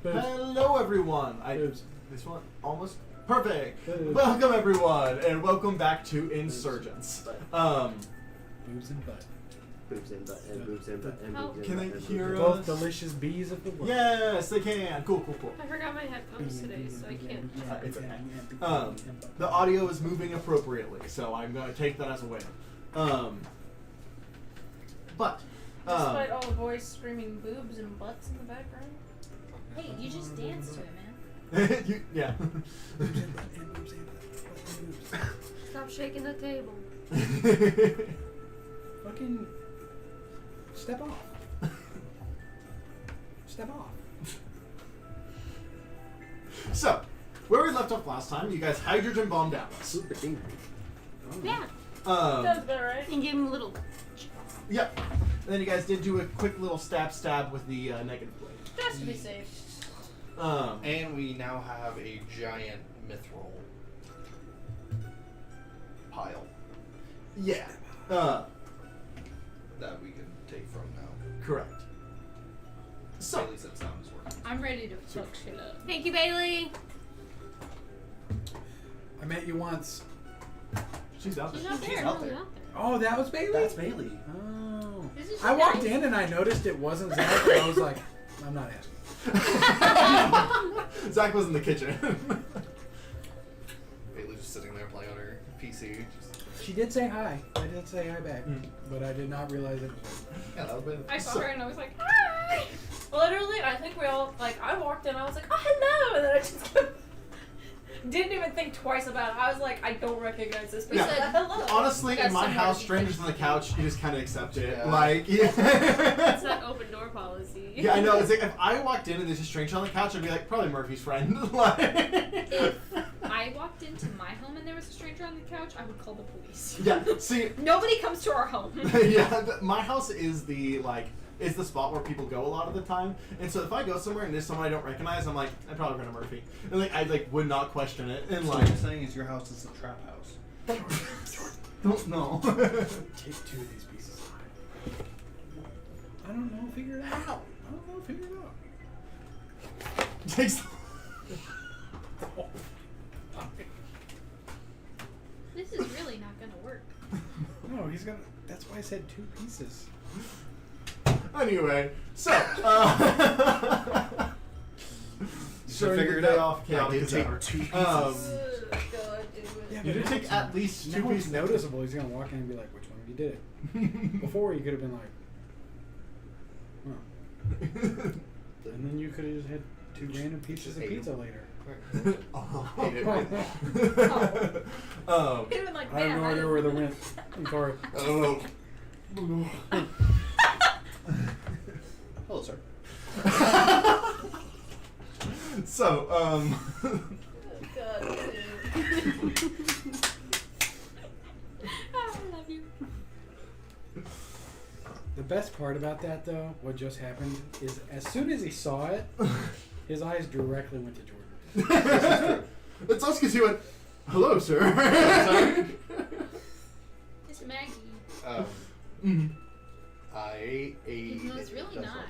Hello, everyone. This one almost perfect. Welcome, everyone, and welcome back to Insurgence. Boobs and butt. Boobs and butt and boobs and butt and boobs and Can butt they and hear boobs. Both delicious bees of the world. Yes, they can. Cool. I forgot my headphones today, so I can't. It's okay. The audio is moving appropriately, so I'm going to take that as a win. Despite all the boys screaming boobs and butts in the background. Hey, you just danced to it, man. Yeah. Stop shaking the table. Fucking step off. Step off. So, where we left off last time, you guys hydrogen bombed Dallas. Super dingy. Yeah. Um, Sounds about right. And give him a little. Yep. And then you guys did do a quick little stab with the negative blade. Just to be safe. And we now have a giant mithril pile Yeah. that we can take from now. Correct. So, At least that sound is working. I'm ready to fuck shit up. Thank you, Bailey. I met you once. she's out She's there. out there. She's No, out there. out there. Oh, that was Bailey? That's Bailey. Oh. This is I walked nice. in and I noticed it wasn't Zach, and I was like, I'm not asking. Zach was in the kitchen. Bailey's just sitting there playing on her PC. She did say hi. I did say hi back, but I did not realize it was her. Yeah, that would I saw her and I was like, hi! Literally, I think we all, I walked in, I was like, oh, hello! And then I just didn't even think twice about it. I was like, I don't recognize this. But Yeah. I said, hello. Honestly, Got in my somewhere house, to strangers be. on the couch, you just kind of accept it. Yeah. Like, It's yeah. that open door policy. Yeah, I know. It's like if I walked in and there's a stranger on the couch, I'd be like, probably Murphy's friend. Like, If I walked into my home and there was a stranger on the couch, I would call the police. yeah. See, Nobody comes to our home. yeah, my house is the spot where people go a lot of the time, and so if I go somewhere and there's someone I don't recognize, I'm like, I'm probably going to Murphy, and I would not question it, and So like, what you're saying is your house is a trap house. don't know. Take 2 of these pieces of pie. I don't know. Figure it out. Figure it out. Takes. This is really not gonna work. No, he's gonna. That's why I said 2 pieces. Anyway, so should figure it out. Chaotic I did as take ever. 2 pieces. God, dude. Yeah, You did but take at least 2 now it's pieces. noticeable. He's gonna walk in and be like, "Which one of you did it?" Before he could have been like, "Huh," and then you could have just had 2 random pieces of ate pizza them. later. Hate it. Could've been like, I have man, no idea where the went. I'm sorry. I don't know. Hello, sir. So, God, dude. I love you. The best part about that, though, what just happened, is as soon as he saw it, his eyes directly went to Jordan. it's us because he went, hello, sir. It's Maggie. Mhm. I ate a. Even though it's really not.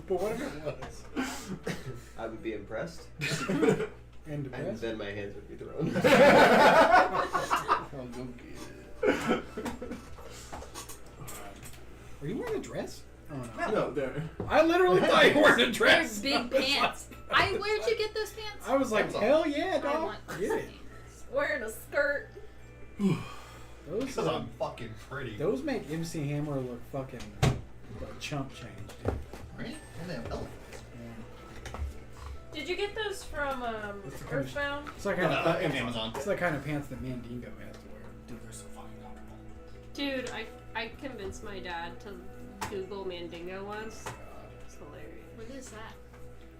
But what if it was? I would be impressed, And and depressed? then my hands would be thrown. Oh, go get it. Are you wearing a dress? Oh, no. No, there. I literally thought you were wearing a There's dress. big pants. Where'd you get those pants? I was like, Amazon. hell yeah, I dog. want Get those it. pants. Wearing a skirt. Those, Because I'm fucking pretty. those make MC Hammer look fucking like chump change, dude. Right? And they have elephants. Did you get those from It's the kind of- Earthbound? It's like kind of And Amazon. it's the kind of pants that Mandingo has to wear. Dude, they're so fucking comfortable. Dude, I convinced my dad to Google Mandingo once. It's hilarious. What is that?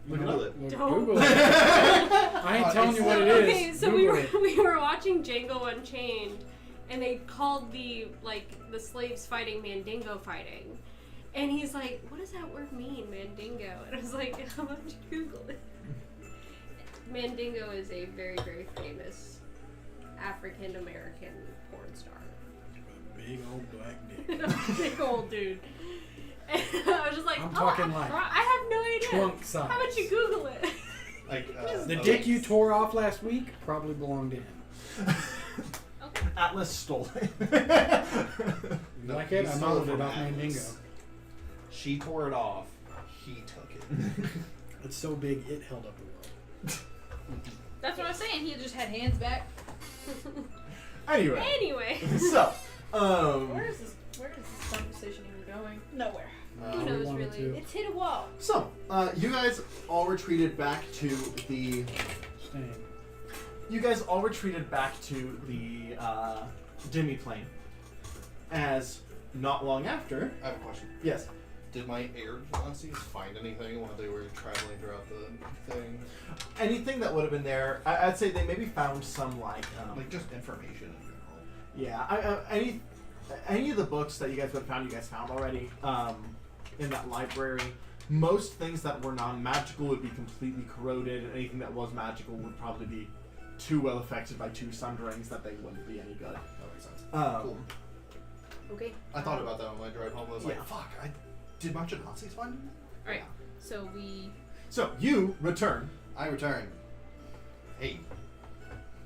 You Google know, it. look, Don't. Google it. I ain't telling you what it is. Okay, so Google it. we were watching Django Unchained, and they called the slaves fighting Mandingo fighting, and he's like, "What does that word mean, Mandingo?" And I was like, "How about you Google it?" Mandingo is a very, very famous African American porn star. Big old black dick. Big old dude. And I was just like, I'm oh, talking like I have no idea. trunk size. How about you Google it? Like The dick you tore off last week probably belonged to him. Okay. Atlas stole it. You No, like it? he I stole modeled from it off Atlas. Mandingo. She tore it off. He took it. It's so big it held up the world. That's what I was saying. He just had hands back. Anyway, Anyway. so Where is this conversation even going? Nowhere. Who we knows, wanted really? to. It's hit a wall. So, you guys all retreated back to the. Staying. You guys all retreated back to the demi-plane. As not long after. I have a question. Yes. Did my air Nazis find anything while they were traveling throughout the thing? Anything that would have been there, I'd say they maybe found some Like just information in general. yeah, any of the books that you guys would have found, you guys found already in that library. Most things that were non-magical would be completely corroded, and anything that was magical would probably be too well affected by two sunderings that they wouldn't be any good. That makes sense. Cool. Okay. I thought about that on my drive home. I was Yeah. like, fuck, did much of Nazis find anything? Alright. So we. So you return. I return. Hey.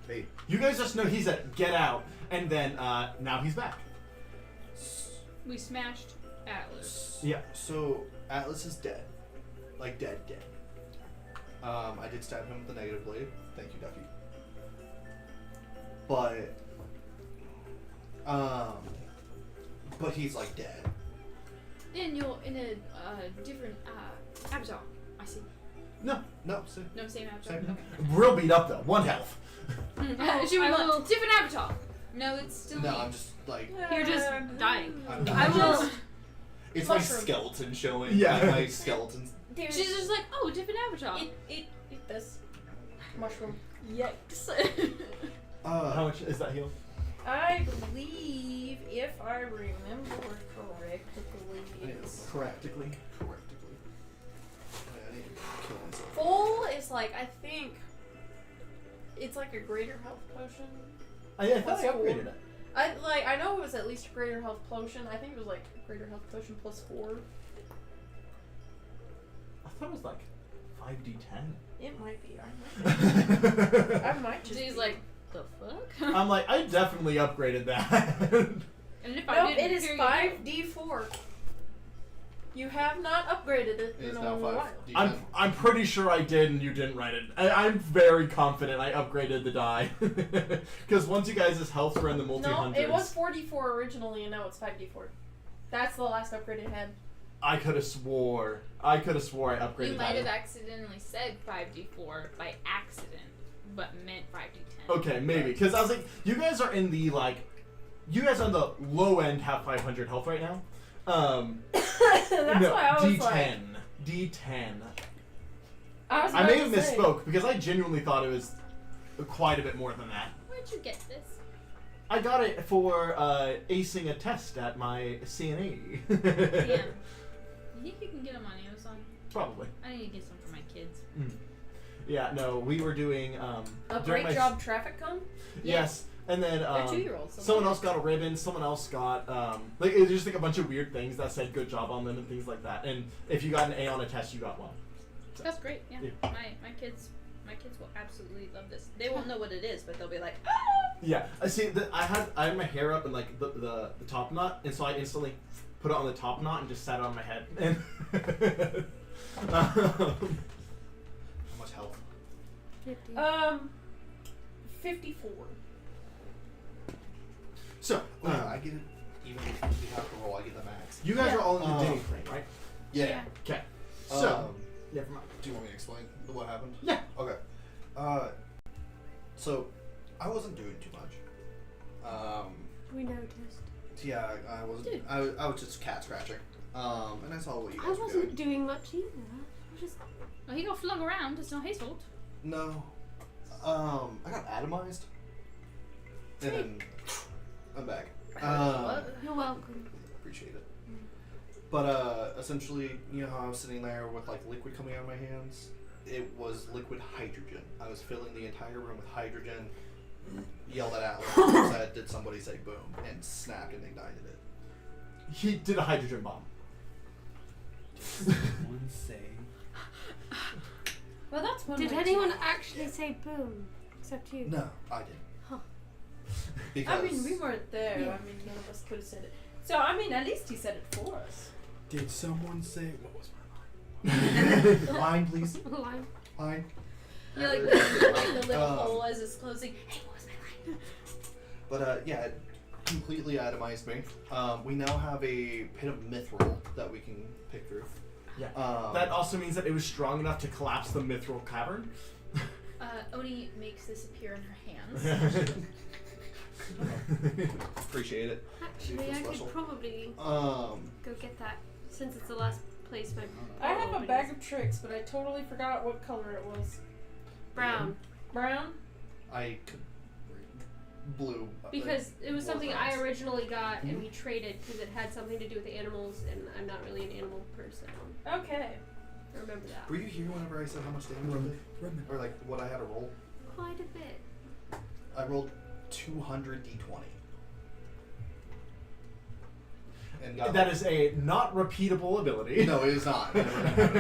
Hey. You guys just know he's at get out, and then now he's back. We smashed Atlas. Yeah. So Atlas is dead. Like dead. I did stab him with the negative blade. Thank you, Ducky. But he's like dead. In a different avatar. I see. No. No, see? No, same avatar. Same. Okay. Real beat up though. 1 health. She I was will- different avatar. No, it's still No, me. I'm just like You're just dying. I'm I will. it's Mushroom. my skeleton showing. Yeah. Like, my skeleton's There's She's just like, oh, different avatar. eat this mushroom. Yikes. How much is that heal? I believe, if I remember correctly, it's Practically. correctly. I need to kill myself. full is like, I think it's like a greater health potion. I thought I Plus upgraded four. it. I know it was at least a greater health potion. I think it was like greater health potion plus 4. I thought it was like 5d10. It might be. I might just. She's be. like, the fuck? I'm like, I definitely upgraded that. And if I Nope, didn't, it is here you go. 5d4. You have not upgraded it It is in now a 5. while. D10. I'm pretty sure I did and you didn't write it. I'm very confident I upgraded the die. Because once you guys' health were in the No, multi-hundreds, it was 4d4 originally, and now it's 5d4. That's the last upgrade it had. I could have swore I upgraded You might have that. accidentally said 5d4 by accident, but meant 5d10. Okay, maybe. Because I was like, you guys are in the, like, you guys on the low end have 500 health right now. That's No, why I was D10. like. D10. I I may about have to say. misspoke because I genuinely thought it was quite a bit more than that. Where'd you get this? I got it for acing a test at my CNA. Damn. You think you can get them on Amazon? Probably. I need to get some for my kids. Yeah, no, we were doing A during great my job, traffic cone. Yes, and then They're 2-year-olds. someone else got a ribbon. Someone else got like it was just like a bunch of weird things that said "good job" on them and things like that. And if you got an A on a test, you got one. So, That's great. Yeah. Yeah. My kids will absolutely love this. They won't know what it is, but they'll be like, yeah, I see. I had my hair up in like the top knot, and so I instantly put it on the top knot and just sat it on my head. And How much health? 54. so I get it. Even if we have to roll, I get the max. you guys Yeah. are all in the Diddy plane, right? Yeah. Okay. So yeah, Do you want me to explain what happened? Yeah. Okay. So I wasn't doing too much. We noticed. Yeah, I wasn't. Dude. I was just cat scratching. And I saw what you I guys were wasn't doing. doing much either. I was just. well, he got flung around. It's not his fault. No. I got atomized. And then I'm back. You're welcome. Appreciate it. But essentially, you know how I was sitting there with like liquid coming out of my hands? It was liquid hydrogen. I was filling the entire room with hydrogen. Yelled at Atlas, said, "Did somebody say boom?" and snapped and ignited it. he did a hydrogen bomb. Someone say. Well, that's one. Did way anyone to- actually say boom? Except you. No, I didn't. Huh. Because I mean, we weren't there. Yeah. I mean, none of us could have said it. So, I mean, at least he said it for us. Did someone say what was my line? Line, please. Line. Line. You're like the little hole as it's closing. Hey, what was my line? But yeah, it completely itemized me. We now have a pit of mithril that we can pick through. Yeah. That also means that it was strong enough to collapse the mithril cavern. Oni makes this appear in her hands. Appreciate it. Actually, I Special. could probably Um, go get that since it's the last place my. I have a portal bag is. of tricks, but I totally forgot what color it was. Brown. Brown? I could blue. Because it was something I originally. originally got and we traded because it had something to do with the animals and I'm not really an animal person. Okay. I remember that. Were you here whenever I said how much damage I did? Remember. Or like what I had to roll? Quite a bit. I rolled 200 d20. And got That is a not repeatable ability. No, it is not. Never gonna happen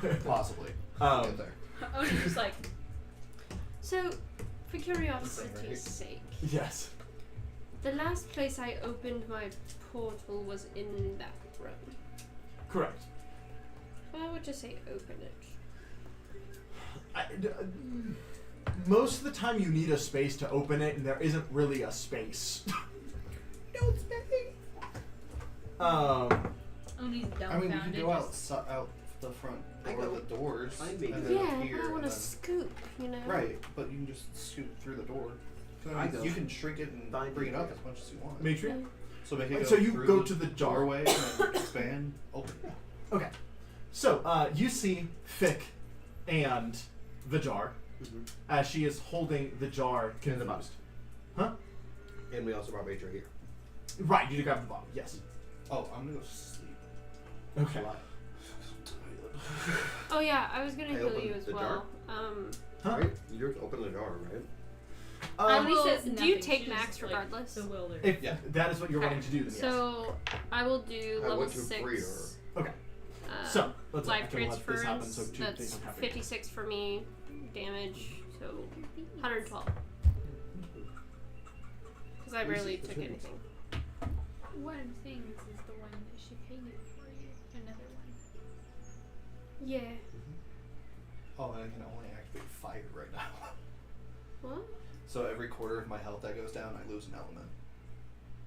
again. Possibly. I'll get there. Oni's just like, So, for curiosity's Right. sake, Yes. the last place I opened my portal was in that room. Correct. Well, I would just say open it. Most of the time you need a space to open it, and there isn't really a space. No space. Oni's dumbfounded. I mean, we can go just- out the front I door go of the doors. find And me. then Yeah, up but here. I want and to then, scoop, you know? right, but you can just scoot through the door. So, I go you can shrink it and find bring it you. up as much as you want. Matria? So make it go So you through go the to the jar. doorway and then expand, open. Okay. So, you see Fick and the jar as she is holding the jar In the confused. Huh? And we also brought Major here. Right, you grab the bottle, yes. Oh, I'm gonna go sleep. Okay. Why? Oh yeah, I was gonna I heal opened you as the well. Huh? Right? You just open the jar, right? Um, Oni Well, says do nothing. you take She's max just, like, regardless? bewildered. if Yeah. that is what you're Okay. wanting to do, then yes. So I will do I level went to 6. 3 Okay. uh, So, let's life actually let this happen so transference. two things That's don't happen. 56 for me damage, so 112. Because I rarely took anything. What I'm saying is the one that she painted for you. Another one. Yeah. Oh, and I can only activate fire right now. What? So every quarter of my health that goes down, I lose an element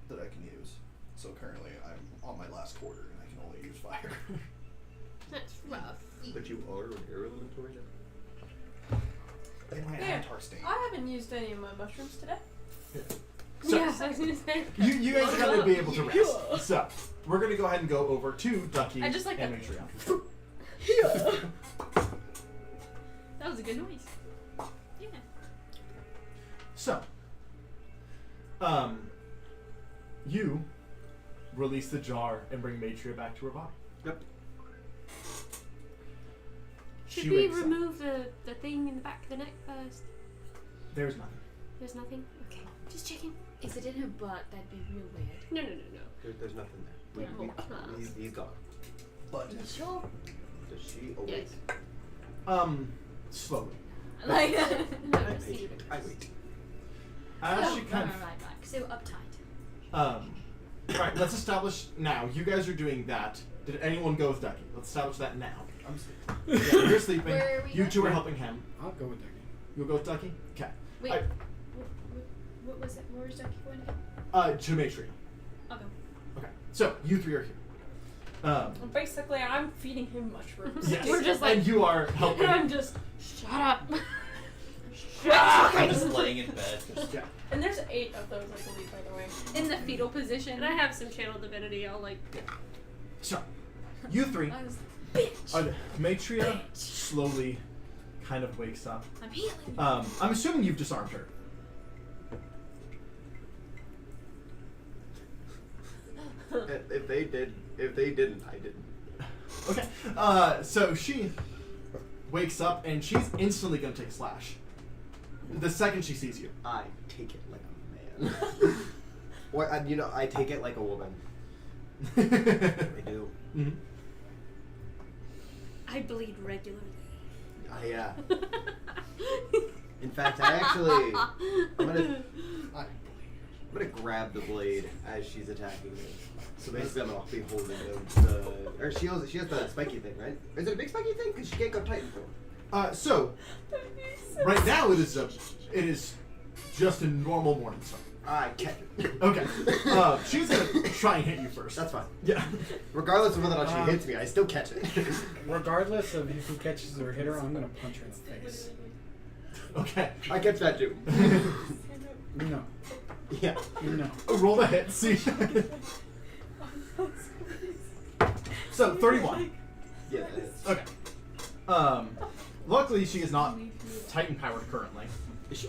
that I can use. So currently, I'm on my last quarter and I can only use fire. That's rough. But you are an elemental In my Here. avatar state. I haven't used any of my mushrooms today. So, yeah, I was gonna say. you guys are going to be able to Yeah. rest. So, we're going to go ahead and go over to Ducky I just like and that. Matria. That was a good noise. Yeah. So, you release the jar and bring Matria back to her body. Yep. Should She we wakes up. remove the thing in the back of the neck first? There's nothing. There's nothing? Okay. Just checking. Is it in her butt? That'd be real weird. No, no, no, no. There's nothing there. Yeah, class. He's gone. But Sure. Does she awake? Yes. Slowly. Like. No, I just wait. leave it. I wait. As she kind right. So uptight. Alright, let's establish now. You guys are doing that. Did anyone go with Ducky? Let's establish that now. I'm sleeping. Yeah, you're sleeping. Where are we You going? two are helping him. I'll go with Ducky. You'll go with Ducky? Okay. Wait. I- What was it? Where was Ducky going again? To Matria. I'll go. Okay. So, you three are here. Well, basically, I'm feeding him mushrooms. Yes. We're just like- and you are helping. And I'm just, Shut up. I'm just laying in bed. Just, Yeah. and there's 8 of those, I believe, by the way. In the fetal position. And I have some channel divinity. I'll like. So, you three. I was bitch. Matria slowly kind of wakes up. I'm healing. I'm assuming you've disarmed her. If they didn't, I didn't. Okay. So she wakes up and she's instantly gonna take a slash. The second she sees you. I take it like a man. Or I take it like a woman. I do. Mhm. I bleed regularly. Yeah. In fact, I'm gonna grab the blade as she's attacking me. So basically, I'm gonna be holding or she has the spiky thing, right? Is it a big spiky thing? Because she can't go Titan form. So right now it is just a normal morning star. I catch it. Okay. She's gonna try and hit you first. That's fine. Yeah. Regardless of whether or not she hits me, I still catch it. Regardless of if he catches her or hit her, I'm gonna punch her in the face. Okay. I catch that too. No. Yeah. No. Roll the hit. See. So 31. Yeah, that hits. Okay. Luckily she is not Titan powered currently. Is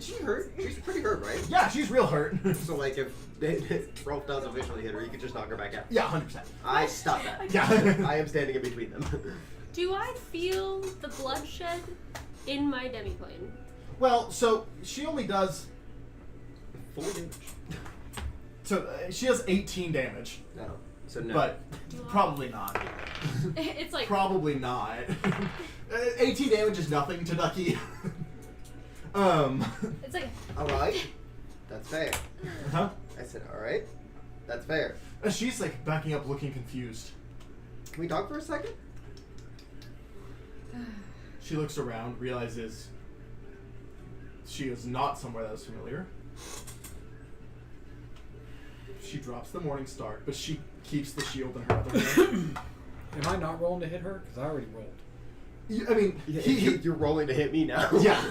she hurt? She's pretty hurt, right? Yeah, she's real hurt. So like if Rolf does officially hit her, you could just knock her back out. Yeah, 100%. I stop that. Yeah. I am standing in between them. Do I feel the bloodshed in my demiplane? Well, so she only does. 4 damage. So she has 18 damage, No. So no. but probably not. It's like Probably not. 18 damage is nothing to Ducky. It's like Alright. That's fair. Huh? I said, alright. That's fair. She's like backing up, looking confused. Can we talk for a second? She looks around, realizes she is not somewhere that is familiar. She drops the morning star, but she keeps the shield in her other hand. Am I not rolling to hit her? Because I already rolled. I mean, You're rolling to hit me now. yeah.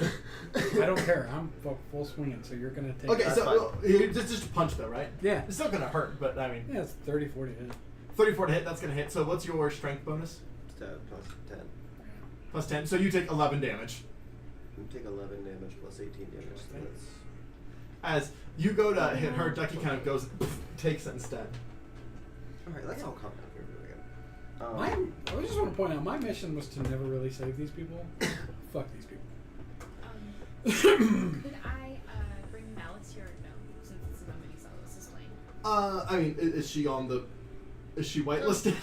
I don't care. I'm full swinging, so you're gonna take. Okay, That's so it's just a punch though, right? Yeah. It's still gonna hurt, but I mean, Yeah, it's 30, 40 hit. 34 to hit, that's gonna hit. So what's your strength bonus? Plus 10. Plus 10. So you take 11 damage. You take 11 damage plus 18 damage. So that's... As you go to hit her, Ducky kind of goes, takes it instead. Alright, let's all calm down here for a second. I just want to point out, my mission was to never really save these people. Fuck these people. Could I bring Malice here or no? Since this is a mini solo, this is playing. I mean, is she on the? Is she whitelisted?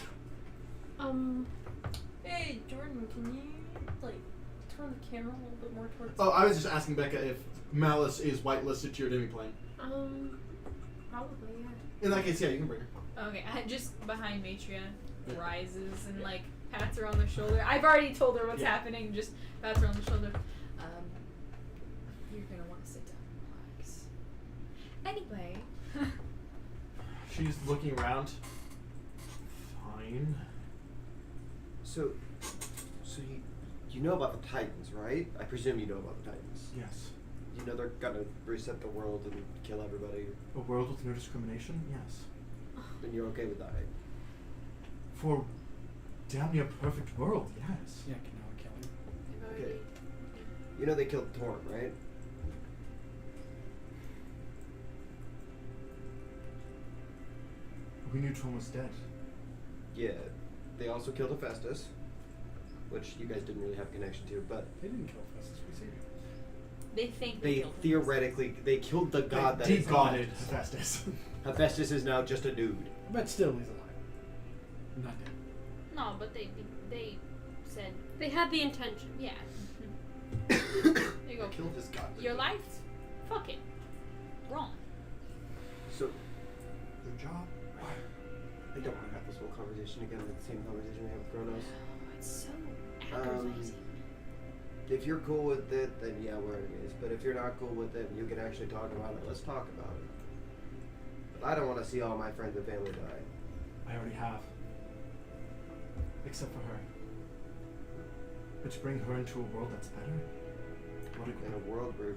Hey, Jordan, can you like turn the camera a little bit more towards? Oh, I was just asking Becca if Malice is whitelisted to your demiplane. Probably, yeah. In that case, yeah, you can bring her. Okay, just behind Matria rises and like pats her on the shoulder. I've already told her what's happening. Just pats her on the shoulder. You're gonna want to sit down and relax. Anyway. She's looking around. Fine. So you know about the Titans, right? I presume you know about the Titans. Yes. You know they're gonna reset the world and kill everybody. A world with no discrimination? Yes. And you're okay with that, right? For damn near perfect world, yes. Yeah, can I kill him? Okay. You know they killed Torm, right? We knew Tom was dead. Yeah. They also killed Hephaestus, which you guys didn't really have a connection to, but They didn't kill Festus, we saved him. They think they killed him. theoretically they killed the god that is degodded Hephaestus. Hephaestus. Hephaestus is now just a dude. But still, he's alive. Not dead. No, but they said They had the intention. yeah. There you go. Killed this god. Your life, fuck it. Wrong. So your job. I don't want to have this whole conversation again. The same conversation we had with Kronos. Oh, it's so Um, aggravating. If you're cool with it, then yeah, we're enemies. But if you're not cool with it, and you can actually talk about it. Let's talk about it. But I don't want to see all my friends and family die. I already have. Except for her. Which bring her into a world that's better. What a In a world where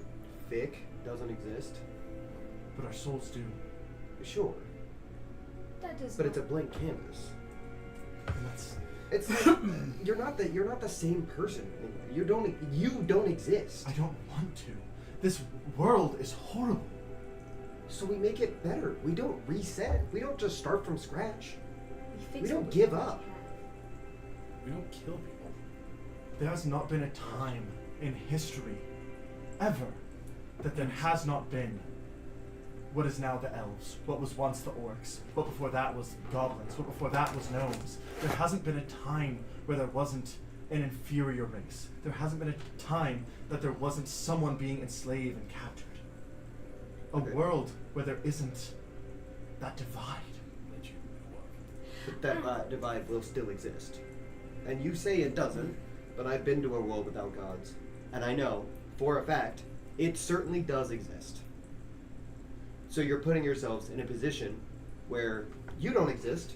Vic doesn't exist, But our souls do. sure, That does but not. it's a blank canvas. And that's It's like you're not the same person. You don't exist. I don't want to. This world is horrible. So we make it better. We don't reset. We don't just start from scratch. fix we don't what give already up. have. We don't kill people. There has not been a time in history, ever, that there has not been what is now the elves, what was once the orcs, what before that was goblins, what before that was gnomes. There hasn't been a time where there wasn't an inferior race. There hasn't been a time that there wasn't someone being enslaved and captured. A Okay. world where there isn't that divide. But that divide will still exist. And you say it doesn't, but I've been to a world without gods. And I know, for a fact, it certainly does exist. So you're putting yourselves in a position where you don't exist,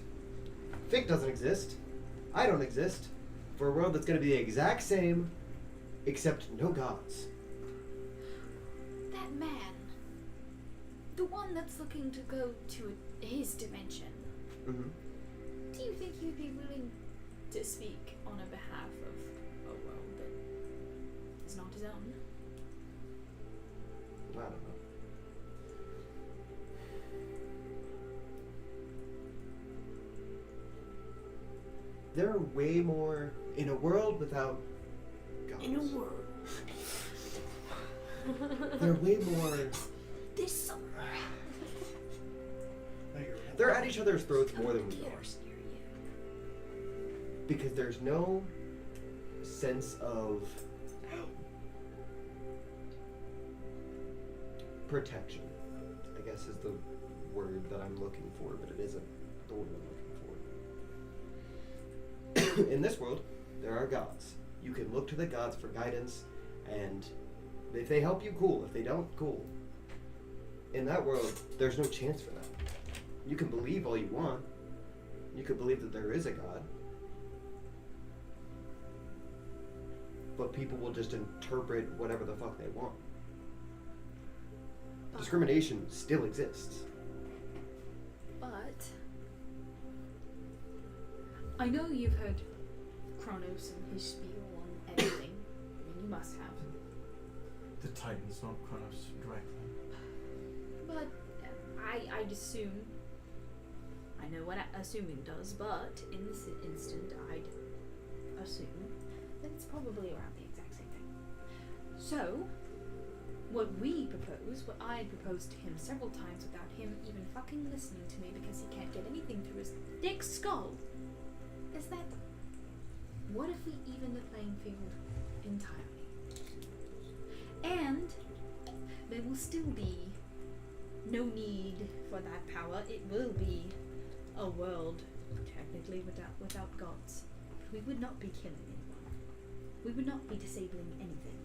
Fick doesn't exist, I don't exist, for a world that's going to be the exact same, except no gods. That man, the one that's looking to go to his dimension, Mm-hmm. do you think he'd be willing to speak on a behalf of a world that is not his own? I don't know. There are way more in a world without gods. In a world. There are way more. This summer, They're at each other's throats more than we are. theaters near you. Because there's no sense of protection, I guess is the word that I'm looking for, but it isn't the word I'm looking for. In this world, there are gods. You can look to the gods for guidance, and if they help you, cool. If they don't, cool. In that world, there's no chance for that. You can believe all you want. You could believe that there is a god. But people will just interpret whatever the fuck they want. Discrimination still exists. But I know you've heard Kronos and his spiel on everything. I mean, you must have. The Titans, not Kronos directly. But I'd assume. I know what assuming does, but in this instant, I'd assume that it's probably around the exact same thing. So, what I proposed to him several times without him even fucking listening to me because he can't get anything through his thick skull, is that what if we even the playing field entirely? And there will still be no need for that power. It will be a world technically without gods. We would not be killing anyone. We would not be disabling anything.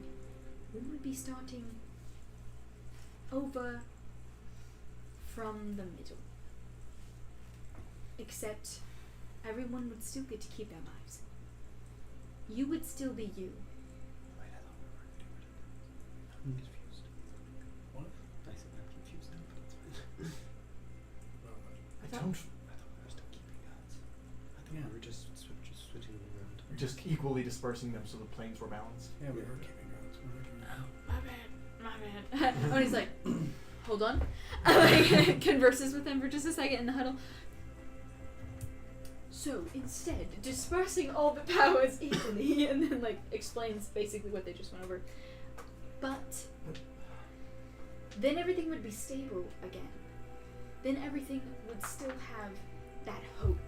We would be starting over from the middle. Except everyone would still get to keep their lives. You would still be you. Wait, I thought we were doing it. I'm confused. What? I said I'm confused now, but it's fine. I I don't. thought we were still keeping gods. I thought Yeah. we were just switching them around. Just equally dispersing them so the planes were balanced. Yeah, we were keeping gods. We were keeping gods. My bad. Oh, he's like, hold on. Like, converses with them for just a second in the huddle. So instead, dispersing all the powers equally, and then like explains basically what they just went over. But then everything would be stable again. Then everything would still have that hope,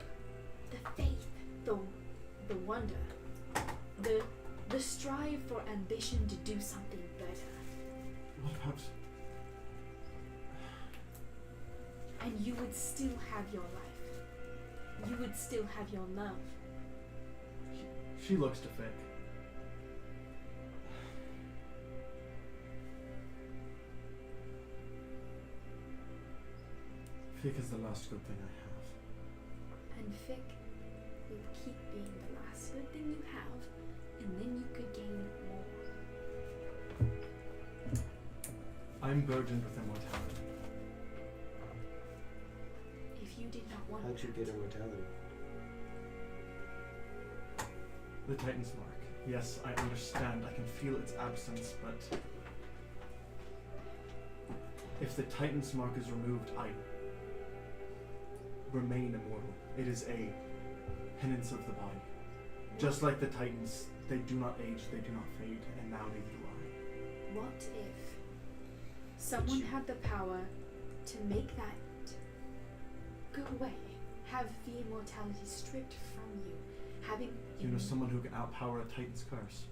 the faith, the wonder, the strive for ambition to do something better. What about? And you would still have your life. You would still have your love. She looks to Fick. Fick is the last good thing I have. And Fick will keep being the last good thing you have, and then you could gain more. I'm burdened with immortality. If you did not want How'd you that, get immortality? The Titan's mark. Yes, I understand. I can feel its absence, but if the Titan's mark is removed, I remain immortal. It is a penance of the body. Just like the Titans, they do not age, they do not fade, and now neither do I. what if someone had the power to make that go away, have the immortality stripped from you, having You know someone who can outpower a Titan's curse.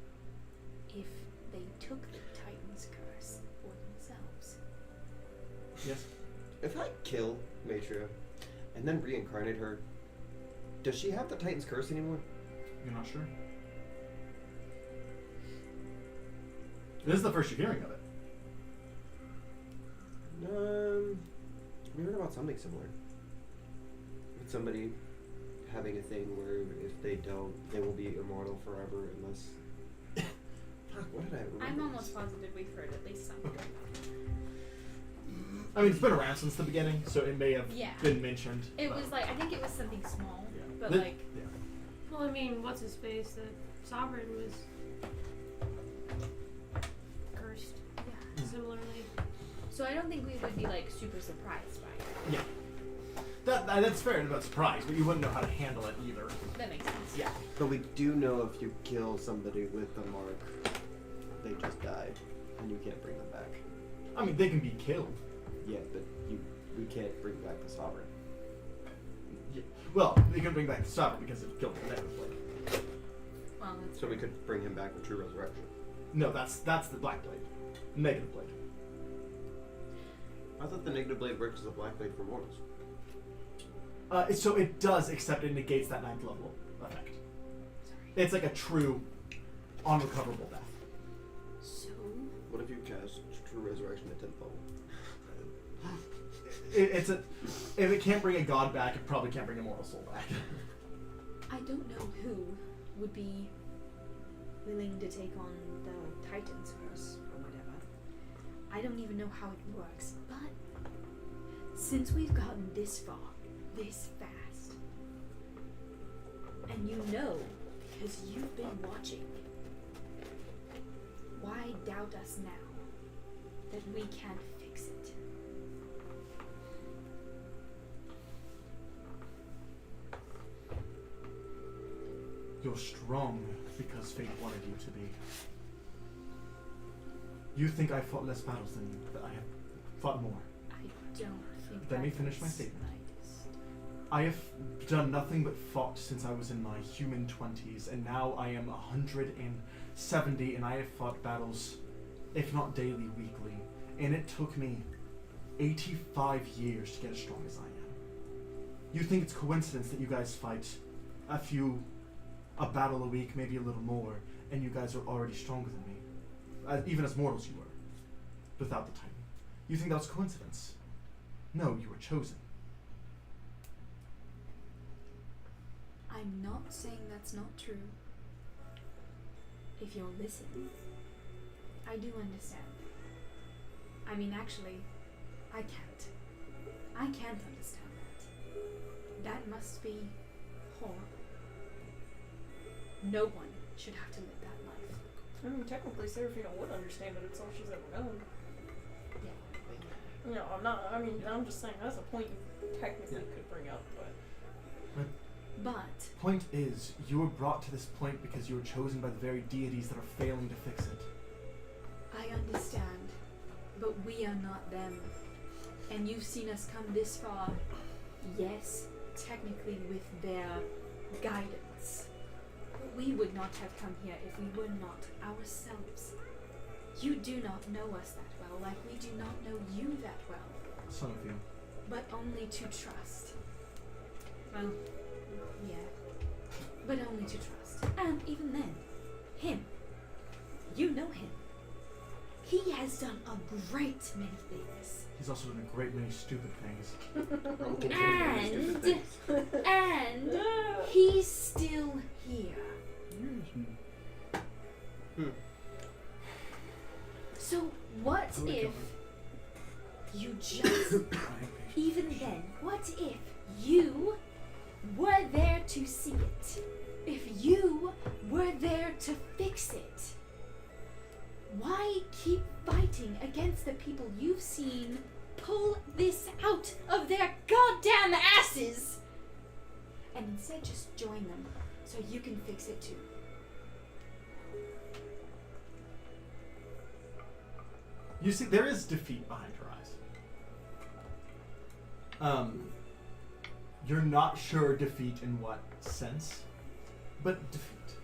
if they took the Titan's curse for themselves. Yes. If I kill Matria and then reincarnate her, does she have the Titan's curse anymore? You're not sure? This is the first you're hearing of it. We heard about something similar. With somebody having a thing where if they don't, they will be immortal forever unless. Fuck, what did I remember? I'm almost positive we've heard at least something. I mean, it's been around since the beginning, so it may have Yeah. been mentioned. It but- was like, I think it was something small, Yeah. but The- like, yeah. Well, I mean, what's his face? The sovereign was cursed yeah. similarly. So I don't think we would be like super surprised by it. Yeah. That's fair about surprise, but you wouldn't know how to handle it either. That makes sense. Yeah. But we do know if you kill somebody with the mark, they just die, and you can't bring them back. I mean, they can be killed. Yeah, but we can't bring back the sovereign. Yeah. Well, they can bring back the sovereign because it killed the negative blade. Well, that's So we could bring him back with true resurrection. No, that's the black blade. Negative blade. I thought the negative blade works as a black blade for mortals. So it does, except it negates that 9th level effect. It's like a true, unrecoverable death. So, What if you cast true resurrection at 10th level? If it can't bring a god back, it probably can't bring a mortal soul back. I don't know who would be willing to take on the Titan's curse or whatever. I don't even know how it works, but since we've gotten this far, this fast, and you know because you've been watching, why doubt us now that we can't fix it? You're strong because fate wanted you to be. You think I fought less battles than you, but I have fought more. I don't think Let me that finish my is statement. slightest. I have done nothing but fought since I was in my human 20s, and now I am 170, and I have fought battles, if not daily, weekly. And it took me 85 years to get as strong as I am. You think it's coincidence that you guys fight a battle a week, maybe a little more, and you guys are already stronger than me. Even as mortals you were, without the Titan. You think that was coincidence? No, you were chosen. I'm not saying that's not true. If you'll listen, I do understand. I mean, actually, I can't. I can't understand that. That must be horrible. No one should have to live that life. I mean, technically, Seraphina would understand it. It's all she's ever known. Yeah. You know, I'm just saying that's a point you technically could bring up, but. But Point is, you were brought to this point because you were chosen by the very deities that are failing to fix it. I understand, but we are not them. And you've seen us come this far, yes, technically with their guidance. But we would not have come here if we were not ourselves. You do not know us that well, like we do not know you that well, Some of you. but only to trust. Well, yeah, but only to trust. And even then, him. You know him. He has done a great many things. He's also done a great many stupid things. I'll continue doing stupid things. And he's still here. So what if you just, even then, what if you were there to see it? If you were there to fix it? Why keep fighting against the people you've seen pull this out of their goddamn asses? And instead just join them so you can fix it too. You see, there is defeat behind her eyes. You're not sure defeat in what sense, but defeat.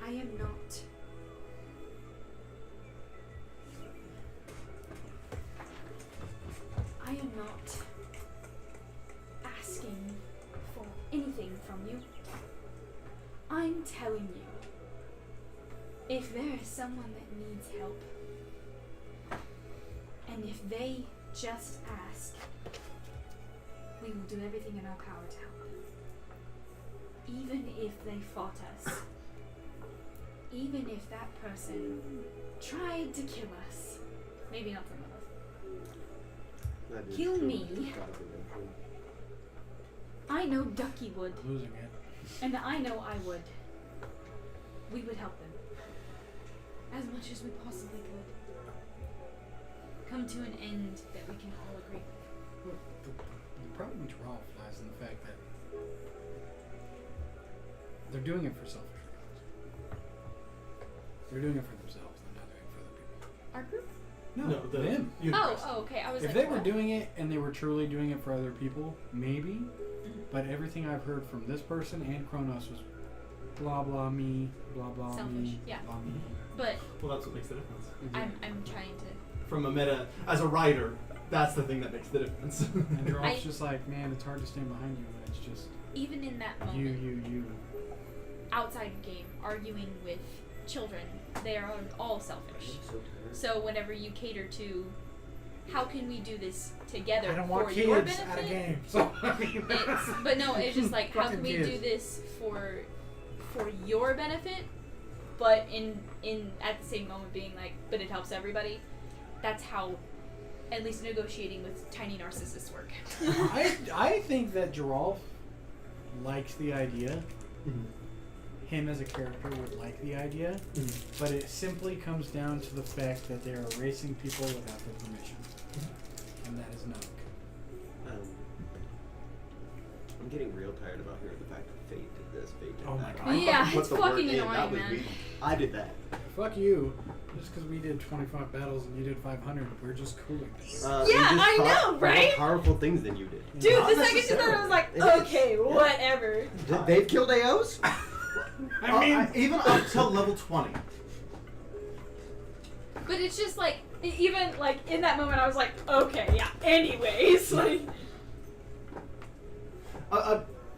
I am not. I am not asking for anything from you. I'm telling you, if there is someone that needs help, and if they just ask, we will do everything in our power to help them. Even if they fought us. Even if that person tried to kill us. Maybe not some of us. That is Kill true. me. Gotta be true. I know Ducky would, Losing it. and I know I would. We would help them. As much as we possibly could. Come to an end that we can all agree with. Look, the problem with Joralf lies in the fact that they're doing it for selfish reasons. They're doing it for themselves. They're not doing it for other people. Our group? No, them. universe. Oh, okay. I was If like, they were what? doing it and they were truly doing it for other people, maybe. But everything I've heard from this person and Kronos was blah blah me, blah blah Selfish, me, yeah. blah me. But Well, that's what makes the difference. I'm trying to. From a meta, as a writer, that's the thing that makes the difference. And Joralf's I- just like, man, it's hard to stand behind you when it's just Even in that moment, you. outside game, arguing with children, they are all selfish. I'm so tired. So whenever you cater to, how can we do this together I don't for want your kids benefit? at a game. So I mean, But no, it's just like how can Fucking we kids. do this for your benefit, but in at the same moment being like, but it helps everybody. That's how, at least negotiating with tiny narcissists work. I think that Joralf likes the idea. Mhm. Him as a character would like the idea, but it simply comes down to the fact that they are erasing people without their permission, and that is not okay. I'm getting real tired about hearing the fact that Fate did this, Fate did Oh that. my God. I Yeah, fucking put it's the fucking work in. annoying, That was man. me. I did that. Fuck you. Just because we did 25 battles and you did 500, we're just cooling things. Yeah, we just I fought know, right? More powerful things than you did. Dude, Not the second you said that, I was like, It is, okay, yeah. whatever. They've killed AOs? I mean, even up till level 20. But it's just like, even like in that moment, I was like, okay, yeah. Anyways, like,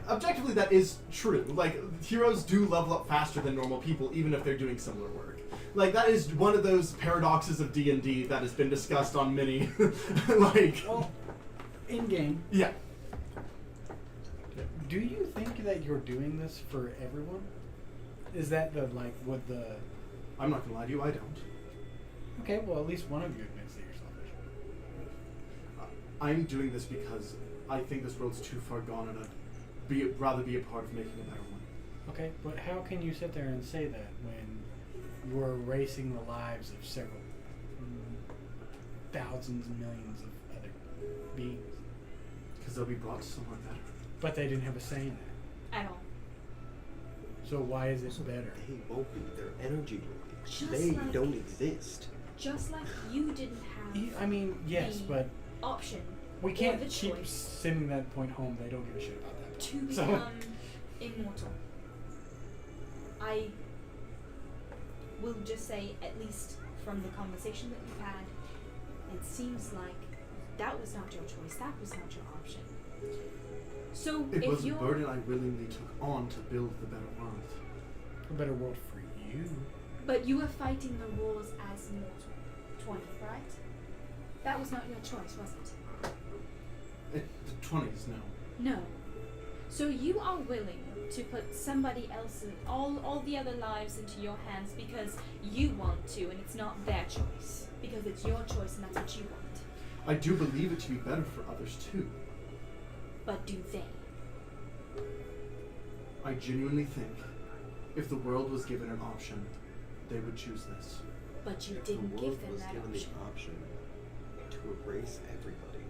Objectively, that is true. Like, heroes do level up faster than normal people, even if they're doing similar work. Like, that is one of those paradoxes of D&D that has been discussed on many, like... well, in game, Yeah. do you think that you're doing this for everyone? Is that the, like, what the... I'm not gonna lie to you, I don't. Okay, well, at least one of you admits that you're selfish. I'm doing this because I think this world's too far gone and I'd rather be a part of making a better one. Okay, but how can you sit there and say that when you're erasing the lives of several thousands and millions of other beings? Because they'll be brought to somewhere better. But they didn't have a say in that. at all. So why is it better? They won't be. Their energy will be. Just They like- don't exist. Just like you didn't have I mean, yes, The- but option we or can't the keep choice sending that point home. They don't give a shit about that. to So- become immortal. I will just say, at least from the conversation that we've had, it seems like that was not your choice. That was not your option. So It if was a you're, burden I willingly took on to build the better world. A better world for you. but you were fighting the wars as mortal, 20, right? That was not your choice, was it? The 20s, no. No. So you are willing to put somebody else's, all the other lives into your hands because you want to, and it's not their choice. Because it's your choice and that's what you want. I do believe it to be better for others too. But do they? I genuinely think if the world was given an option, they would choose this. But you If didn't the world give them was that given option. the option to erase everybody,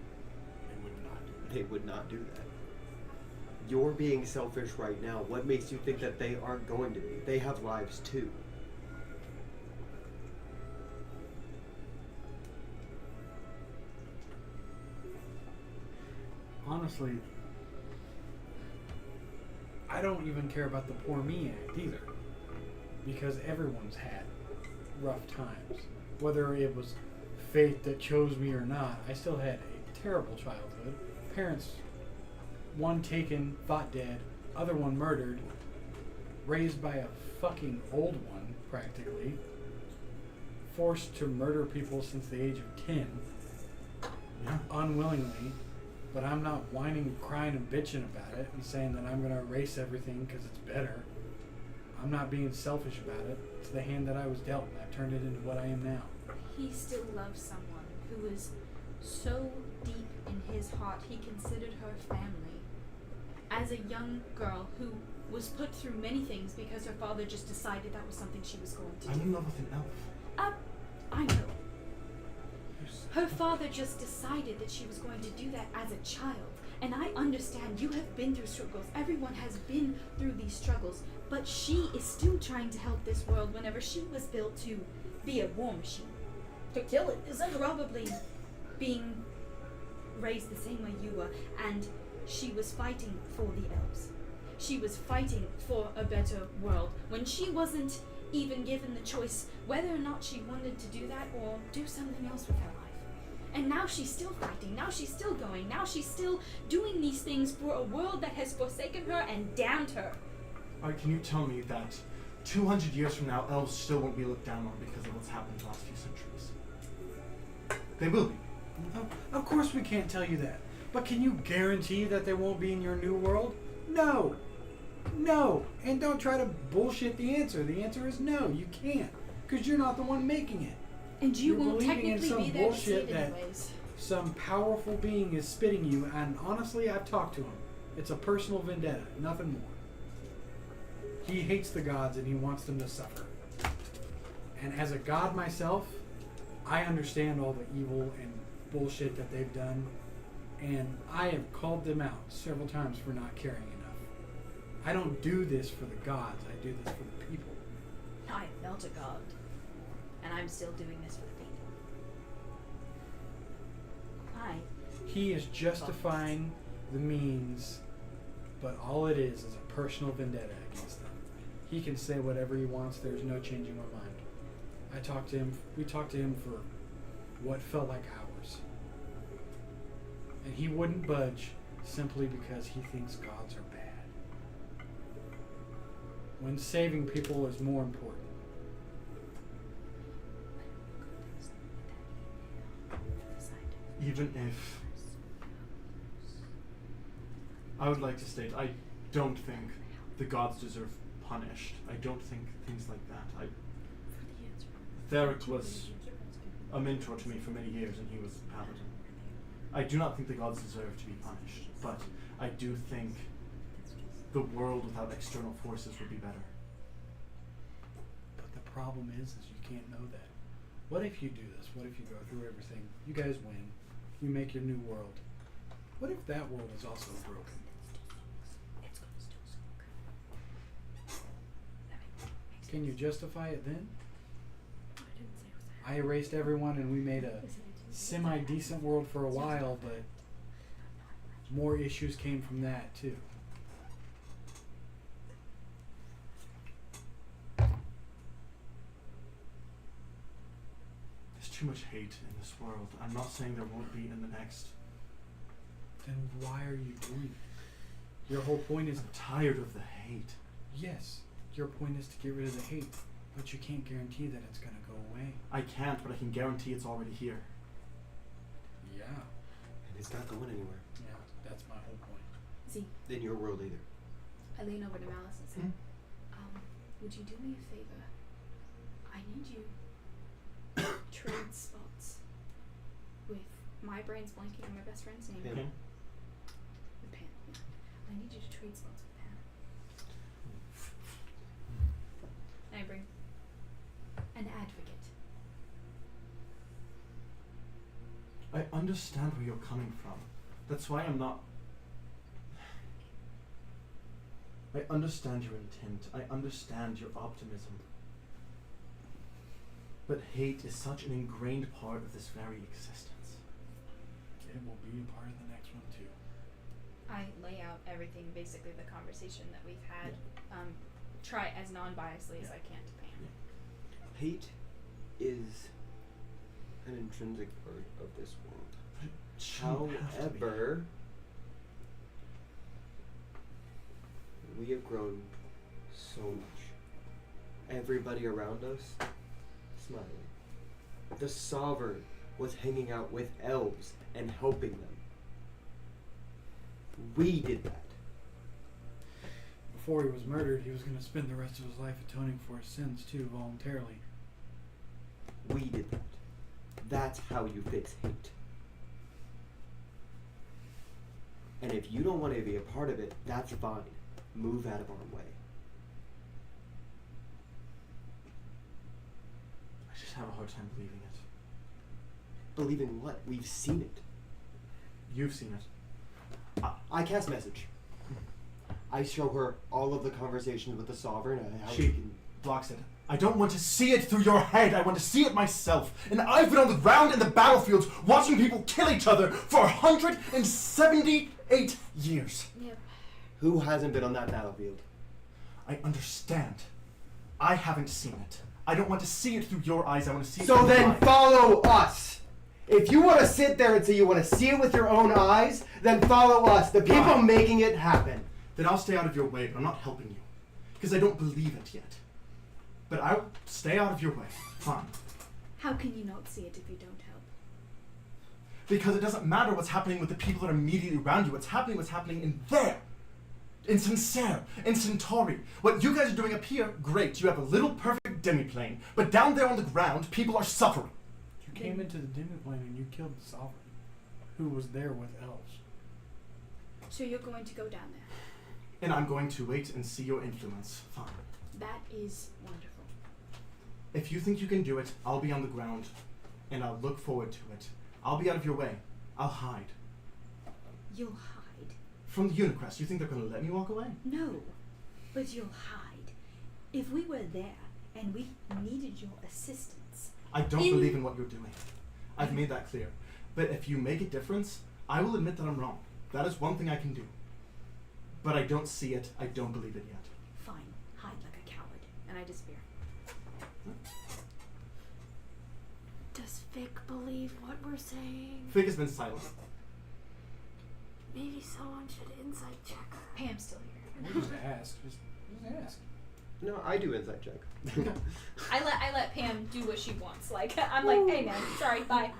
They would not do that. they would not do that. You're being selfish right now. What makes you think that they aren't going to be? They have lives too. honestly, I don't even care about the poor me act either. Because everyone's had rough times. Whether it was fate that chose me or not, I still had a terrible childhood. Parents, one taken, thought dead, other one murdered, raised by a fucking old one, practically, forced to murder people since the age of 10, unwillingly, but I'm not whining, crying, and bitching about it and saying that I'm going to erase everything because it's better. I'm not being selfish about it. It's the hand that I was dealt, and I've turned it into what I am now. He still loves someone who is so deep in his heart he considered her family. As a young girl who was put through many things because her father just decided that was something she was going to do. I'm in love with an elf. I know. Her father just decided that she was going to do that as a child. And I understand you have been through struggles. Everyone has been through these struggles. But she is still trying to help this world whenever she was built to be a war machine. To kill it is probably being raised the same way you were. And she was fighting for the elves. She was fighting for a better world when she wasn't even given the choice whether or not she wanted to do that or do something else with her life. And now she's still fighting, now she's still going, now she's still doing these things for a world that has forsaken her and damned her. Alright, can you tell me that 200 years from now, elves still won't be looked down on because of what's happened the last few centuries? They will be. Of course we can't tell you that. But can you guarantee that they won't be in your new world? No. No. And don't try to bullshit the answer. The answer is no, you can't. Because you're not the one making it. And you You're won't believing in technically some be there to see bullshit it that anyways. some powerful being is spitting you, and honestly, I've talked to him. It's a personal vendetta, nothing more. He hates the gods and he wants them to suffer. And as a god myself, I understand all the evil and bullshit that they've done, and I have called them out several times for not caring enough. I don't do this for the gods, I do this for the people. I am not a god. And I'm still doing this for the people. Why? He is justifying the means, but all it is a personal vendetta against them. He can say whatever he wants, there's no changing my mind. We talked to him for what felt like hours. And he wouldn't budge simply because he thinks gods are bad. When saving people is more important. Even if... I would like to state, I don't think the gods deserve punished. I don't think things like that. Theric was a mentor to me for many years, and he was a paladin. I do not think the gods deserve to be punished, but I do think the world without external forces would be better. But the problem is you can't know that. What if you do this? What if you go through everything? You guys win. You make your new world. What if that world is also broken? Can you justify it then? I erased everyone and we made a semi-decent world for a while, but more issues came from that too. There's too much hate in this world. I'm not saying there won't be in the next. Then why are you doing it? Your whole point is I'm tired of the hate. yes, your point is to get rid of the hate, but you can't guarantee that it's going to go away. I can't, but I can guarantee it's already here. Yeah. And it's not going anywhere. Yeah, that's my whole point. See, In your world either. I lean over to Malice and say, would you do me a favor? I need you to trade spots with my brain's blanking on my best friend's name. Pam. With Pam, yeah. I need you to trade spots with Pam. And I bring an advocate. I understand where you're coming from. That's why I'm not... I understand your intent. I understand your optimism. But hate is such an ingrained part of this very existence. It will be a part of the next one too. I lay out everything, basically the conversation that we've had. Try as non-biasedly as I can to Pam. Hate is an intrinsic part of this world. However, we have grown so much. Everybody around us smiling. The Sovereign was hanging out with elves and helping them. We did that. Before he was murdered, he was going to spend the rest of his life atoning for his sins too, voluntarily. We did that. That's how you fix hate. And if you don't want to be a part of it, that's fine. Move out of our way. I just have a hard time believing it. Believing what? We've seen it. You've seen it. I cast message. I show her all of the conversations with the Sovereign and how She we can... blocks it. I don't want to see it through your head. I want to see it myself. And I've been on the ground in the battlefields watching people kill each other for 178 years. Yep. Who hasn't been on that battlefield? I understand. I haven't seen it. I don't want to see it through your eyes. I want to see it So through then mine. follow us! If you want to sit there and say you want to see it with your own eyes, then follow us, the people Fine. making it happen. Then I'll stay out of your way, but I'm not helping you. Because I don't believe it yet. But I'll stay out of your way. Fine. How can you not see it if you don't help? Because it doesn't matter what's happening with the people that are immediately around you. What's happening in there. In Sincere, in Centauri. What you guys are doing up here, great. You have a little perfect demiplane. But down there on the ground, people are suffering. You came into the demiplane and you killed the Sovereign, who was there with elves. So you're going to go down there. And I'm going to wait and see your influence. Fine. That is wonderful. If you think you can do it, I'll be on the ground. And I'll look forward to it. I'll be out of your way. I'll hide. You'll hide. From the Unicrest, you think they're going to let me walk away? No, but you'll hide. If we were there and we needed your assistance. I don't believe in what you're doing. I've made that clear. But if you make a difference, I will admit that I'm wrong. That is one thing I can do. But I don't see it. I don't believe it yet. Fine, hide like a coward. And I disappear. Does Vic believe what we're saying? Fig has been silent. Maybe someone should insight check her. Pam's still here. Just ask. Just ask. No, I do insight check. I let Pam do what she wants. Like I'm like, hey man, sorry, bye.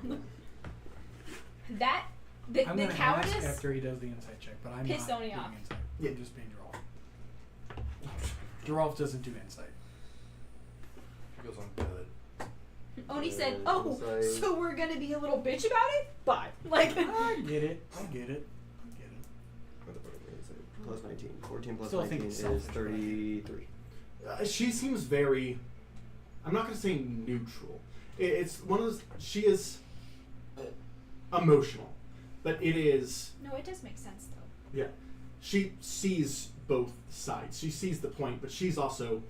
That the I'm gonna cowardice. ask after he does the insight check, but I'm pissed not Oni doing off. insight. Yeah. I'm just being Joralf. Joralf doesn't do insight. He goes on good. Oni said, "Oh, Insight. so we're gonna be a little bitch about it? Bye." Like, I get it. I get it. Plus 19. 14 plus Still think 19 it's is selfish, but I get it. 33. She seems very... I'm not going to say neutral. It's one of those... She is emotional. But it is... no, it does make sense though. Yeah. She sees both sides. She sees the point, but she's also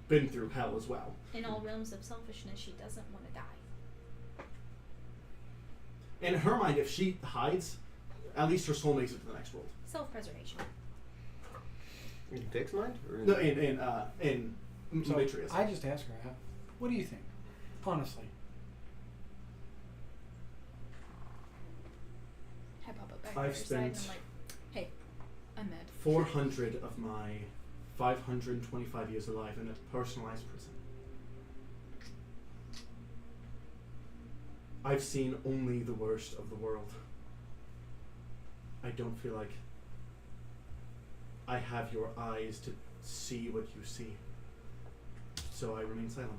been through hell as well. In all realms of selfishness, she doesn't want to die. In her mind, if she hides, at least her soul makes it to the next world. Self-preservation. In Vic's mind? Or No, in So Matrius. I just ask her, what do you think? Honestly. I pop up back I've to your side and spent- I'm like, hey, I'm mad. 400 of my 525 years alive in a personalized prison. I've seen only the worst of the world. I don't feel like I have your eyes to see what you see. So I remain silent.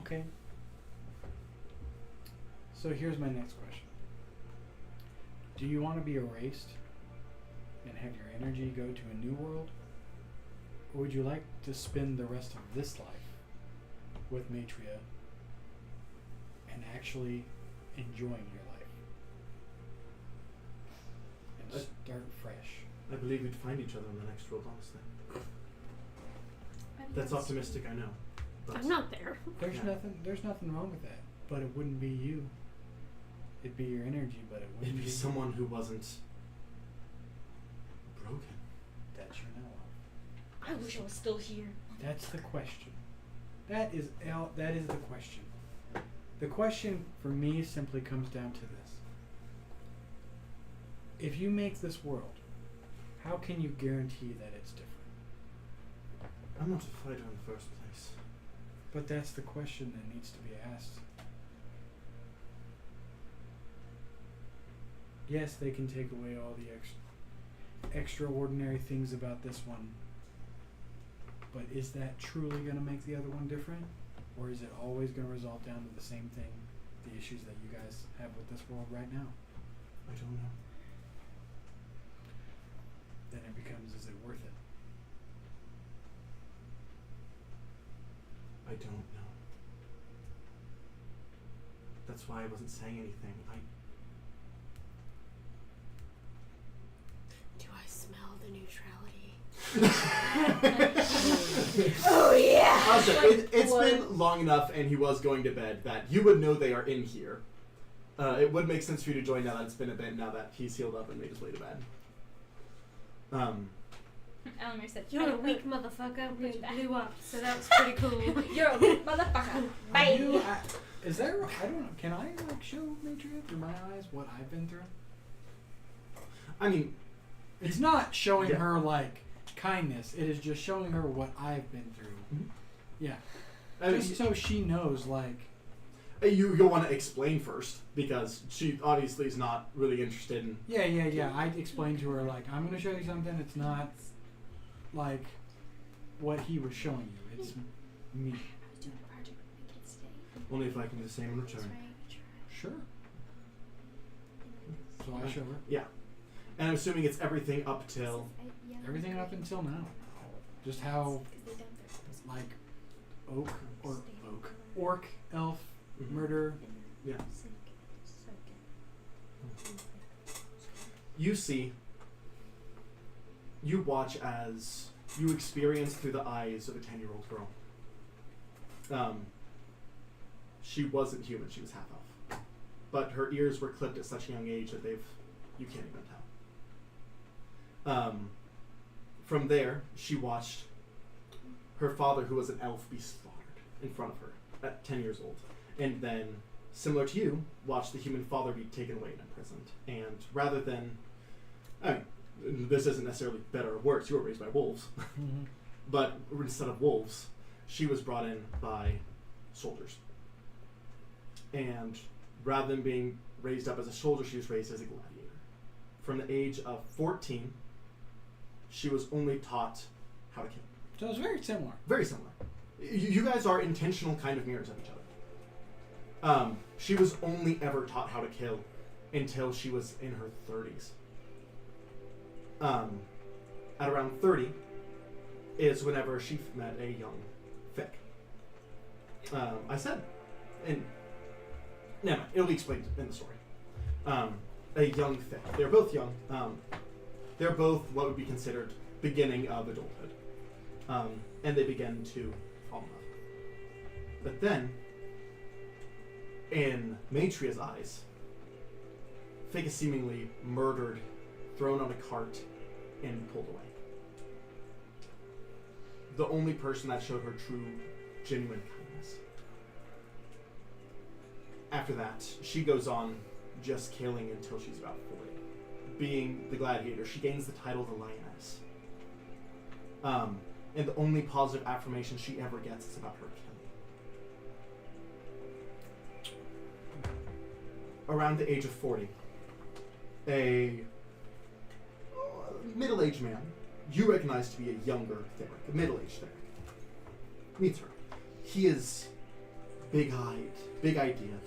Okay. So here's my next question. Do you want to be erased and have your energy go to a new world? Or would you like to spend the rest of this life with Matria and actually enjoying your life? And start fresh. I believe we'd find each other in the next world, honestly. I think That's optimistic, I know. But I'm not there. There's Yeah. nothing wrong with that. But it wouldn't be you. It'd be your energy, but it wouldn't It'd be someone who wasn't broken. that you know of. I wish I was still here. That's the question. That is the question. The question for me simply comes down to this. If you make this world, how can you guarantee that it's different? I'm not a fighter in the first place. But that's the question that needs to be asked. Yes, they can take away all the extraordinary things about this one. But is that truly going to make the other one different? Or is it always going to resolve down to the same thing, the issues that you guys have with this world right now? I don't know. Then it becomes, is it worth it? I don't know. That's why I wasn't saying anything. Do I smell the neutrality? Oh yeah. Also, it's blood. been long enough, and he was going to bed, that you would know they are in here. It would make sense for you to join now that it's been a bit, now that he's healed up and made his way to bed. Alumear said, You're a weak motherfucker, but you blew up, so that was pretty cool. You're a weak motherfucker. Bye. Is there, I don't know, can I like show Matria through my eyes what I've been through? I mean, It's not showing Yeah. her like kindness, it is just showing her what I've been through. Mhm. Yeah. I mean, Just so she knows, like, you'll want to explain first, because she obviously is not really interested in... yeah. I explained to her, like, I'm going to show you something. It's not like what he was showing you. It's me. I was doing a project with my kids today. Only if I can do the same in return. Sure. So I show her. Yeah. And I'm assuming it's everything up till... Everything up until now. Just how, like, orc, elf, Mhm. murder. Yeah. You see, you watch as you experience through the eyes of a 10-year-old girl. She wasn't human, she was half elf. But her ears were clipped at such a young age that you can't even tell. From there, she watched her father, who was an elf, be slaughtered in front of her at 10 years old. And then, similar to you, watched the human father be taken away and imprisoned. And rather than, I mean, this isn't necessarily better or worse, you were raised by wolves, Mm-hmm. but instead of wolves, she was brought in by soldiers. And rather than being raised up as a soldier, she was raised as a gladiator. From the age of 14, she was only taught how to kill. So it's very similar. Very similar. You guys are intentional kind of mirrors of each other. She was only ever taught how to kill until she was in her 30s. At around 30 is whenever she met a young Fick. I said, and never mind, it'll be explained in the story. A young Fick. They're both young. They're both what would be considered beginning of adulthood. And they begin to fall in love. But then, in Matria's eyes, Fick is seemingly murdered, thrown on a cart, and pulled away. The only person that showed her true, genuine kindness. After that, she goes on just killing until she's about 40. Being the gladiator, she gains the title of the Lioness. And the only positive affirmation she ever gets is about her killing. Around the age of 40, a middle-aged man, you recognize to be a younger Theric, a middle-aged Theric, meets her. He is big-eyed, big-ideaed.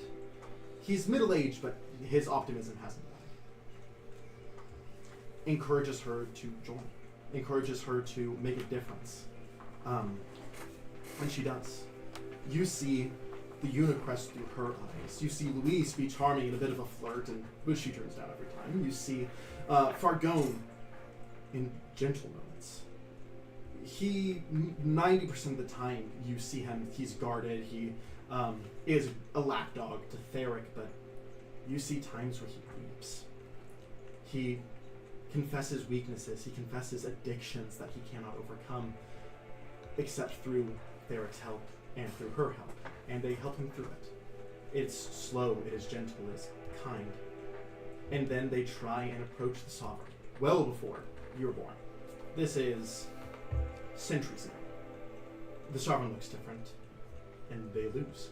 He's middle-aged, but his optimism hasn't died. Encourages her to join. Encourages her to make a difference. And she does. You see the Unicrest through her eyes. You see Louise be charming and a bit of a flirt, and which she turns down every time. You see Fargone in gentle moments. He, 90% of the time, you see him, he's guarded, he is a lapdog to Theric, but You see times where he weeps. He confesses weaknesses. He confesses addictions that he cannot overcome, except through Theric's help and through her help. And they help him through it. It's slow, it is gentle, it is kind. And then they try and approach the Sovereign, well before you were born. This is centuries ago. The Sovereign looks different, and they lose.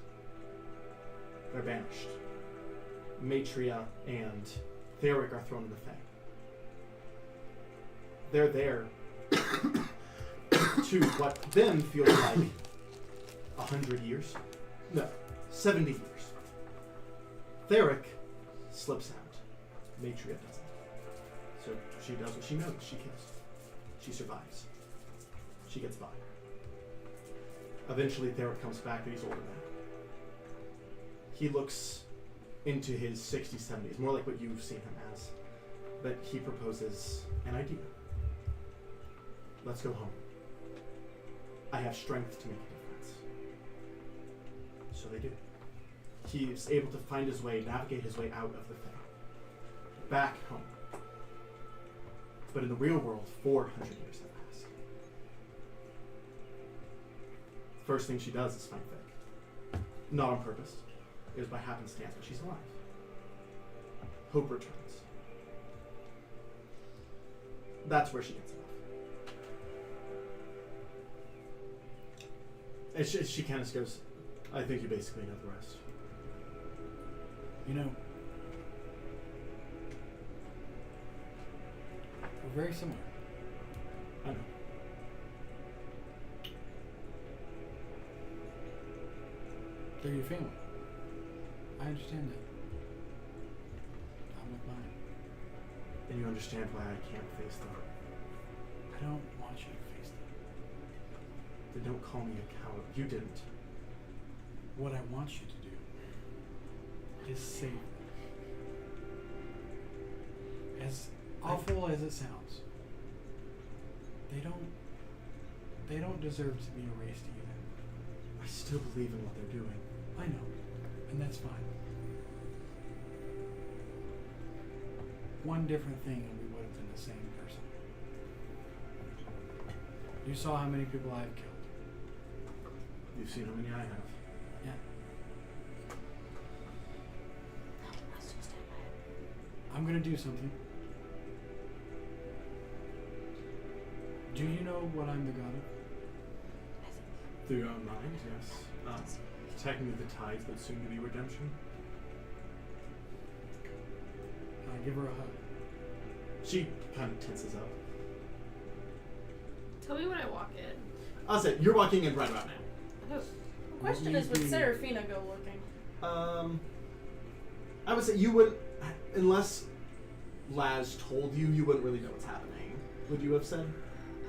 They're banished. Matria and Theric are thrown in the Fae. They're there to what then feels like 100 years. No, 70 years. Theric slips out. Matria doesn't. So she does what she knows. She kills. She survives. She gets by. Eventually Theric comes back, but he's older now. He looks into his 60s, 70s, more like what you've seen him as. But he proposes an idea. Let's go home. I have strength to make a difference. So they do. He's able to find his way, navigate his way out of the Fae. Back home. But in the real world, 400 years have passed. First thing she does is find Vic. Not on purpose. It was by happenstance, but she's alive. Hope returns. That's where she gets off. And she kind of goes, I think you basically know the rest. You know, we're very similar. I know. They're your family. I understand that. I'm with mine. And you understand why I can't face them. I don't want you to face them. Then don't call me a coward. You didn't. What I want you to do is save them. As awful as it sounds, they don't deserve to be erased either. I still believe in what they're doing. I know, and that's fine. One different thing and we would have been the same person. You saw how many people I've killed. You've seen how many I have. Yeah. I'm gonna do something. Do you know what I'm the god of? Through your own mind, yes. Technically the tides that soon to be redemption. Give her a hug. She kind of tenses up. Tell me when I walk in. I'll say, you're walking in right about now. Oh. The question is, would Seraphina go looking? I would say you wouldn't, unless Laz told you, you wouldn't really know what's happening. Would you have said?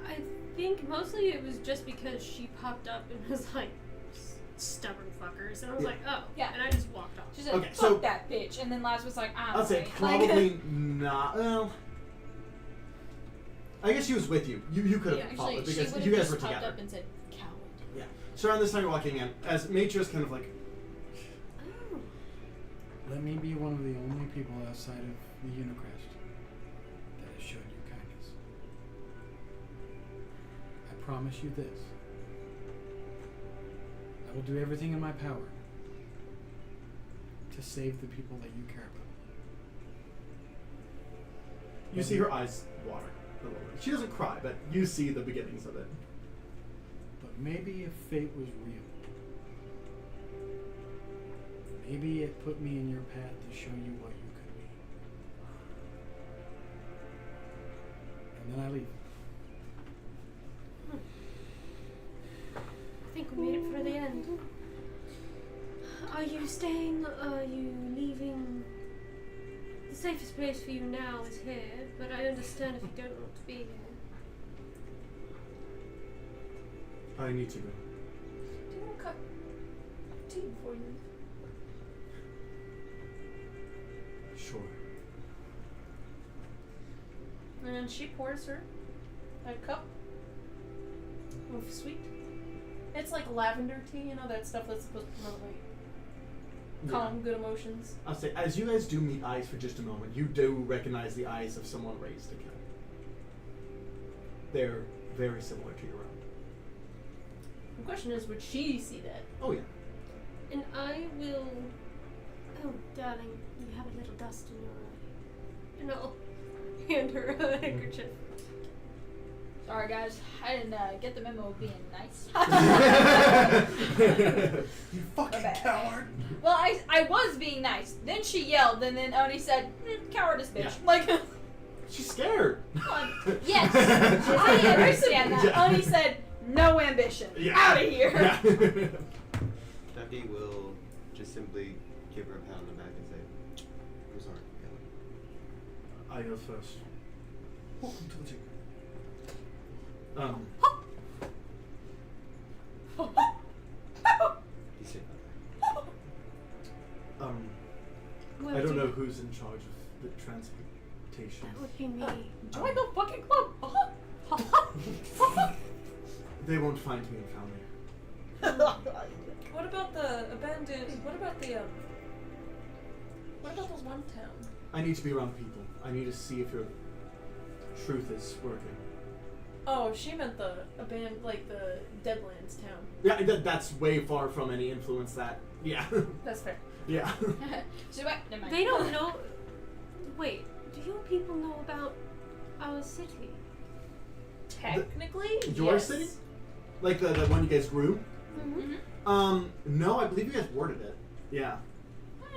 I think mostly it was just because she popped up and was like, stubborn fuckers. And I was Yeah. like, oh. Yeah. And I just walked off. She said, Okay, fuck so- that bitch. And then Laz was like, I'm I'll say right. probably not. Well, I guess she was with you. You could have Actually, followed she because would you have guys just were popped together. up and said, coward. Yeah. So around this time you're walking in, as Matria's kind of like, Oh. Let me be one of the only people outside of the Unicrest that has showed you kindness. I promise you this. I will do everything in my power to save the people that you care about. you see her eyes water a little bit. She doesn't cry, but you see the beginnings of it. But maybe if fate was real, maybe it put me in your path to show you what you could be. And then I leave. I think we made it for the end. Are you staying? Are you leaving? The safest place for you now is here, but I understand if you don't want to be here. I need to go. Do you want to cup tea before you leave? Sure. And she pours her a cup of sweet. It's like lavender tea, you know, that stuff that's supposed to promote weight. calm, good emotions. I'll say, as you guys do meet eyes for just a moment, you do recognize the eyes of someone raised to kill. They're very similar to your own. The question is, would she see that? Oh yeah. And I will. Oh, darling, you have a little dust in your eye. And I'll hand her a handkerchief. Sorry, guys. I didn't get the memo of being nice. You fucking bad. coward! Well, I was being nice. Then she yelled, and then Oni said, cowardice, bitch. Yeah. Like, She's scared. yes, I understand that. Yeah. Oni said, no ambition. Yeah. Out of here. Yeah. Duffy will just simply give her a pat on the back and say, I'm sorry for killing. I go first. Welcome to the team. He's safe out there. Well, I don't do- know who's in charge of the transportation. That would be me. Join the fucking club. They won't find me in Falmir. What about the abandoned? What about the What about this one town? I need to be around people. I need to see if your truth is working. Oh, she meant the abandoned, like the Deadlands town. Yeah, that's way far from any influence that. Yeah. That's fair. Yeah. So what? Never mind. They don't know. Wait, do your people know about our city? Technically, Your yes. city? Like the one you guys grew? Mm-hmm. No, I believe you guys worded it. Yeah.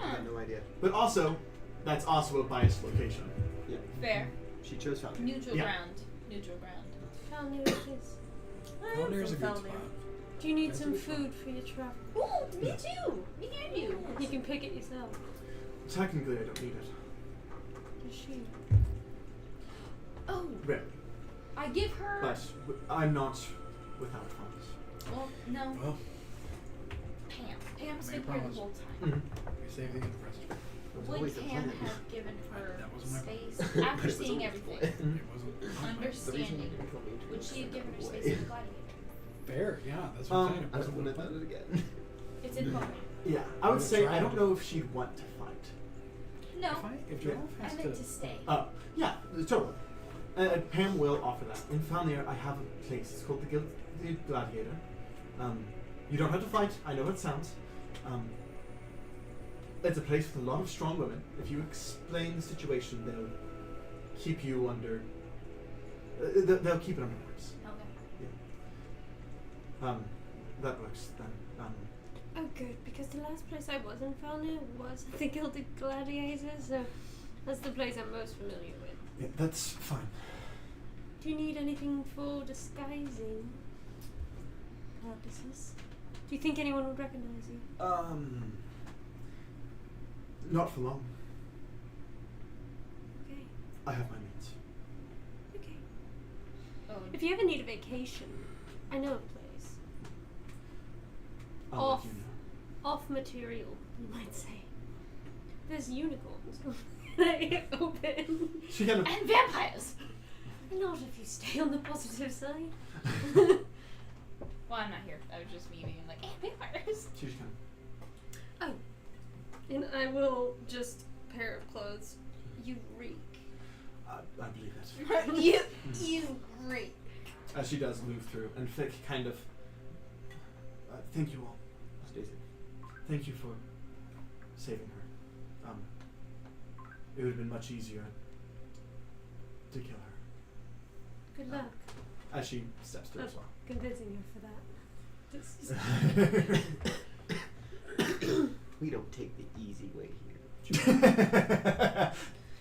I have no idea. But also, that's also a biased location. Yeah. Fair. She chose Falmir. Neutral Yeah. ground. Neutral ground. Falmir it is. Falmir's a good Falmir. spot. Do you need some food for your travel? Ooh, me too. Me and you. You can pick it yourself. Technically, I don't need it. Does she? Oh, Rarely. I give her. But I'm not without funds. Well, no. Well, Pam. Pam's Make been here the promise. whole time. we saved the Enterprise. was Would always the Pam plan. have given her That wasn't my space But after it was seeing always the everything? plan. It wasn't. The reason you Understanding. didn't tell me to Would she have given her away. space as a gladiator? Fair, yeah. That's what I'm saying. It I wasn't wouldn't my have done plan. it again. It's involving. Yeah, I would We'll say try I don't it. know if she'd want to fight. No, If Yeah. Joralf I has meant to. to stay. Yeah, totally. Pam will offer that. In Falmir, I have a place. It's called the Gladiator. You don't have to fight. I know what it sounds. It's a place with a lot of strong women. If you explain the situation, they'll keep you under. They'll keep it under wraps. Okay. That works then. Oh, good, because the last place I was in Falmir was the Gilded Gladiator, so that's the place I'm most familiar with. Yeah, that's fine. Do you need anything for disguising purposes? Do you think anyone would recognize you? Not for long. Okay. I have my means. Okay. Oh, If you ever need a vacation, I know a place. I'll Off. let you know. Off material, you might say. There's unicorns. They open. She kind of. and vampires. Not if you stay on the positive side. Well, I'm not here. I was just memeing like, and vampires. She just kind of. And I will just pair of clothes. You reek. I believe that. you reek. As she does move through, and Fick kind of. Thank you all. Stacy. Thank you for saving her. It would have been much easier to kill her. Good luck. As she steps through as well. Convincing her for that. This- We don't take the easy way here.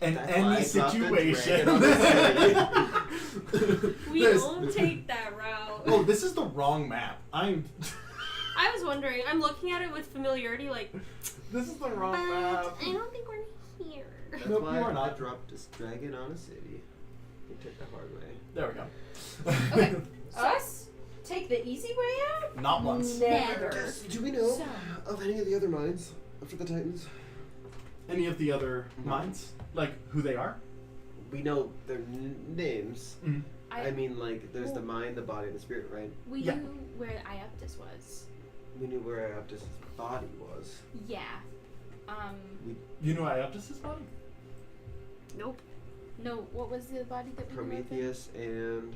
In That's why any I dropped the situation. dragon on the city. we There's- don't take that route. Oh, this is the wrong map. I was wondering. I'm looking at it with familiarity, like. This is the But wrong map. I don't think we're here. That's Nope, why you are I not. dropped this dragon on a city. You took the hard way. There we go. Okay. Us? Take the easy way out? Not once. Never. Do we know So- of any of the other mines after the Titans? Any of the other mines? Like who they are? We know their names. Mm. I mean, like, there's the mind, the body, and the spirit, right? We Yeah. knew where Iaptus was. We knew where Aptus' body was. Yeah. You know Ioptis' body? Nope. No, what was the body that we Prometheus and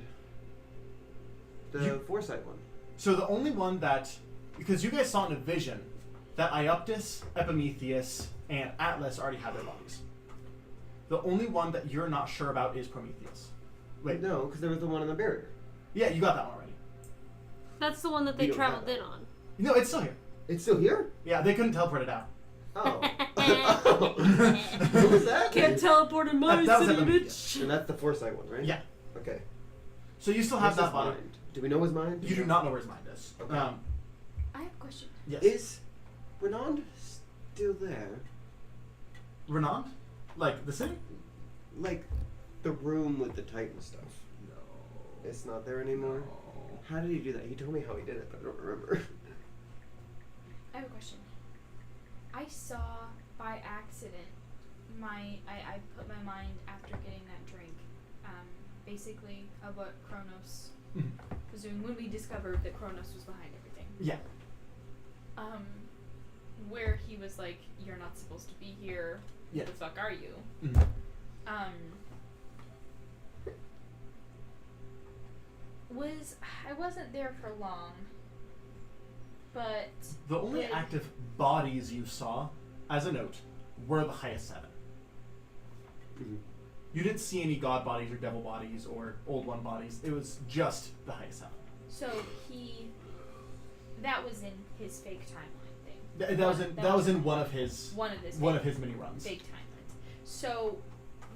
the You- Foresight one. So the only one that, because you guys saw in a vision, that Ioptis, Epimetheus, and Atlas already had their bodies. The only one that you're not sure about is Prometheus. Wait, No, because there was the one on the barrier. yeah, you got that one already. That's the one that We they don't traveled have in that. on. No, it's still here. It's still here? Yeah, they couldn't teleport it out. Oh. What was that? Can't teleport in my That was city, Epimetheus. bitch. And that's the Foresight one, right? Yeah. Okay. So you still have What's that his body. mind? Do we know his mind? You do not know where his mind is. Okay. I have a question. Yes. Is Renand still there? Renand? Like the city? Like the room with the Titan stuff. No. It's not there anymore? How did he do that? He told me how he did it, but I don't remember. I have a question. I saw by accident I put my mind after getting that drink, basically of what Kronos Mhm. was doing when we discovered that Kronos was behind everything. Yeah. Where he was like, "You're not supposed to be here. Yeah. Who the fuck are you?" Mhm. I wasn't there for long, but The only Yeah. active bodies you saw, as a note, were the highest seven. Mhm. You didn't see any god bodies or devil bodies or old one bodies. It was just the highest seven. so that was in his fake timeline thing. That was in one of his One of his mini runs. fake timelines. So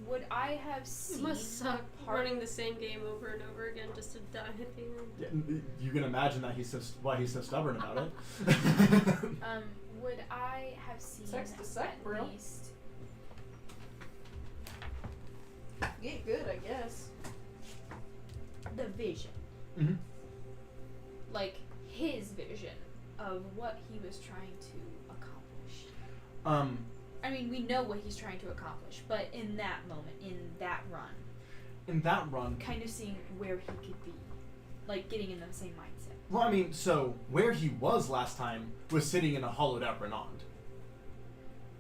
would I have It seen must suck part- running the same game over and over again just to die at the end. Yeah, you can imagine that why he's so stubborn about it. would I have seen Sex to suck, at bro. least Get good, I guess. the vision, Mhm. like his vision of what he was trying to accomplish? I mean, we know what he's trying to accomplish, but in that moment, in that run, In that run, kind of seeing where he could be, like getting in the same mindset. well, I mean, so where he was last time was sitting in a hollowed out Renand.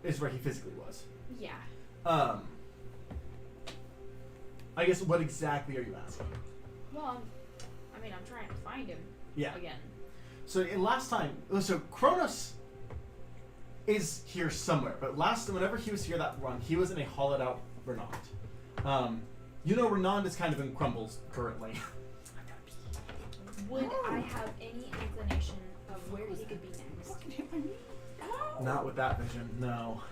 Is where he physically was. Yeah. I guess what exactly are you asking? Well, I'm trying to find him Yeah. again. So last time, so Kronos is here somewhere, but whenever he was here that run, he was in a hollowed out Renand. You know, Renand is kind of in crumbles currently. Would I have any inclination of where he could be next? Not with that vision, no.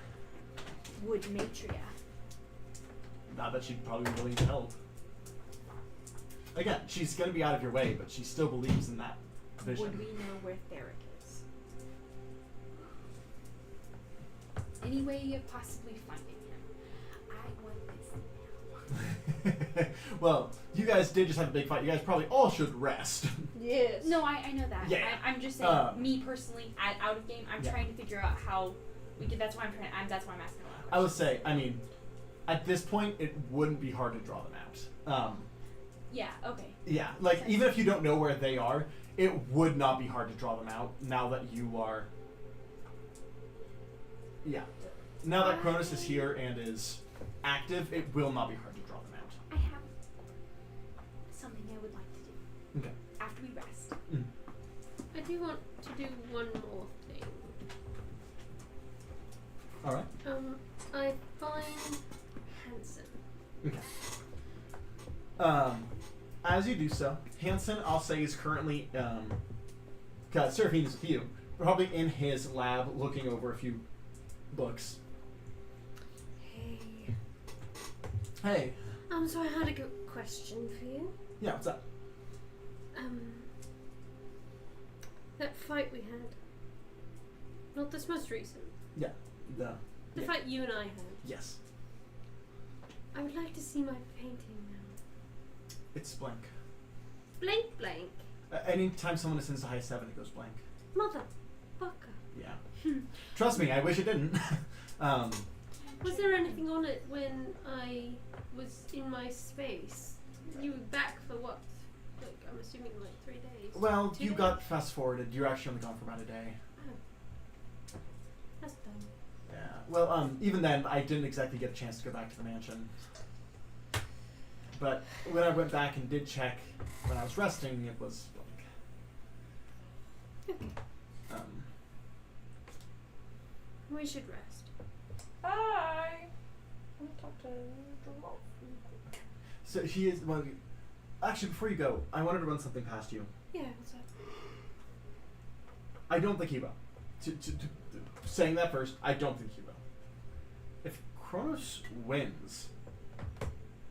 Would Matria? Not that she'd probably be willing to help. Again, she's gonna be out of your way, but she still believes in that vision. Would we know where Theric is? Any way of possibly finding him? I want this now. Well, you guys did just have a big fight. You guys probably all should rest. Yes. No, I know that. Yeah. I'm just saying, me personally, out of game, I'm Yeah. trying to figure out how we can. That's why I'm trying. That's why I'm asking a lot of I would questions. say, I mean, at this point, it wouldn't be hard to draw them out. Yeah. Okay. Yeah, like even if you don't know where they are, it would not be hard to draw them out now that you are. Yeah, now that Cronus is here and is active, it will not be hard to draw them out. I have something I would like to do Okay. after we rest. I do want to do one more thing. All right. I find Hansen. Okay. As you do so, Hansen, I'll say, is currently, Seraphine is with you, probably in his lab looking over a few books. Hey. Hey. So I had a good question for you. Yeah, what's up? That fight we had. Not this most recent. Yeah. The Yeah. fight you and I had. Yes. I would like to see my painting now. It's blank. Blank blank. Anytime someone ascends to high 7, it goes blank. Motherfucker. Yeah. Trust me, I wish it didn't. Was there anything on it when I was in my space? You were back for what? Like, I'm assuming like 3 days. Well, 2 you days? got fast forwarded. You're actually only gone for about a day. Oh. That's dumb. Yeah. Well, even then, I didn't exactly get a chance to go back to the mansion. But when I went back and did check when I was resting, it was like, We should rest. Hi. I'm gonna talk to Joralf. so he is. Well, actually, before you go, I wanted to run something past you. Yeah, what's up? I don't think he will. Saying that first, I don't think he will. If Kronos wins,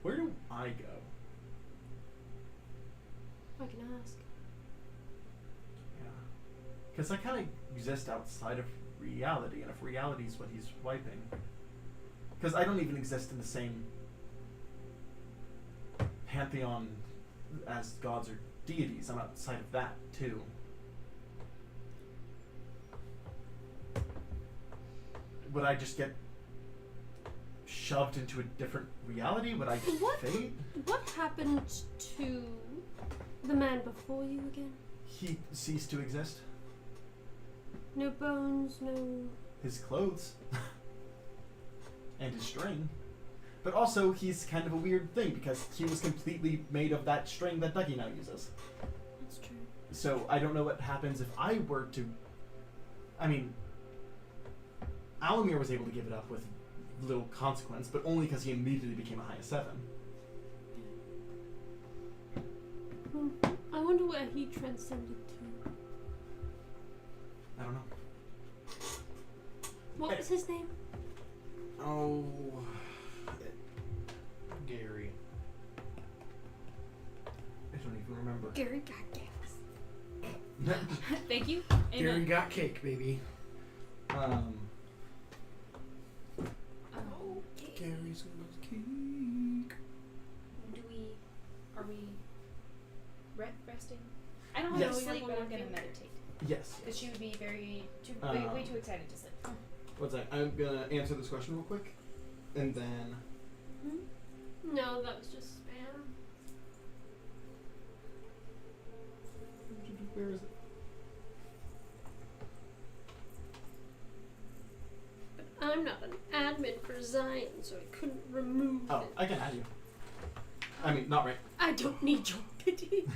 where do I go? I can ask. Yeah. Because I kind of exist outside of reality, and if reality is what he's wiping. Because I don't even exist in the same pantheon as gods or deities. I'm outside of that, too. Would I just get shoved into a different reality? Would I just fade? What happened to the man before you again? He ceased to exist. No bones, no... His clothes. And his string. But also, he's kind of a weird thing, because he was completely made of that string that Dougie now uses. That's true. So, I don't know what happens if I were to... I mean... Alumear was able to give it up with little consequence, but only because he immediately became a high of 7. I wonder where he transcended to. I don't know. What was his name? Oh... Gary. I don't even remember. Gary Gaggins. Thank you. Gary Amen. got cake, baby. Gary's cake. Are we resting? I don't have Yes. to sleep, but I'm gonna meditate. Yes. Because she would be way too excited to sleep. What's that? I'm gonna answer this question real quick. And then... No, that was just spam. Where is it? But I'm not an admin for Zion, so I couldn't remove Oh, it. I can add you. I mean, not right. I don't need your pity.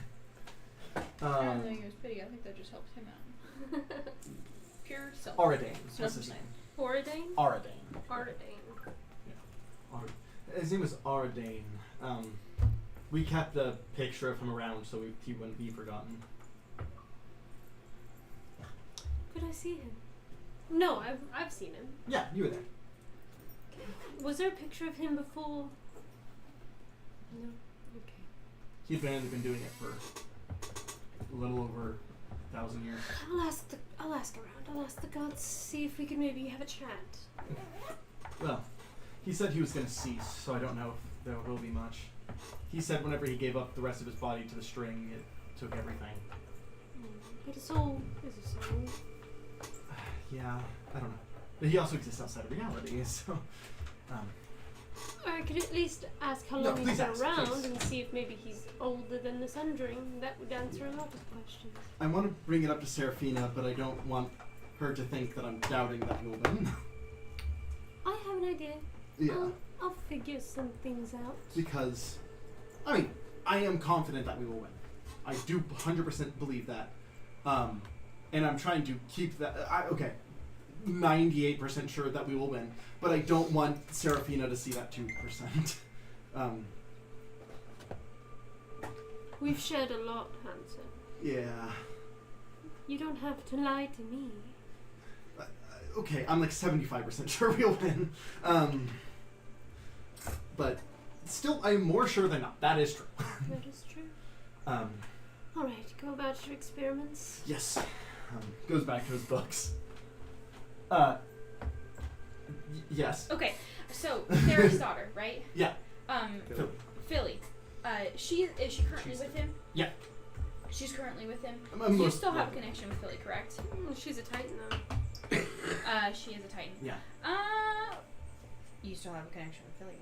I don't think it was pity. I think that just helped him out. Pure self. Aradane. That's his name. Horadane? Aradane. Aradane. His name was Aradane. We kept a picture of him around so he wouldn't be forgotten. Could I see him? No, I've seen him. Yeah, you were there. Was there a picture of him before? No. Okay. He'd been doing it for a little over 1,000 years. I'll ask around. I'll ask the gods, see if we can maybe have a chat. Well, he said he was going to cease, so I don't know if there will be much. He said whenever he gave up the rest of his body to the string, it took everything. But a soul is a soul. Yeah, I don't know. But he also exists outside of reality, so... Or I could at least ask how No, long he's please been ask, around please. and see if maybe he's older than the Sundering. That would answer a lot of questions. I want to bring it up to Seraphina, but I don't want her to think that I'm doubting that we'll win. I have an idea. Yeah, I'll figure some things out. because... I mean, I am confident that we will win. I do 100% believe that. And I'm trying to keep that... 98% sure that we will win. But I don't want Seraphina to see that 2%. We've shared a lot, Hanson. Yeah. You don't have to lie to me. Okay, I'm like 75% sure we'll win. But still, I'm more sure than not. That is true. That is true. Um, Alright, go about your experiments. yes. Goes back to his books. Yes. Okay, so Sarah's daughter, right? Yeah. Philly. Is she currently with him? Yeah. She's currently with him. I'm You most still have a likely. connection with Philly, correct? She's a Titan, though. She is a Titan. Yeah. You still have a connection with Philly,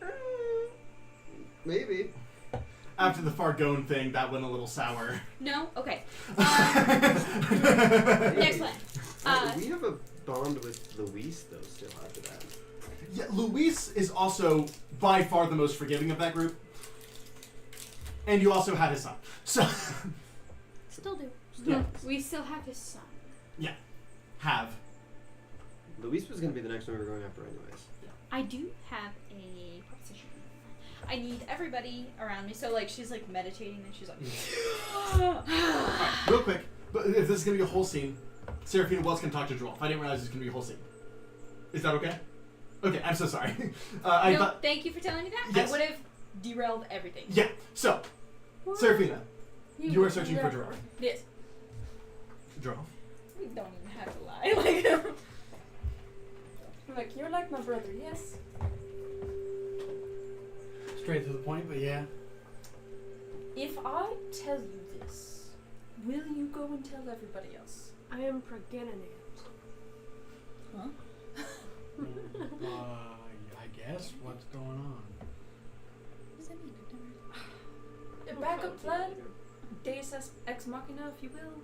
right? Maybe. After the Fargone thing, that went a little sour. No. Okay. Next plan. We have a bond with also by far the most forgiving of that group. And you also had his son. So Still do. yeah, We still have his son. have. Luis was going to be the next one we were going after anyways. I do have a proposition. I need everybody around me. So like she's like meditating and she's like Alright, real quick, but if this is gonna be a whole scene, Seraphina was gonna talk to Joralf. I didn't realize it was gonna be a whole scene. Is that okay? Okay, I'm so sorry. I no, thought. thank you for telling me that. Yes. I would have derailed everything. Yeah. So, Seraphina, you are searching for Joralf. Yes. Joralf. We don't even have to lie. Like I'm like, you're like my brother, yes? Straight to the point, but yeah. If I tell you this, will you go and tell everybody else? I am forgetting it. Huh? I guess. What's going on? What does that mean? I've never. A backup plan? Deus ex machina, if you will.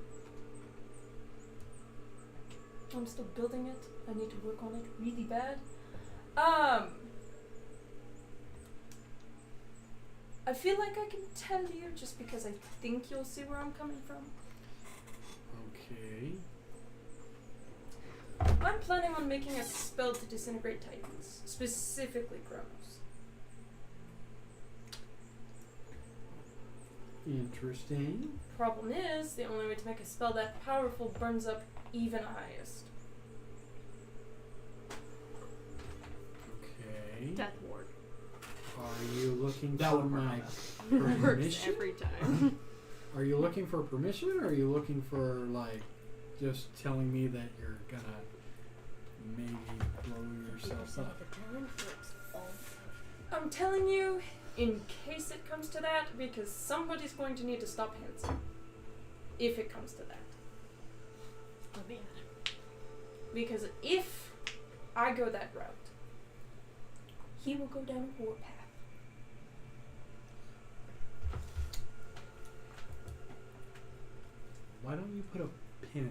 I'm still building it. I need to work on it really bad. I feel like I can tell you just because I think you'll see where I'm coming from. Okay. I'm planning on making a spell to disintegrate Titans, specifically Kronos. Interesting. Problem is, the only way to make a spell that powerful burns up even highest. Okay. Death ward. Are you looking That for would work my on Works permission? every time. Are you looking for permission, or are you looking for like just telling me that you're gonna maybe blow yourself up? I'm telling you, in case it comes to that, because somebody's going to need to stop Hanson. If it comes to that. Oh man. Because if I go that route, he will go down a warpath. Why don't you put a pin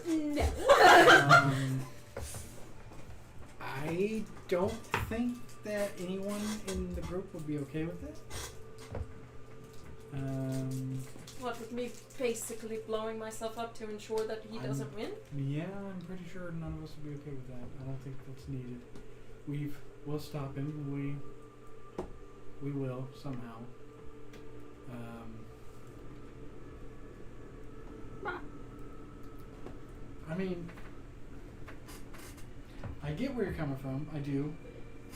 in No. that? I don't think that anyone in the group would be okay with it. What, with me basically blowing myself up to ensure that he doesn't win? Yeah, I'm pretty sure none of us would be okay with that. I don't think that's needed. We'll stop him. We will somehow. I mean, I get where you're coming from. I do.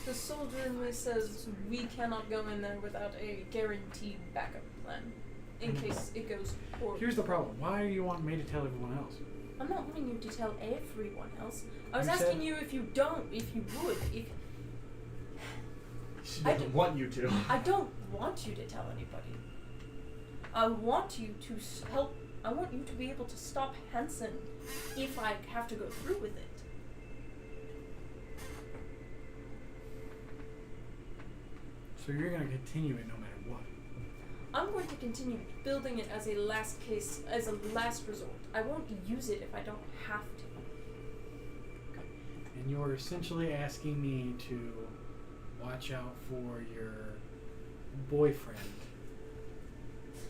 The soldier in me says we cannot go in there without a guaranteed backup plan. In case it goes poorly. Here's the problem. Why do you want me to tell everyone else? I'm not wanting you to tell everyone else. I was You asking said- you if you don't, if you would. If She I doesn't do- want you to. I don't want you to tell anybody. I want you to help. I want you to be able to stop Hanson if I have to go through with it. So you're gonna continue it no matter what. I'm going to continue building it as a last case, as a last resort. I won't use it if I don't have to. And you're essentially asking me to watch out for your boyfriend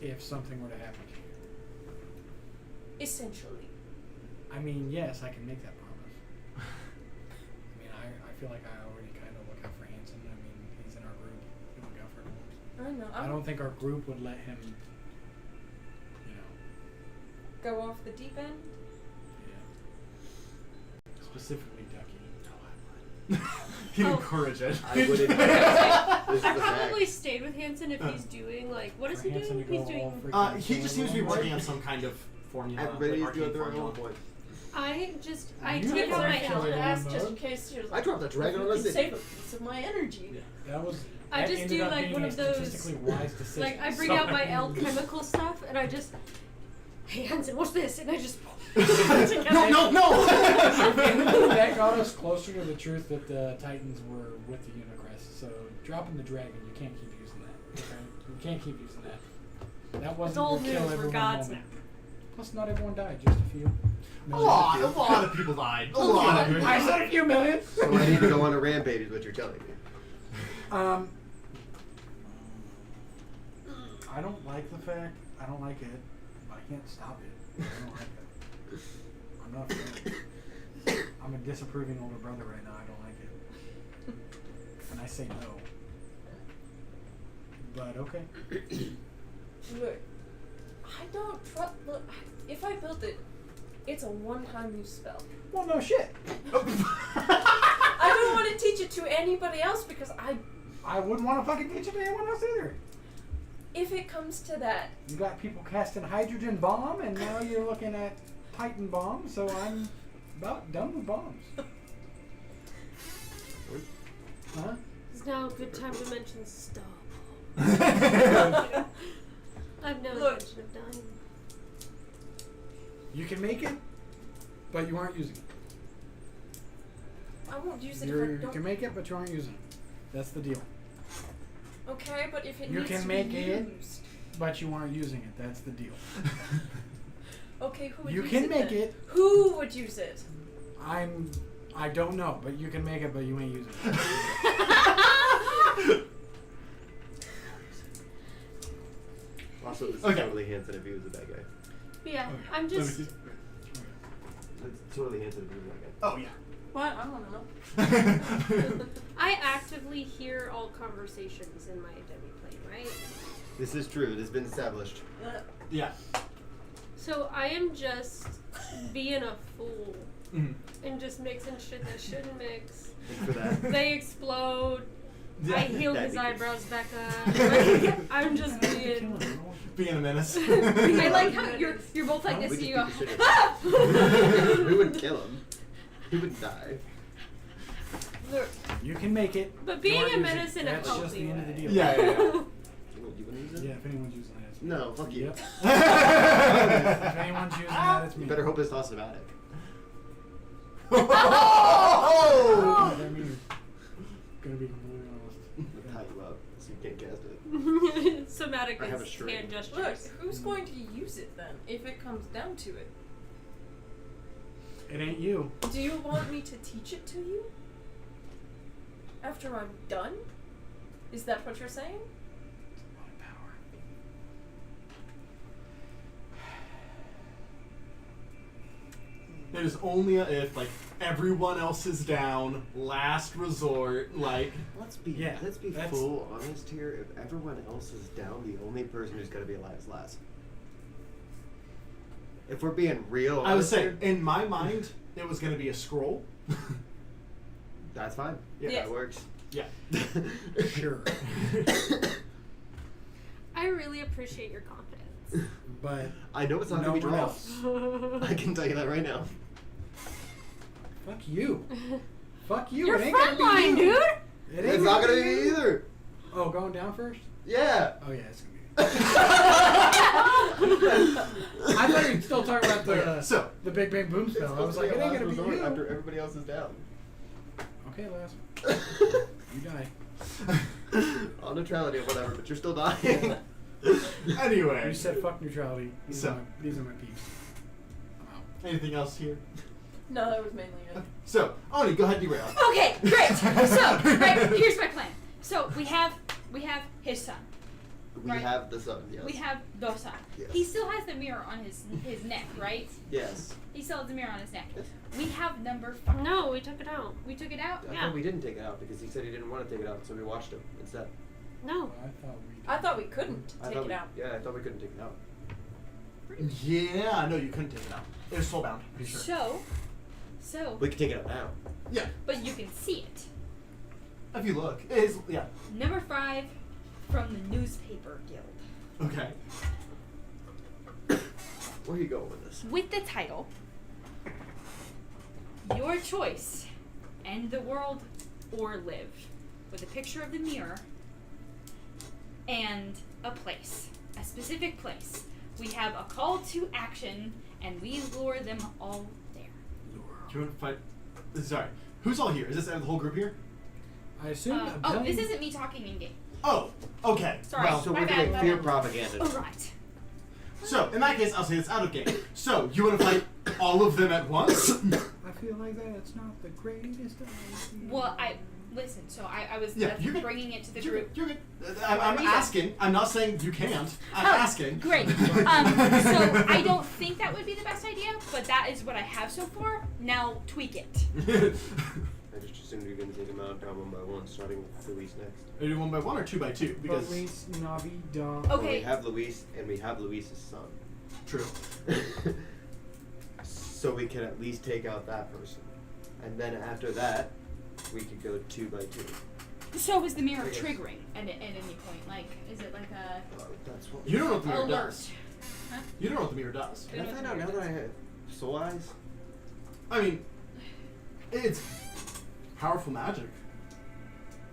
if something were to happen to you. Essentially. I mean, yes, I can make that promise. I mean, I feel like I already kind of look out for Hanson. I mean, he's in our group. We look out for him. I know. I don't think our group would let him, go off the deep end. yeah. Specifically Ducky. He'd Oh. encourage it. I wouldn't. This is I the probably fact. stayed with Hanson if he's doing like what is For he Hanson doing? to He's go all doing. freaking He just seems to be forward. working on some kind of formula. Everybody's like doing arcane their own formula. point. I just You take did out my that. elk. Ask just in case you're I like, dropped a dragon on you a can city. save a piece of my energy. That was. I that just ended do up like being one a of those, statistically wise decision. Like I bring out my elk chemical stuff and I just, hey Hanson, what's this? And I just No, no! That got us closer to the truth that the Titans were with the Unicrest. So dropping the dragon, you can't keep using that. Okay? You can't keep using that. That It's wasn't old your news. kill We're everyone gods moment. Plus, not everyone died, just a few. A lot of people died. A lot of people. I said a few million. So I need to go on a rampage, is what you're telling me. I don't like the fact. I don't like it, but I can't stop it. I don't like it. I'm not a fan. I'm a disapproving older brother right now. I don't like it. And I say no. But okay. Look, I don't trust. Look, if I build it, it's a one-time use spell. Well, no shit. I don't want to teach it to anybody else because I wouldn't want to fucking teach it to anyone else either. if it comes to that. You got people casting hydrogen bomb, and now you're looking at Titan bomb, so I'm about done with bombs. Huh? It's now a good time to mention stop. I have no Look. intention of dying. You can make it, but you aren't using it. I won't use it if I You don't. can make it, but you aren't using it. That's the deal. Okay, but if it You needs can to make be it. used. But you aren't using it. That's the deal. Okay, who would You use can it make then? it. Who would use it? I don't know, but you can make it, but you ain't using it. Also, this is Okay. totally Hanson if he was a bad guy. Yeah, Okay. I'm just. It's totally Hanson if he was a bad guy. Oh yeah. What? I don't know. I actively hear all conversations in my demi-plane, right? This is true. It has been established. Yeah. So I am just being a fool Mhm. and just mixing shit that shouldn't mix. Thanks for that. They explode. Yeah. I heal That'd his be good. eyebrows back up. Like, I'm just being. Being a menace. I like how you're both like We this. just You beat go. the shit out of him. We wouldn't kill him. He would die. Look, You can make it. But you being aren't a using menace it. in a That's just healthy the end of the way. deal. Yeah, yeah, yeah. You wouldn't use it? Yeah, if anyone's using that, it's me. No, fuck you. Yep. If anyone's using that, it's me. You better hope it's not somatic. Oh! That means, gonna be completely honest. It'll tie you up so you can't cast it. Somatic I have a is string. hand look, gestures. who's going to use it then, if it comes down to it? It ain't you. Do you want me to teach it to you? After I'm done? Is that what you're saying? It's a lot of power. It is only a if, like, everyone else is down, last resort, like. Let's be that's- full honest here. If everyone else is down, the only person who's gonna be alive is Laz. If we're being real, I would honest say, here, in my mind, it was going to be a scroll. that's fine. Yeah. That works. Yeah. Sure. I really appreciate your confidence. But I know it's not no gonna be one Joralf. else. I can tell you that right now. Fuck you. Fuck you. You're it ain't gonna be frontline, you. dude. It ain't It's not gonna be you. me either. Oh, going down first? Yeah. Oh yeah, it's gonna be. I thought you were still talking about Okay, so. the Big Bang Boom spell. I was like, it ain't gonna be you. after everybody else is down. Okay, last. You die. On neutrality or whatever, but you're still dying. Anyway. You said fuck neutrality. These So. are my peeps. I'm out. Anything else here? No, that was mainly it. So, Oni, go ahead, derail. Okay, great. So, right, here's my plan. So we have his son. We Right. have the sun, yes. We have the son. Yes. He still has the mirror on his neck, right? Yes. He still has the mirror on his neck. Yes. We have number 5. No, we took it out. We took it out. I Yeah. thought we didn't take it out because he said he didn't want to take it out, so we watched him instead. No. I thought we couldn't I take thought it we, out. Yeah, I thought we couldn't take it out. Yeah, no, you couldn't take it out. It was soulbound, be sure. So, We can take it out now. Yeah, but you can see it. if you look. It is, yeah. Number 5 from the newspaper guild. Okay. Where are you going with this? With the title, Your Choice, End the World or Live, with a picture of the mirror and a place, a specific place. We have a call to action and we lure them all there. Do you want to fight? Sorry. Who's all here? Is this the whole group here? I assume. This isn't me talking in game. Oh, okay. Sorry. Well, So my we're bad, doing my fear bad. propaganda. Oh, right. So, in that case, I'll say it's out of game. So, you want to fight all of them at once? I feel like that's not the greatest idea. Well, listen. So I was Yeah, you're good. bringing it to the You're group. good. You're good. I'm asking. I'm not saying you can't. I'm Oh, asking. Great. So I don't think that would be the best idea, but that is what I have so far. Now tweak it. I just assumed you're going to take them out down one by one, starting with Luis next. Are you doing 1 by 1 or 2 by 2? Because Luis, Navi, da. Well, we Okay. have Luis, and we have Luis's son. true. So we can at least take out that person. And then after that, we could go 2 by 2. So is the mirror Yes. triggering at any point? Like, is it like a That's what. You don't know what the mirror alert? does. You don't know what the mirror does. Can I find out now that I have soul eyes? I mean, it's powerful magic.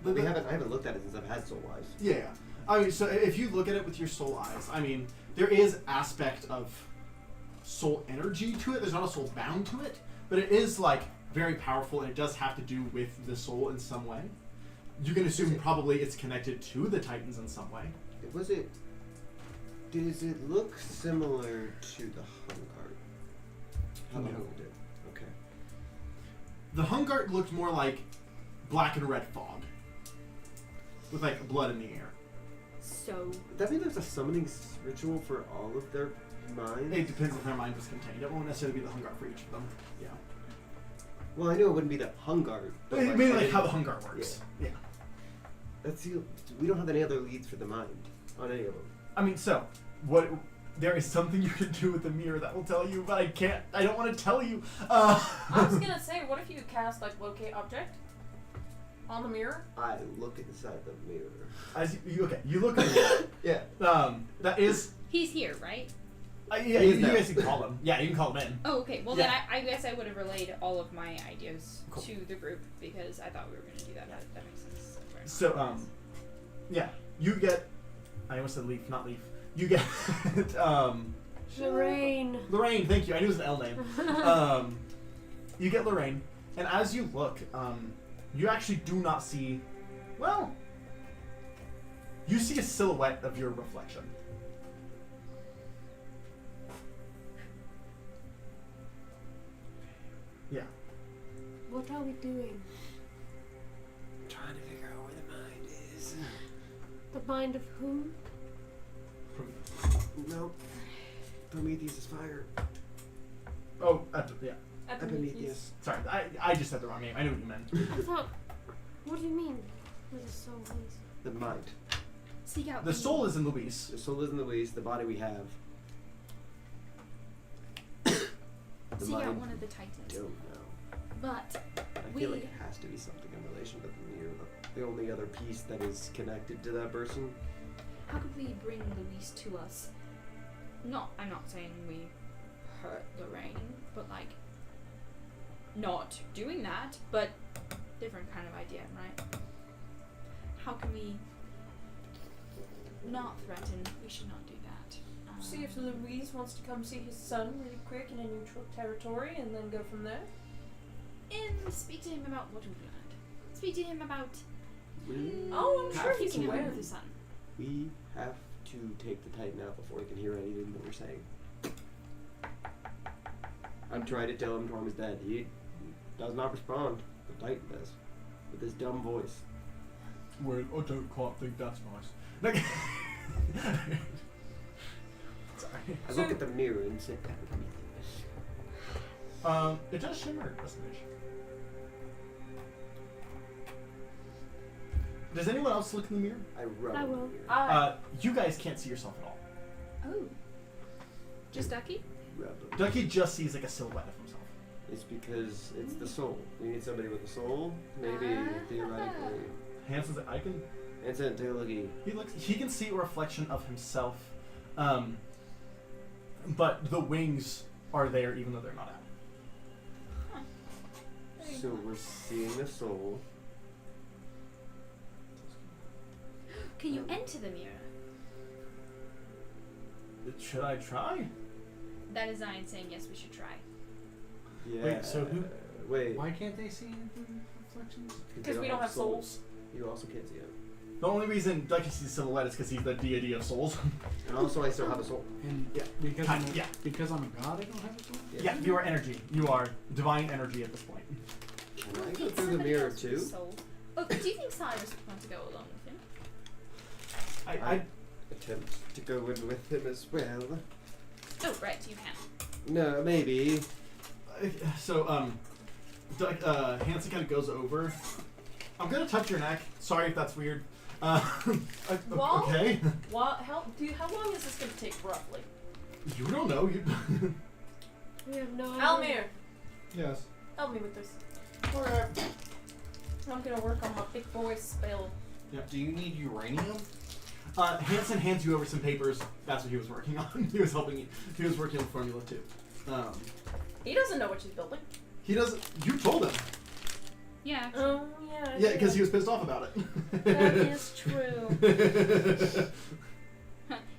But I haven't looked at it since I've had soul eyes. Yeah. I mean, so if you look at it with your soul eyes, I mean, there is aspect of soul energy to it. There's not a soul bound to it, but it is like very powerful, and it does have to do with the soul in some way. You can assume probably it's connected to the Titans in some way. Does it look similar to the Hungart? How the No. Hungart did? Okay. The Hungart looked more like black and red fog, with like blood in the air. So Would that mean there's a summoning ritual for all of their minds? It depends if their mind was contained. It won't necessarily be the Hungart for each of them. Yeah. Well, I know it wouldn't be the Hungart. But I mean, I like how the didn't- Hungart works. Yeah. We don't have any other leads for the mind on any of them. I mean, so what? There is something you can do with the mirror that will tell you, but I can't. I don't want to tell you. I was gonna say, what if you cast like locate object on the mirror? I look inside the mirror. As you look at it. Yeah. That is. he's here, right? Yeah, He is you now. guys can call him. Yeah, you can call him in. Oh, okay. Well, Yeah. then I guess I would have relayed all of my ideas Cool. to the group because I thought we were going to do that. That makes sense. So, yeah, you get. I almost said leaf, not leaf. You get, Lorraine. Lorraine. Thank you. I knew it was an L name. You get Lorraine, and as you look, you actually do not see. Well, you see a silhouette of your reflection. Yeah. What are we doing? Trying to figure out where the mind is. The mind of whom? Nope. Prometheus is fire. Oh, yeah. Epimetheus. Sorry, I just said the wrong name. I knew what you meant. I thought. What do you mean? What is so lazy? The mind. Seek out The soul is in Luis. The soul is in Luis, the body we have. The Seek out mind, one of the Titans. don't know. But I feel like it has to be something in relation to the mirror. The only other piece that is connected to that person. how could we bring Luis to us? I'm not saying we hurt Lorraine, but like not doing that, but different kind of idea, right? How can we not threaten? We should not do that. See if Louise wants to come see his son really quick in a neutral territory and then go from there. And speak to him about what we've learned. Speak to him about Oh, I'm how sure he's he's keeping aware. aware of the sun. We have to take the Titan out before he can hear anything that we're saying. I'm trying to tell him Torm is dead. He does not respond. The Titan does. With his dumb voice. Wait, I don't quite think that's nice. Like, sorry. I look at the mirror and say, It does shimmer, doesn't it? Does anyone else look in the mirror? I rub I in the will. mirror. You guys can't see yourself at all. Oh. Just Ducky? Rub him. Ducky just sees like a silhouette of himself. It's because it's the soul. We need somebody with a soul. Maybe theoretically. Hanson's like, I can. It's a theology. He can see a reflection of himself, but the wings are there even though they're not out. So we're seeing the soul. Can you enter the mirror? Should I try? That is Zion saying yes, we should try. Yeah. Wait, so who- Wait. Why can't they see the reflections? Because we don't have souls. You also can't see it. The only reason Ducky sees silhouette is because he's the deity of souls. And also, I still have a soul. And Yeah. because Yeah. because I'm a god, I don't have a soul. Yeah, you are energy. You are divine energy at this point. Can I go Need through the somebody mirror else's too? soul. Oh, do you think Cyrus would want to go along with him? I Attempt to go in with him as well. Oh, right, you can. No, maybe. So, Hanson kind of goes over. I'm gonna touch your neck. Sorry if that's weird. Well- okay. How long is this gonna take roughly? You don't know. You. We have no idea. Alumear, Yes. help me with this. Okay. I'm gonna work on my big boy spell. Do you need uranium? Hanson hands you over some papers. That's what he was working on. He was helping you. He was working on Formula 2. He doesn't know what she's building. He doesn't. You told him. Yeah. Oh yeah. Yeah, because he was pissed off about it. That is true.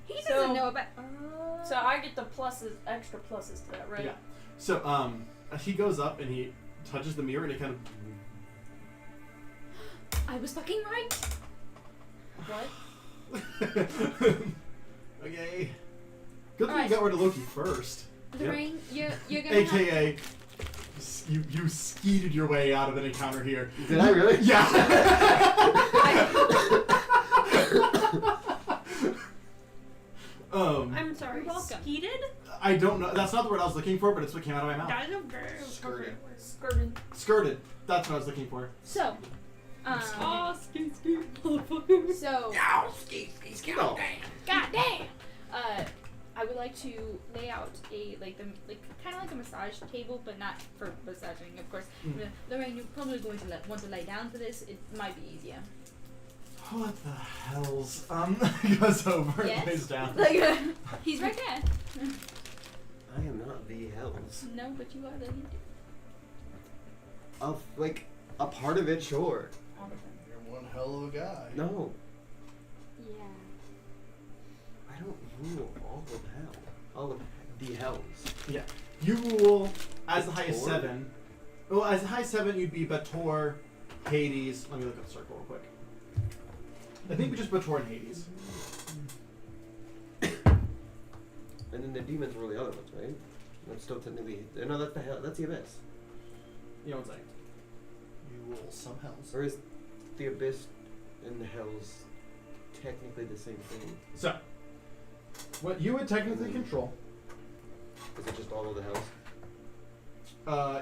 He doesn't So- know about. So I get the pluses, extra pluses to that, right? Yeah. So he goes up and he touches the mirror and it kind of. I was fucking right. What? Okay. Good thing Alright. you got rid of Loki first. Lorraine, you're gonna have. AKA, you skeeted your way out of an encounter here. Did I really? Yeah. I'm sorry. You're welcome. Skeeted? I don't know. That's not the word I was looking for, but it's what came out of my mouth. That is a very Skirted. appropriate word. Skirted. Skirted. That's what I was looking for. So, Oh, skeet, skeet, motherfucker. so. No. God damn. I would like to lay out a kind of like a massage table, but not for massaging, of course. Lorraine, you're probably going to want to lay down for this. It might be easier. What the hell's he goes over Yes? and lays down. Like, he's right there. I am not the hells. No, but you are the leader. Of like a part of it, sure. You're one hell of a guy. No, Yeah. I don't rule all of hell. All of the hells. Yeah. You rule as the highest Bator? 7. Well, as the highest 7, you'd be Bator, Hades. Let me look up the circle real quick. I think we just Bator and Hades. And then the demons rule the other ones, right? That's still technically. No, that's the hell. That's the abyss. You know what I'm saying? You rule some hells. Or is the abyss and the hells technically the same thing? So, what you would technically control. Is it just all of the hells?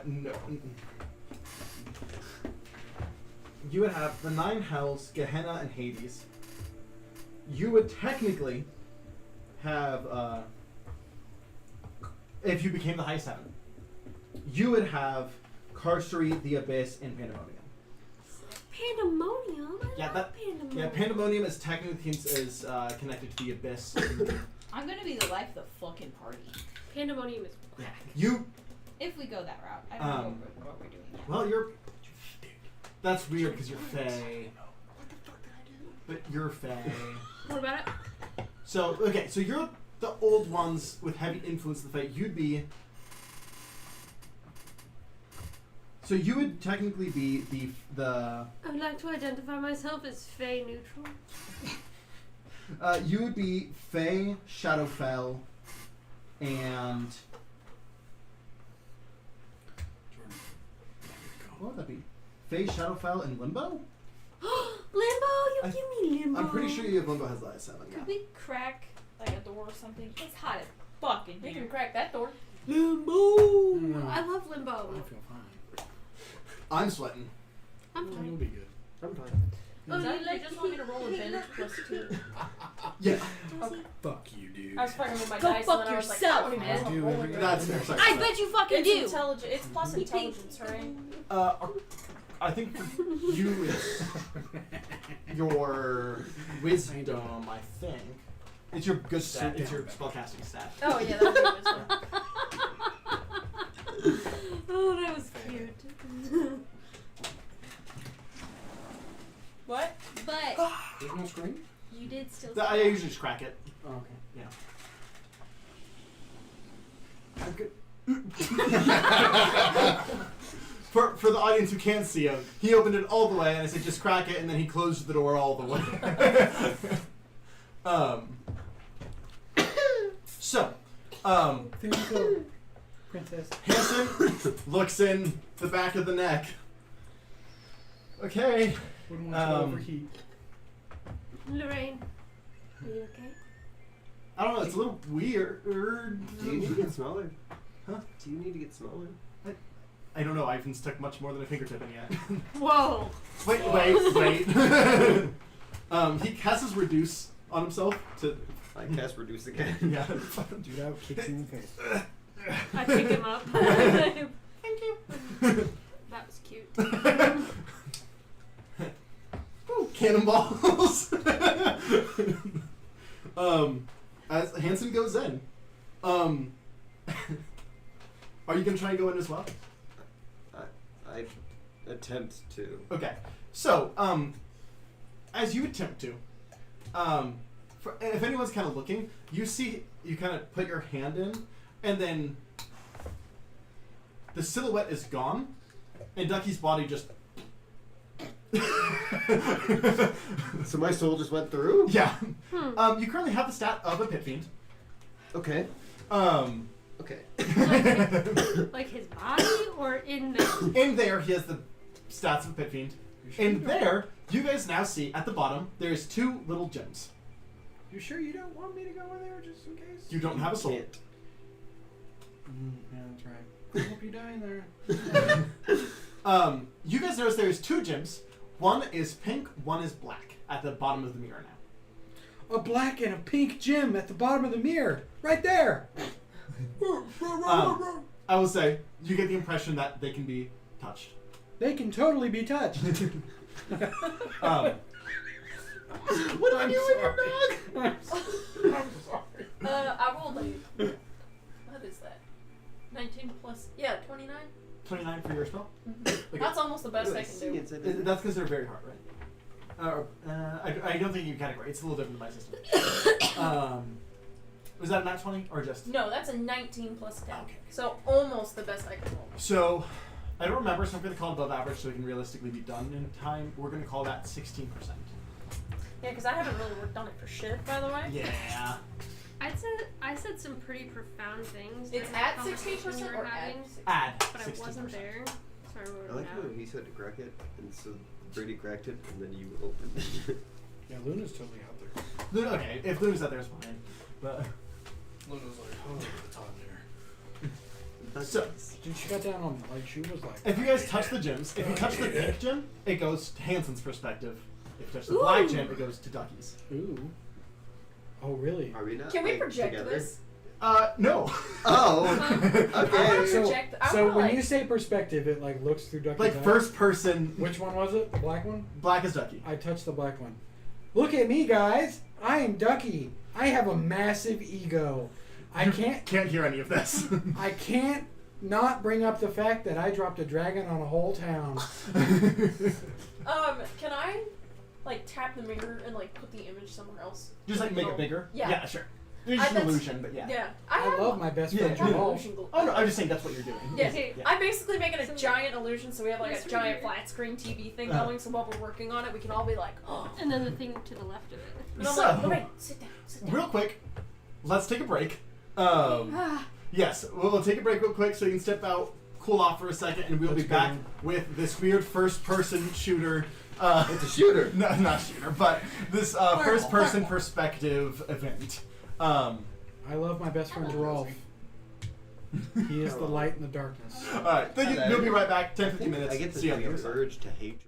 No. You would have the 9 hells, Gehenna, and Hades. You would technically have, if you became the highest 7, you would have Carcery, the Abyss, and Pandemonium. Pandemonium? I Yeah, love that- Pandemonium. Yeah, Pandemonium is technically connected to the Abyss. I'm gonna be the life of the fucking party. Pandemonium is Yeah. whack. You, If we go that route, I don't know what we're doing now. well, you're. That's weird because you're Fae. But you're Fae. What about it? So, okay, so you're the old ones with heavy influence of the Fae. You'd be. So you would technically be the I would like to identify myself as Fae neutral. you would be Fae, Shadowfell, and what would that be? Fae, Shadowfell, and Limbo? Limbo? You give me Limbo. I'm pretty sure you have Limbo has the highest 7. Yeah. Could we crack like a door or something? It's hot as fucking We here. can crack that door. Limbo. No. I love Limbo. I feel fine. I'm sweating. I'm You'll fine. be good. I'm fine. Oh, Is that, you you like just want me to roll advantage plus 2? Yeah. Fuck you, dude. I was fucking with my Go dice fuck and then I was like, yourself. I don't even I know do how to roll every- it. That's fair. Sorry. I bet you fucking It's do. intelligence. It's plus intelligence, right? I think for you it's your wisdom. I think it's your good stat. It's your spellcasting stat. Oh yeah, that's your wisdom. Oh, that was cute. What? But There's no screen? you did still. I usually just crack it. Oh, okay. Yeah. I'm good. for the audience who can't see him, he opened it all the way, and I said, just crack it, and then he closed the door all the way. So, There you go, princess. Hanson looks in the back of the neck. Okay. Wouldn't want you to overheat. Lorraine, are you okay? I don't know, it's a little weird. Do you need to get smaller? Huh? Do you need to get smaller? I don't know, I haven't stuck much more than a fingertip in yet. Whoa. Wait. He casts Reduce on himself to... I cast Reduce again. Yeah. Dude, I would kick you in the face. I pick him up. Thank you. That was cute. Ooh, cannonballs. As Hanson goes in, are you gonna try and go in as well? I attempt to. Okay. So, as you attempt to, if anyone's kind of looking, you see you kind of put your hand in, and then the silhouette is gone, and Ducky's body just. So my soul just went through? Yeah. You currently have the stat of a pit fiend. Okay. Okay. Like his body or in the... In there, he has the stats of a pit fiend. In there, you guys now see at the bottom, there's 2 little gems. You sure you don't want me to go in there just in case? You don't have a soul. Can't. Yeah, that's right. I hope you die in there. You guys notice there's 2 gems. One is pink, one is black at the bottom of the mirror now. A black and a pink gem at the bottom of the mirror. Right there. I will say, you get the impression that they can be touched. They can totally be touched. Um, What do I do with your dog? I'm sorry. I rolled what is that? 19 plus, 29? 29 for your spell? Okay. That's almost the best I can do. That's considered very hard, right? I don't think you category. It's a little different than my system. Was that a nat 20 or just? No, that's a 19 plus 10. Okay. So almost the best I can roll. So, I don't remember, so I'm going to call it above average so we can realistically be done in time. We're going to call that 16%. Yeah, because I haven't really worked on it for shit, by the way. Yeah. I said some pretty profound things. It's during that at 16% conversation we were or at having, 16%? Add but 16%. I wasn't there, so I wrote I like it how down. he said to crack it, and so Brady cracked it, and then you opened it. Yeah, Luna's totally out there. Okay, if Luna's out there, it's fine. But Luna's like, oh, it's on there. so, Dude, she got down on me. Like, she was like... if you guys touch the gems, if you touch the pink gem, it goes to Hanson's perspective. If you touch the black gem, it goes to Ducky's. Ooh. Oh, really? Are we not? Can we like, project together? this? No. Oh. I Okay. wanna So, project. I so wanna, when like, you say perspective, it like looks through Ducky's Like eyes? first person. Which one was it? The black one? Black is Ducky. I touched the black one. Look at me, guys. I am Ducky. I have a massive ego. I can't hear any of this. I can't not bring up the fact that I dropped a dragon on a whole town. can I, like, tap the mirror and, like, put the image somewhere else? Just like make it bigger. Yeah. Yeah, sure. It's just an that's- illusion, but yeah. Yeah. I love my best Yeah, friend yeah. Joralf. Oh no, I'm just saying that's what you're doing. Yeah. Okay. I basically make it a So- giant illusion, so we have like Yes, a we giant do. flat screen TV thing Uh-huh. going. So while we're working on it, we can all be like, oh. And then the thing to the left of it. And I'm So- like, Lorraine, sit down, sit down. Real quick, let's take a break. Ah. Yes, we'll take a break real quick so you can step out, cool off for a second, and we'll be That's back good. with this weird first-person shooter. It's a shooter. No, not shooter, but this first-person perspective event. I love my best friend Joralf. He is the light in the darkness. All right, thank you. Hello. We'll be right back. 10-15 minutes. I get See you on the other the side. urge to hate.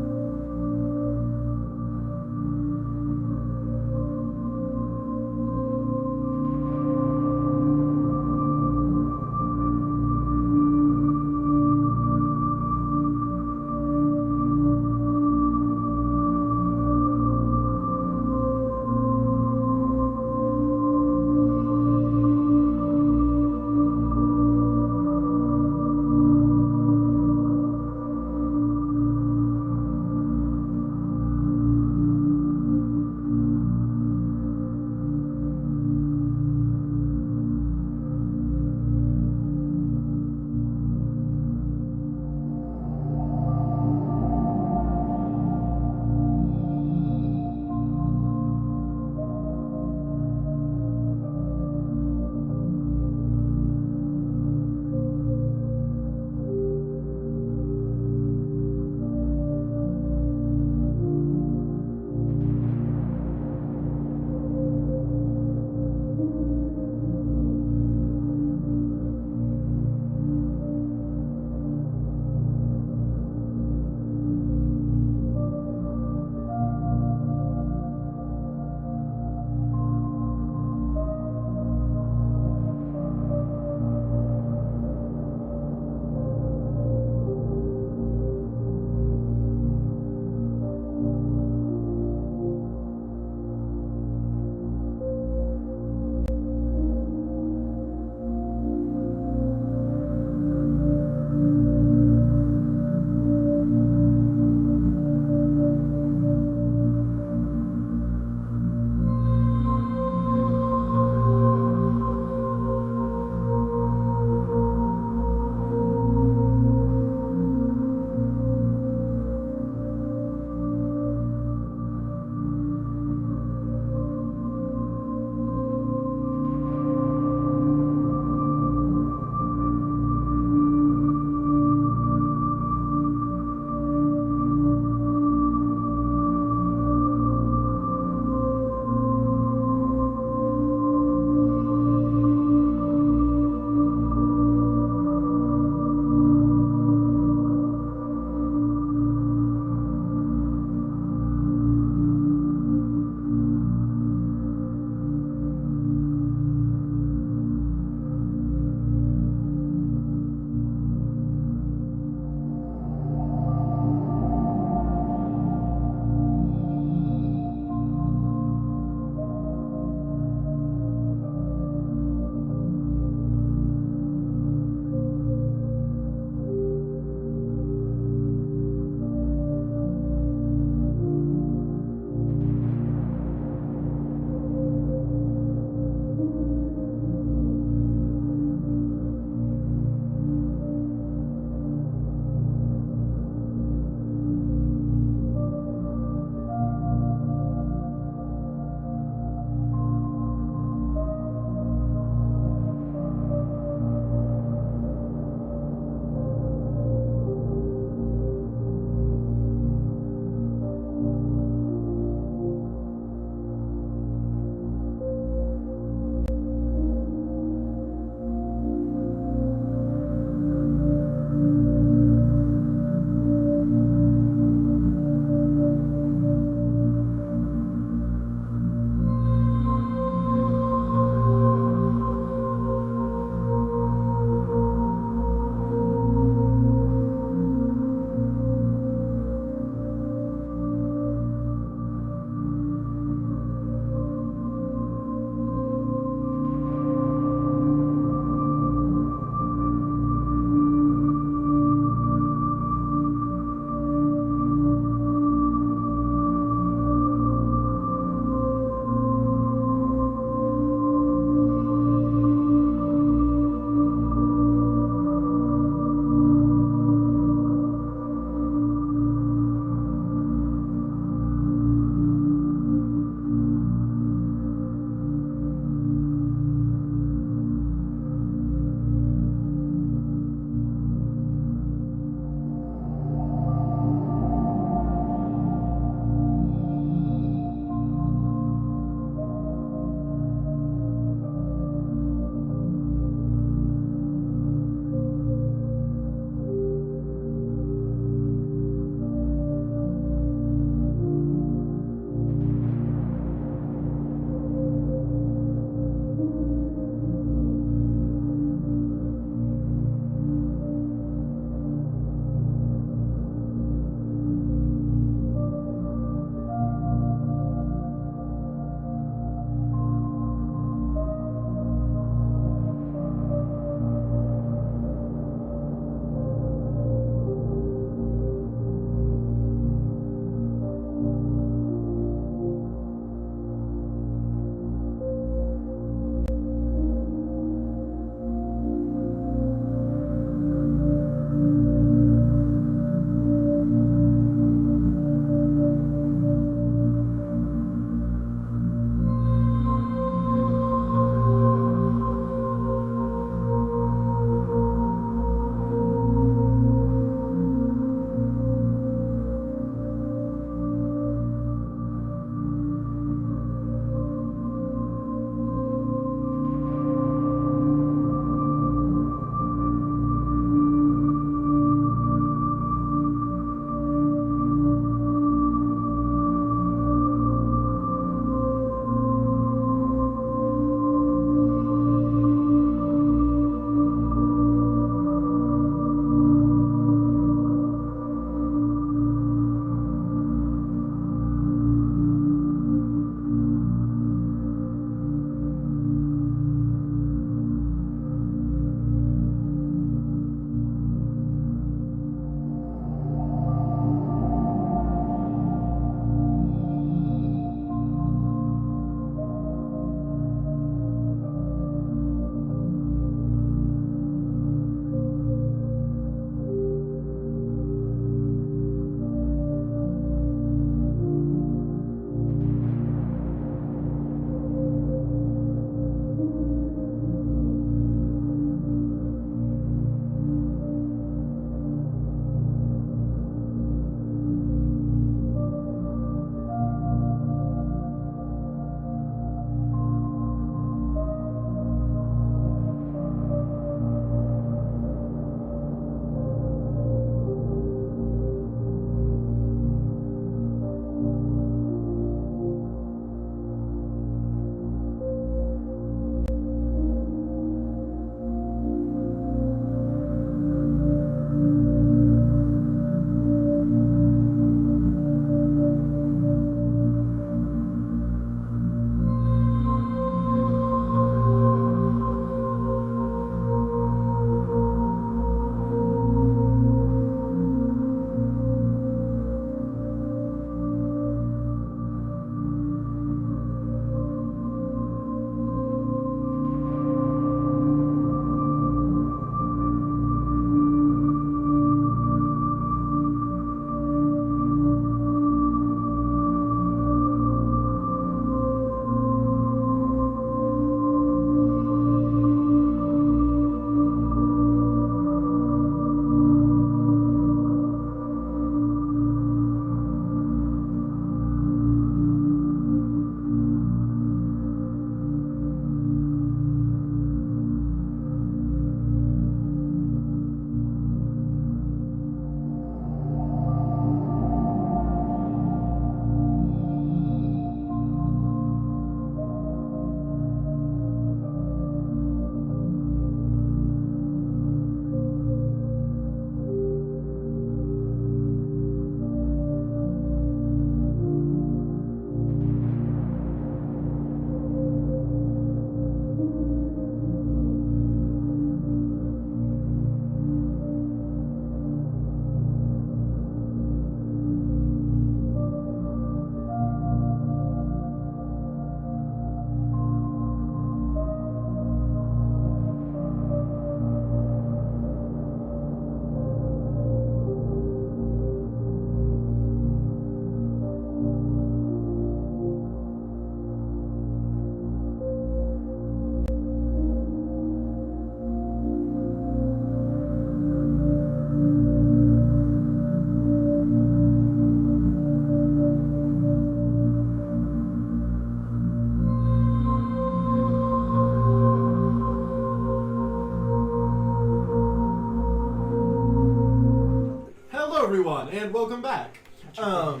and welcome back. So, I'll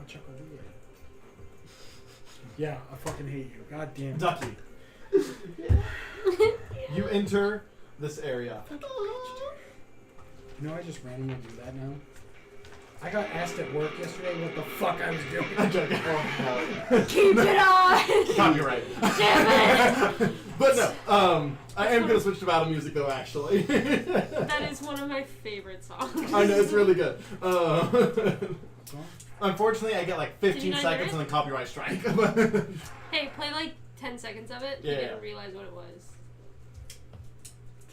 check on you later. Yeah, I fucking hate you. God damn it. Ducky, you enter this area. You know, I just randomly do that now. I got asked at work yesterday what the fuck I was doing. I'm joking. Keep it on! Copyright. Damn it! But no, I am gonna switch to battle music though. Actually, That is one of my favorite songs. I know it's really good. What's wrong? Unfortunately, I get like Did 15 you not hear seconds it? and then copyright strike. Hey, play like 10 seconds of it. Yeah. You didn't realize what it was.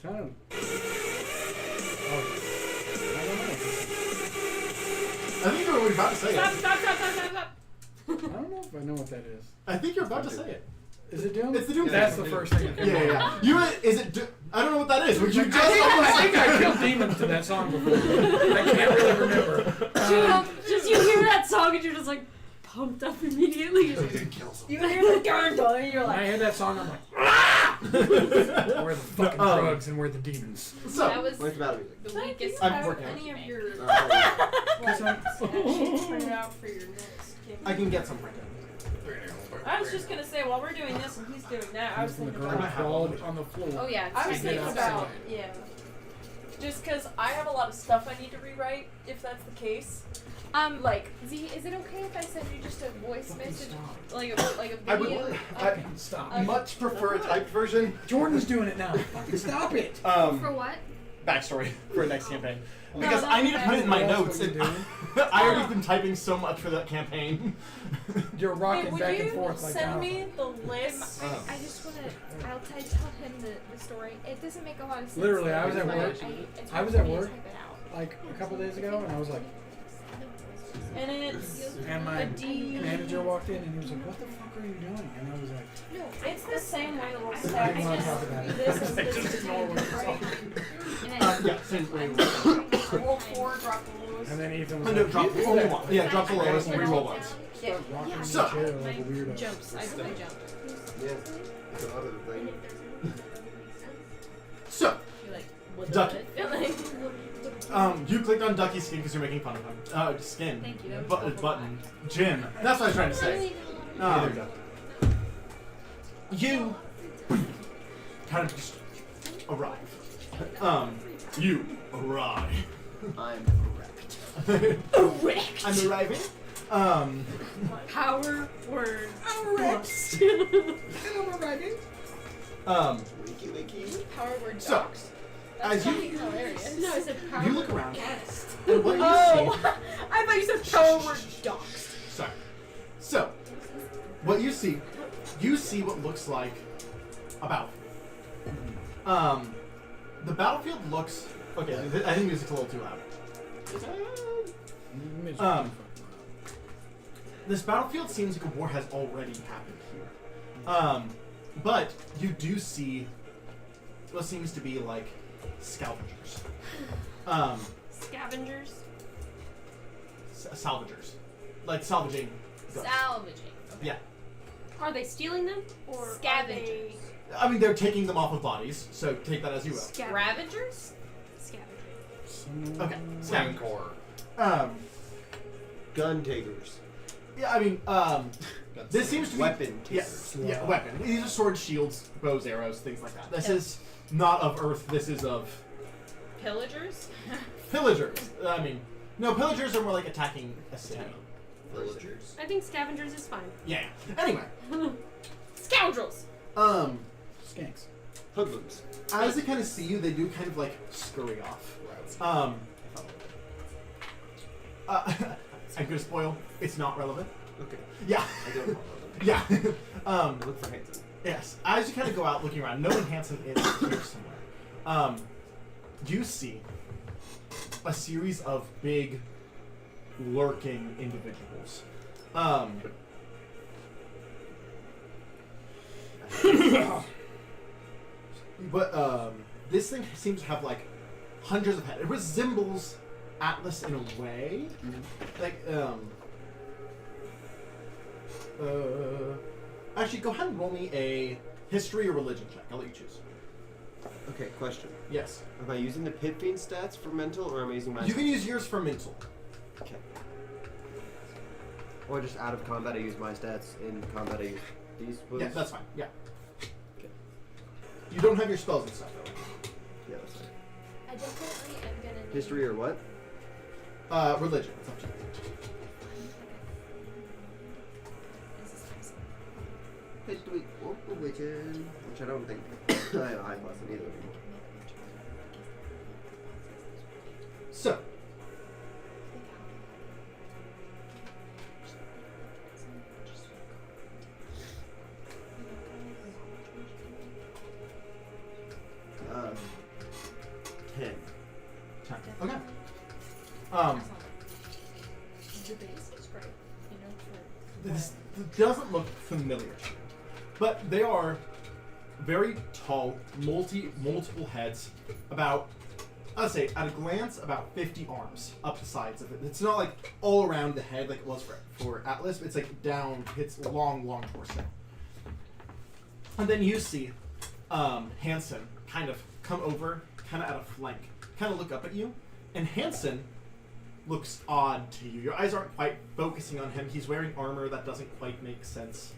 Sound. Oh. I don't know. I think you were about to say Stop, it. stop, stop, stop, stop, stop. I don't know if I know what that is. I think you're about to say it. Is it Doom? It's the Doom That's thing. the first thing. Yeah. You is it? I don't know what that is. Would you just? I think I killed demons to that song before. I can't really remember. Just you hear that song and you're just like pumped up immediately. You're like, You hear the gun and you're When I like, hear that song, I'm like, we're the fucking drugs and we're the demons. That So, was Where's the battle music? the weakest. I'm have working on any it. of your Because I'm- sheets printed out for your next game? I can get some printed. I was just gonna say, while we're doing this and he's doing that, I was the thinking girl about. crawled on the floor. Oh yeah. I was it's Get thinking outside. about, yeah. Just because I have a lot of stuff I need to rewrite, if that's the case. Like, Z, is it okay if I send you just a voice Fucking message, stop. like a I video? would. Fucking stop. I much prefer a typed version. Jordan's doing it now. Fucking stop it. For what? Backstory for next campaign. No, Because that's I need to put it in my okay. notes. What are you And I already been typing so much for that campaign. You're hey, rocking would back you and forth like send that. me the list? I just wanna. I'll tell him the story. It doesn't make a lot of sense. Literally, I was at but work. it's I hard was for at me to work. type it out. Like a couple days ago, and I was like, And it's and my a D. manager walked in and he was like, "What the fuck are you doing?" And I was like, No, It's the same way we'll "I stack didn't want to talk about it." this and Just this. ignore what you're Right? talking. Yeah, same way. Roll 4, drop the lowest. And then Ethan was I know, like, drop "You did only that." one. Yeah, drop the lowest and reroll once. Yeah. Rocking in So- the chair like a weirdo. jumps. I jumped. Yeah. It's a lot of the thing. So, You're like, what Ducky. the you clicked on Ducky's skin because you're making fun of him. Skin. Thank you, that was But helpful. button. Jin. That's what I was trying to say. Yeah, there we go. You kind of just arrive. You arrive. I'm correct. Erect. I'm arriving. Power word. Erect. I'm arriving. Wiki wiki. Power word So, docs. That's as you- fucking hilarious. No, I said power You word look around. guest. And what you Oh! I thought you said power word docs. Sorry. So, what you see what looks like a battlefield. The battlefield looks okay. I think music's a little too loud. This battlefield seems like a war has already happened here. But you do see what seems to be like scavengers. Scavengers. Salvagers. Like salvaging goods. Salvaging. Okay. Yeah. Are they stealing them or are Scavengers. they I mean, they're taking them off of bodies, so take that as you will. Ravagers? Scavengers. Okay. Scavengers. Rancor. Gun takers. Yeah, I mean, this seems to be Weapon Yes, takers. yeah, weapon. These are swords, shields, bows, arrows, things like that. This is not of Earth. This is of Pillagers? pillagers. I mean, no, pillagers are more like attacking a city. Villagers. I think scavengers is fine. Yeah. Anyway, Scoundrels! Skanks. Hoodlums. as they kind of see you, they do kind of like scurry off. I'm gonna spoil. It's not relevant. Okay. Yeah. I don't know. Yeah. I look for Hanson. Yes. As you kind of go out looking around, knowing Hanson is here somewhere, you see a series of big, lurking individuals. But this thing seems to have like hundreds of heads. It resembles Atlas in a way. Like actually, go ahead and roll me a history or religion check. I'll let you choose. Okay, question. Yes. Am I using the Pit Fiend stats for mental, or am I using my... You can use yours for mental. Okay. Or just out of combat, I use my stats. In combat, I use these ones? Yeah, that's fine. Yeah. Okay. You don't have your spells and stuff, though. Yeah, that's fine. I definitely am gonna need History or what? Religion. It's up to you. History or religion, which I don't think I have a high class in either of them. So, Uh, 10. okay. The base is great, you know, for This doesn't look familiar to you, but they are very tall, multiple heads. About, I'd say, at a glance, about 50 arms up the sides of it. It's not like all around the head like it was for Atlas. It's like down. It's long torso. And then you see Hansen kind of come over, kind of at a flank, kind of look up at you, and Hansen looks odd to you. Your eyes aren't quite focusing on him. He's wearing armor that doesn't quite make sense.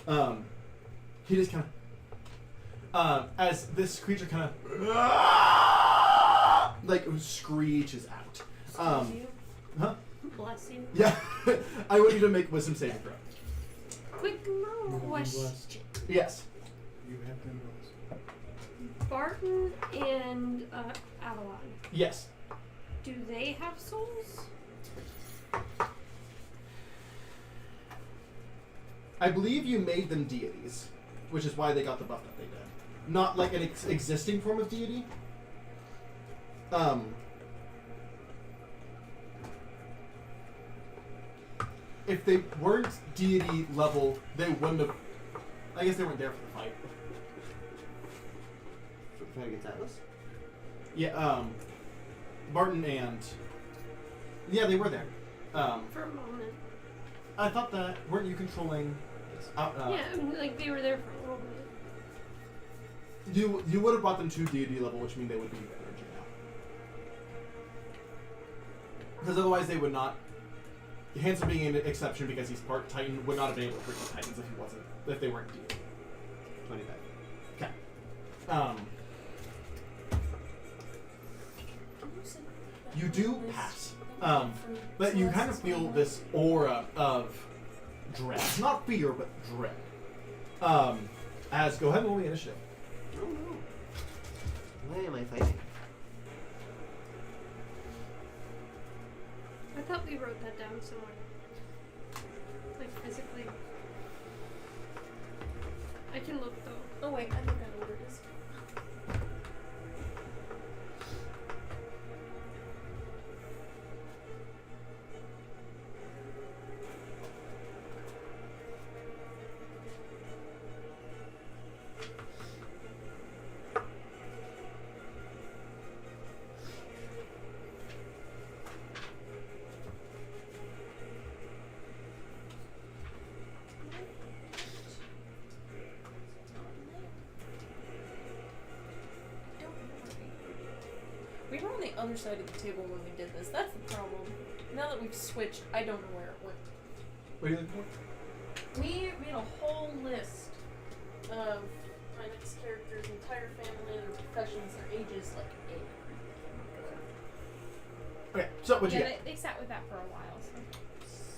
He just kind of, as this creature kind of, like screeches out. Excuse you. Huh? Bless you. Yeah. I want you to make wisdom saving throw. Quick question. Yes. You have been blessed. Barton and Avalon. Yes. Do they have souls? I believe you made them deities, which is why they got the buff that they did. Not like an existing form of deity. If they weren't deity level, they wouldn't have. I guess they weren't there for the fight. For the fight against Atlas? Yeah, Barton and. Yeah, they were there. For a moment. I thought that. Weren't you controlling. Yeah, I mean, like they were there for a little bit. You would have brought them to deity level, which means they would be with energy now. Because otherwise they would not. Hansen being an exception because he's part Titan would not have been able to hurt the Titans if they weren't deity. 25. Okay. You do pass. But you kind of feel this aura of dread. Not fear, but dread. As go ahead and roll the initiative. Oh no. Why am I fighting? I thought we wrote that down somewhere. Like physically. I can look though. Oh wait, I think I know what it is. We were on the other side of the table when we did this. That's the problem. Now that we've switched, I don't know where it went. What are you looking for? We made a whole list of my next character's entire family, their professions, their ages, like Okay, so what'd you Yeah, get? they sat with that for a while.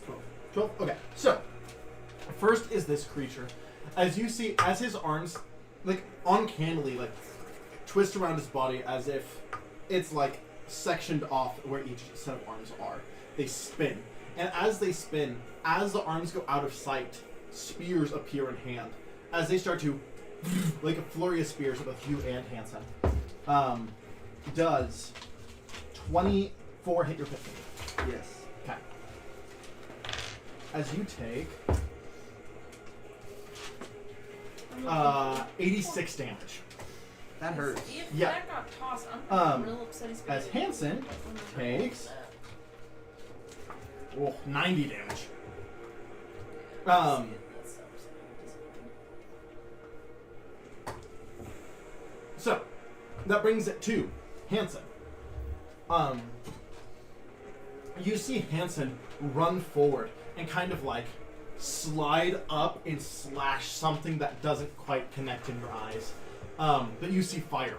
So. 12? Okay, so first is this creature. As you see, as his arms, like, uncannily, like, twist around his body as if it's, like, sectioned off where each set of arms are. They spin. And as they spin, as the arms go out of sight, spears appear in hand. As they start to, like a flurry of spears with both you and Hansen, does 24 hit your 15? Yes. Okay. As you take 86 damage. That hurts. If Yeah. that got tossed, I'm gonna be real upset. He's gonna As Hansen takes 90 damage. So, That brings it to Hansen. You see Hansen run forward and kind of like slide up and slash something that doesn't quite connect in your eyes. But you see fire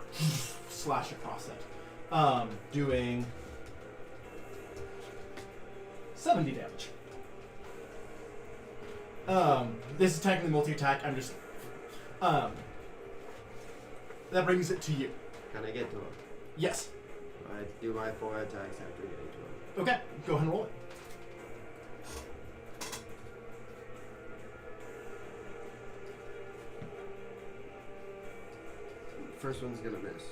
slash across it, doing 70 damage. This is technically multi-attack. I'm just that brings it to you. Can I get to him? Yes. I do my 4 attacks after getting to him. Okay. Go ahead and roll it. First one's gonna miss.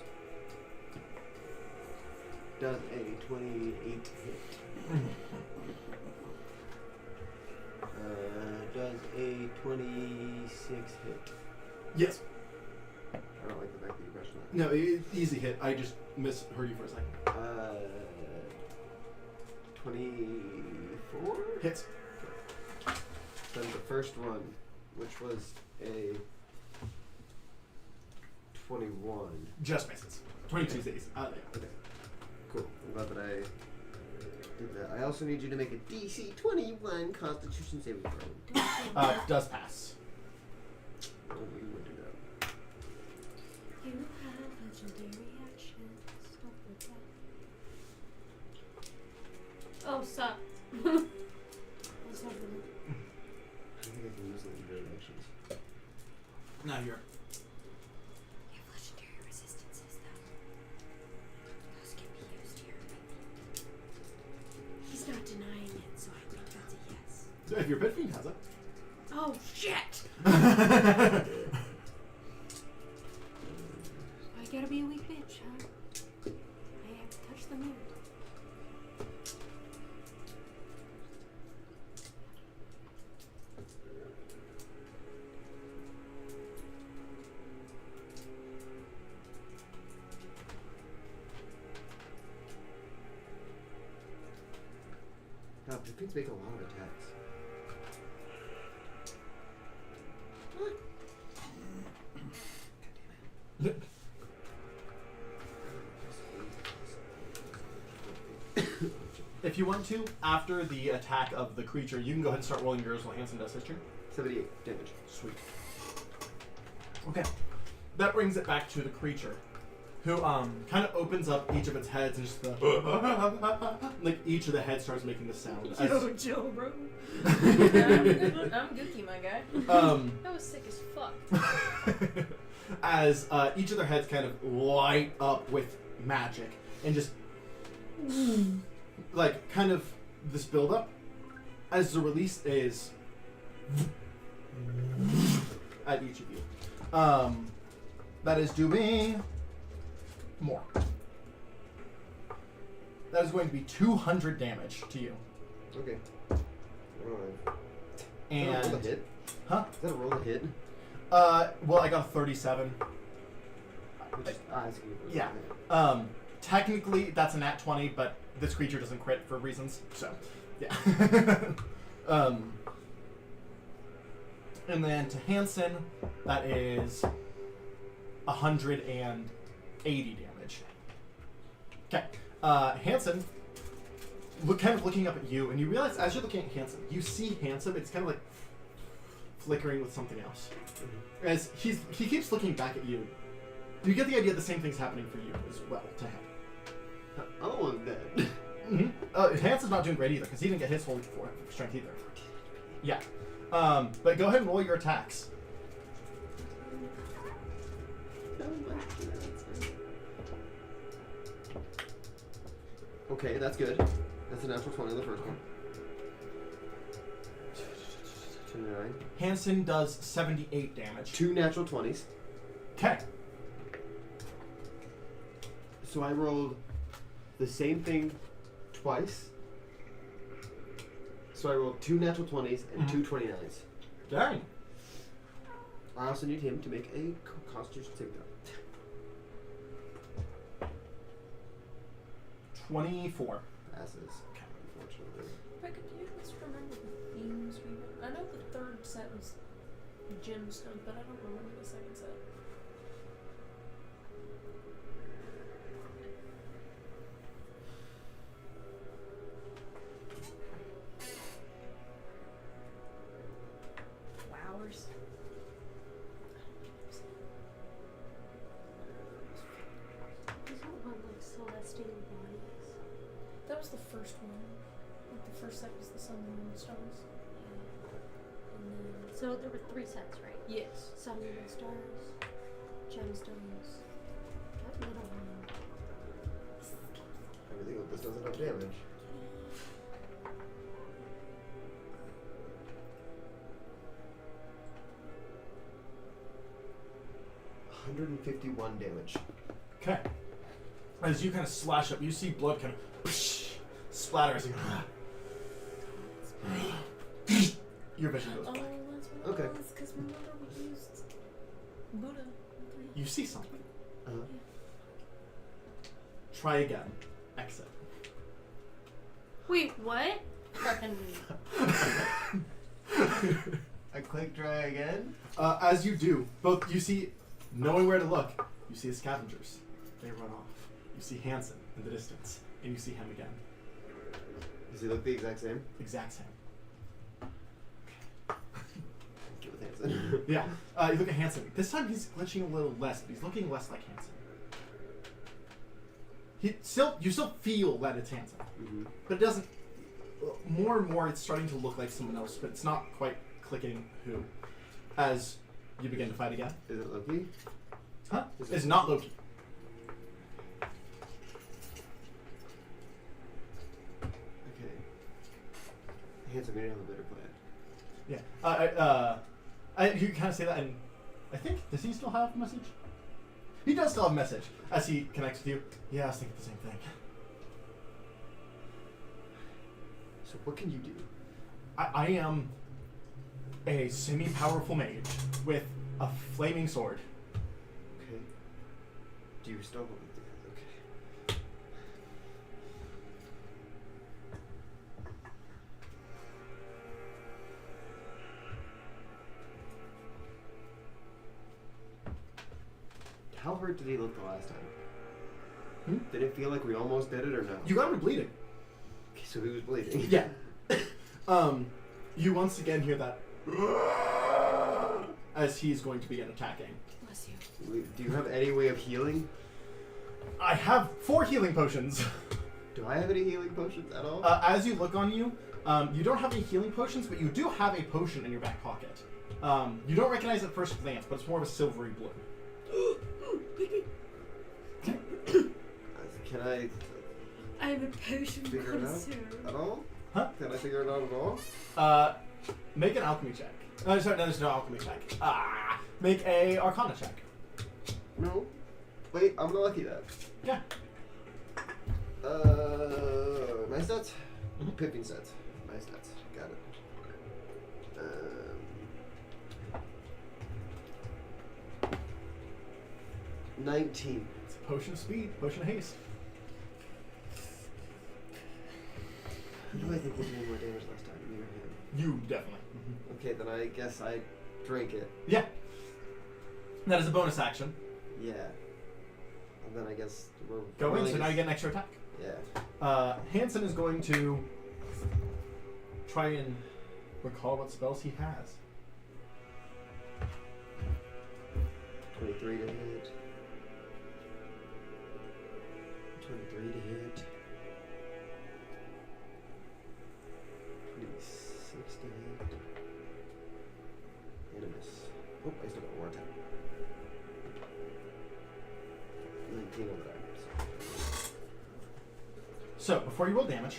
Does a 28 hit? Does a 26 hit? Yes. I don't like the fact that you questioned that. No, easy hit. I just misheard you for a second. 24? Hits. Then the first one, which was a 21. Just misses. 22 days. Yeah. Okay. Cool. I'm glad that I did that. I also need you to make a DC 21 Constitution saving throw. Does pass. Oh, we would do that. You have legendary actions. Don't forget. Oh, suck. What's happening? I think I can use legendary actions. Now you're. You have legendary resistances, though. Those can be used here. He's not denying it, so I think that's a yes. So if your Bitfiend has it. Oh, shit! I gotta be a weak bitch, huh? I have to touch the mirror. No, Bitfiends make a lot of attacks. If you want to, after the attack of the creature, you can go ahead and start rolling yours while Hansen does his turn. 78 damage. Sweet. Okay. That brings it back to the creature, who kind of opens up each of its heads and just like each of the heads starts making the sound. Yo, Joe, bro. I'm Gookie, my guy. That was sick as fuck. As each of their heads kind of light up with magic and just like kind of this buildup as the release is at each of you. That is doing more. That is going to be 200 damage to you. Okay. Alright. And Is that a roll to hit? huh? Is that a roll to hit? Well, I got a 37. Which is asking for Yeah. Technically, that's a nat 20, but this creature doesn't crit for reasons, so yeah. And then to Hansen, that is 180 damage. Okay. Hansen, kind of looking up at you, and you realize as you're looking at Hansen, you see Hansen, it's kind of like flickering with something else. As he keeps looking back at you, you get the idea the same thing's happening for you as well to him. Oh, I'm dead. Mm-hmm. Hansen's not doing great either, because he didn't get his whole strength either. Yeah. But go ahead and roll your attacks. Okay, that's good. That's a natural 20 on the first one. 29. Hansen does 78 damage. 2 natural 20s. Okay. So I rolled the same thing twice. So I rolled 2 natural 20s and 2 29s. Dang. I also need him to make a Constitution saving throw. 24. Passes. Unfortunately. Rebecca, do you just remember the themes we had? I know the third set was gemstones, but I don't remember the second set. sun, moon, stars. And then, so there were 3 sets, right? Yes. Sun, moon, and stars, gemstones. That middle one. I really hope this doesn't have damage. $151 damage. Okay. As you kind of slash up, you see blood kind of splatters. Your vision goes Oh, black. that's what Okay. it was, because remember we used Buddha. Okay. You see something. Uh-huh. Try again. Exit. Wait, what? I click try again. As you do, both you see, knowing where to look, you see the scavengers. They run off. You see Hansen in the distance, and you see him again. Does he look the exact same? Exact same. Get with Hanson. Yeah. You look at Hansen. This time he's glitching a little less, but he's looking less like Hansen. You still feel that it's Hansen, Mm-hmm. but it doesn't. More and more, it's starting to look like someone else, but it's not quite clicking who. As you begin to fight again. Is it Loki? Huh? Is it- It's not Loki. Okay. Hanson, we didn't have a better plan. Yeah. You kind of say that, and I think, does he still have a message? He does still have a message. As he connects with you, yeah, I was thinking the same thing. So what can you do? I am a semi-powerful mage with a flaming sword. Okay. Do you still believe that? Okay. How hurt did he look the last time? Hmm? Did it feel like we almost did it or no? You got him bleeding. Okay, so he was bleeding. Yeah. You once again hear that as he's going to begin attacking. Bless you. Do you have any way of healing? I have 4 healing potions. Do I have any healing potions at all? As you look on you, you don't have any healing potions, but you do have a potion in your back pocket. You don't recognize it at first glance, but it's more of a silvery blue. Can I I'm a potion figure it connoisseur. out at all? Huh? Can I figure it out at all? Make an alchemy check. Sorry, no, there's no alchemy check. Make a arcana check. No. Wait, I'm gonna lucky that. Yeah. My stats? Mhm. Pippin stats. My stats. Got it. 19. It's a potion of speed, potion of haste. Who do I think was doing more damage last time? Me or him? You definitely. Okay, then I guess I drink it. Yeah. That is a bonus action. Yeah. And then I guess we're Go in, rolling so now this- you get an extra attack. Yeah. Hansen is going to try and recall what spells he has. 23 to hit. 23 to hit. 26 to hit. And a miss. Oh, I still got one more attack. 19 over there. So, before you roll damage,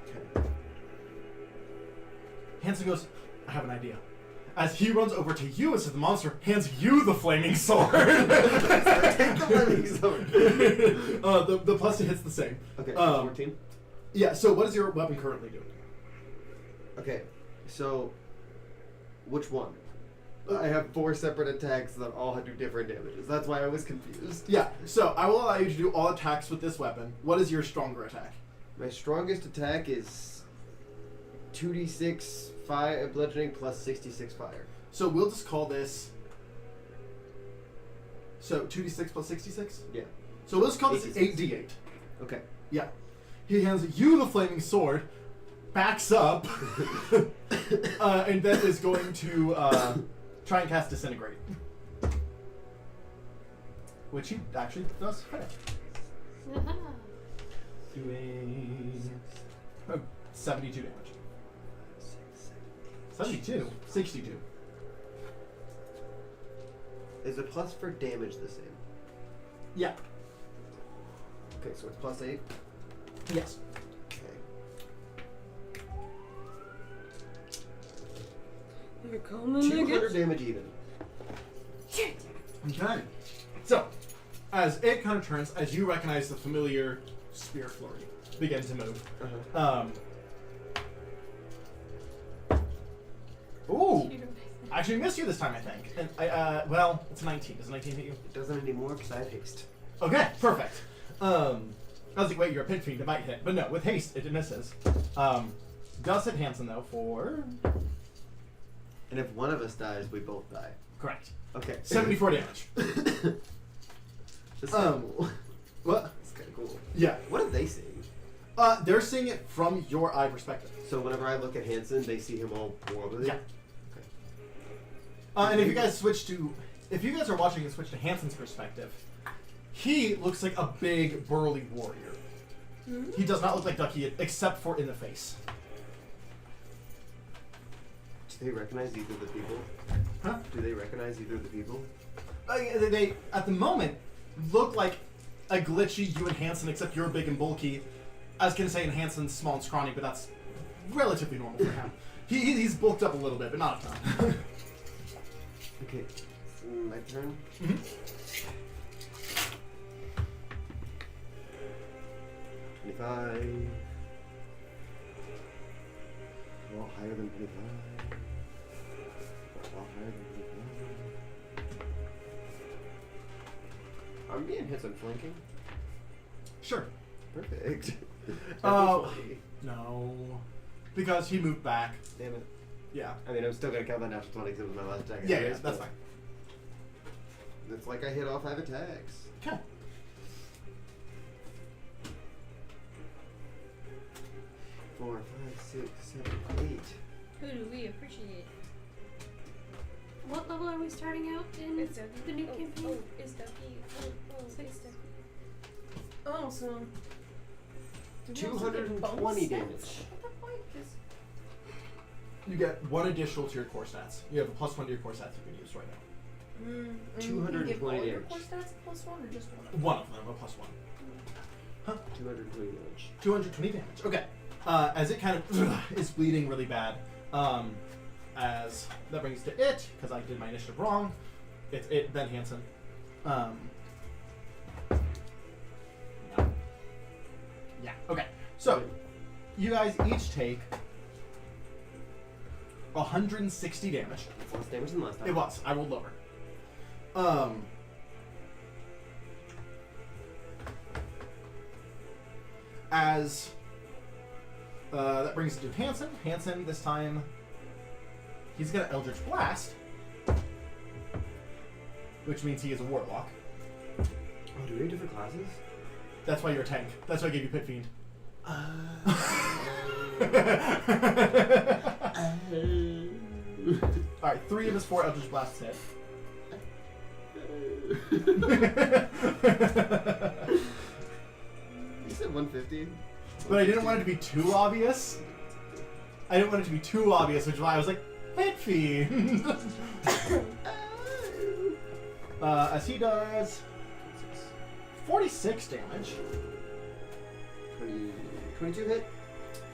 Okay. Hansen goes, I have an idea. As he runs over to you as the monster hands you the flaming sword. Take the flaming sword. The plus to hit's the same. Okay, 14. Yeah, so what does your weapon currently do? Okay, so which one? I have 4 separate attacks that all do different damages. That's why I was confused. Yeah, so I will allow you to do all attacks with this weapon. What is your stronger attack? My strongest attack is 2d6 fire bludgeoning plus 66 fire. So we'll just call this. So 2d6 plus 66? Yeah. So we'll just call this 8d6. 8d8. Okay. Yeah. He hands you the flaming sword, backs up, and then is going to try and cast Disintegrate. Which he actually does fail. Doing 72 damage. 72. 62. Is the plus for damage the same? Yeah. Okay, so it's plus 8. Yes. Okay. You're coming 200 damage even. Okay. So, as it kind of turns, as you recognize the familiar spear flurry begin to move. Uh-huh. Ooh. Actually missed you this time, I think. And well, it's a 19. Does a 19 hit you? It doesn't anymore because I have haste. Okay, perfect. I was like, wait, you're a pin fiend, it might hit. But no, with haste, it misses. Does hit Hanson, though, for... And if one of us dies, we both die. Correct. Okay. 74 damage. That's kind of cool. What? That's kind of cool. Yeah. What are they seeing? They're seeing it from your eye perspective. So whenever I look at Hanson, they see him all wobbly? Yeah. And if you guys are watching and switch to Hanson's perspective, he looks like a big, burly warrior. Mm-hmm. He does not look like Ducky, except for in the face. Do they recognize either of the people? Huh? Do they recognize either of the people? They, at the moment, look like a glitchy you and Hanson, except you're big and bulky. I was going to say Hanson's small and scrawny, but that's relatively normal for him. He's bulked up a little bit, but not a ton. Okay, so my turn. Mm-hmm. 25. Well, higher than 25. Well, higher than 25. I'm being hit on flanking. Sure. Perfect. Oh. No. Because he moved back. Damn it. Yeah. I mean, I'm still gonna count that natural 20 because it was my last attack. Yeah, anyways, that's but fine. It's like I hit all 5 attacks. Okay. Four, 5, 6, 7, 8. Who do we appreciate? What level are we starting out in It's Ducky. the new campaign? It's Ducky. It's Ducky. Oh, so. do we also get 220 bonus stats damage. At that point? 'Cause You get one additional to your core stats. You have a +1 to your core stats you can use right now. and 220 you give all your damage. core stats a +1 or just one? One of them, a +1. 220 damage. 220 damage. Okay. As it kind of is bleeding really bad, as that brings to it, because I did my initiative wrong. It's it, then Hanson. Yeah. Okay. So, you guys each take 160 damage. It's less damage than last time. It was. I rolled lower. As that brings it to Hanson. Hanson, this time, he's got an Eldritch Blast, which means he is a Warlock. Oh, do we have different classes? That's why you're a tank. That's why I gave you Pit Fiend. Alright, 3 of his 4 Eldritch Blasts hit. You said 150? But I didn't want it to be too obvious. I didn't want it to be too obvious, which is why I was like, Pit Fiend! As he does 46 damage. 22 hit?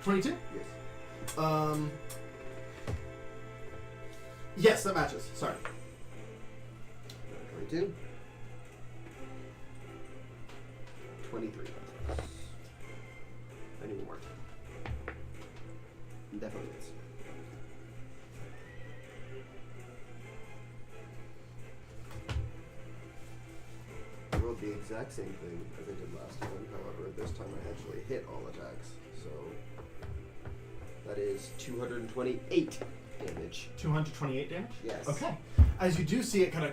22? Yes. Yes, that matches. Sorry. 22. 23. I need more. Definitely is. I rolled the exact same thing as I did last time. However, this time I actually hit all attacks. So that is 228 damage. 228 damage? Yes. Okay. As you do see it kind of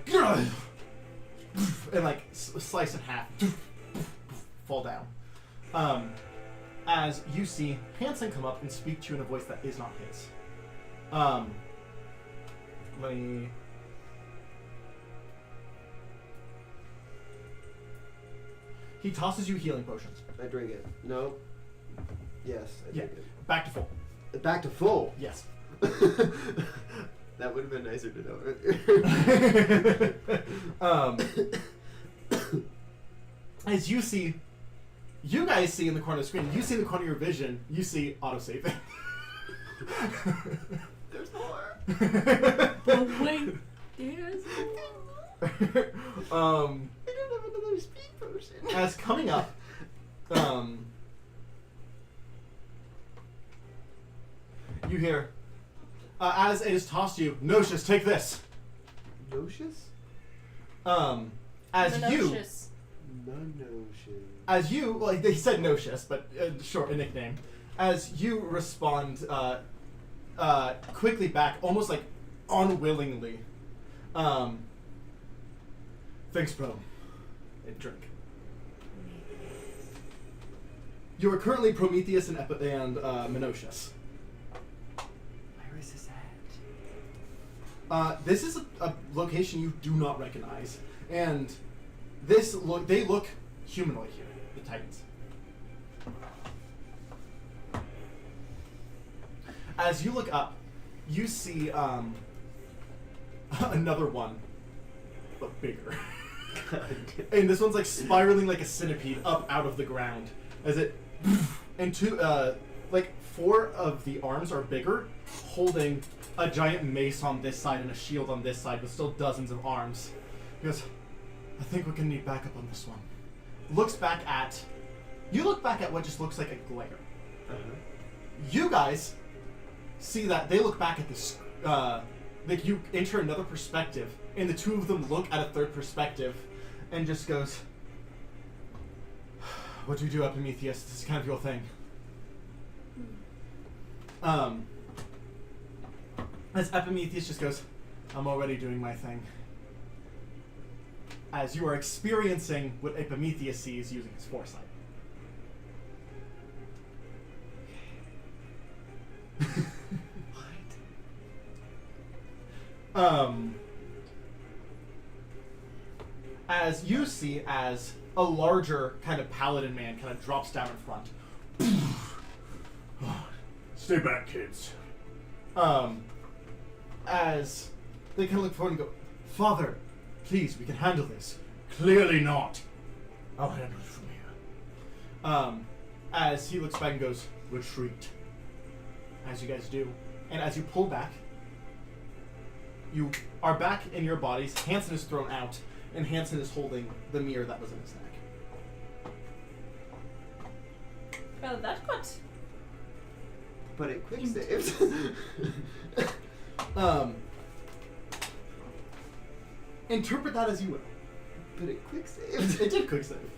and like slice in half, fall down. As you see Hanson come up and speak to you in a voice that is not his. Let me. He tosses you healing potions. I drink it. No. Yes, I drink Back to full. it. Back to full. Yes. That would have been nicer to know. As you guys see in the corner of the screen, you see in the corner of your vision, you see autosaving. There's more. But wait, there's I don't have another speed potion. As coming up, you hear, as it is tossed to you, Notius, take this. Notius? As you, Menocious. well, they said Notius, but short, a nickname. As you respond quickly back, almost like unwillingly, thanks, bro. And drink. You are currently Prometheus and Menocius. Where is this at? This is a location you do not recognize, and they look humanoid here, the Titans. As you look up, you see another one, but bigger. And this one's like spiraling like a centipede up out of the ground as it, and like 4 of the arms are bigger, holding a giant mace on this side and a shield on this side with still dozens of arms. He goes, I think we're gonna need backup on this one. You look back at what just looks like a glare. You guys see that they look back at this, like you enter another perspective, and the 2 of them look at a third perspective, and just goes, what do you do, Epimetheus? This is kind of your thing. As Epimetheus just goes, I'm already doing my thing. As you are experiencing what Epimetheus sees using his foresight. As you see, as a larger kind of paladin man kind of drops down in front. Stay back, kids. As they kind of look forward and go, Father, please, we can handle this. Clearly not. I'll handle it from here. As he looks back and goes, retreat. As you guys do. And as you pull back, you are back in your bodies. Hansen is thrown out, and Hansen is holding the mirror that was in his neck. Well, that got But it quick saves. Interpret that as you will. But it quick saves. It did quick save.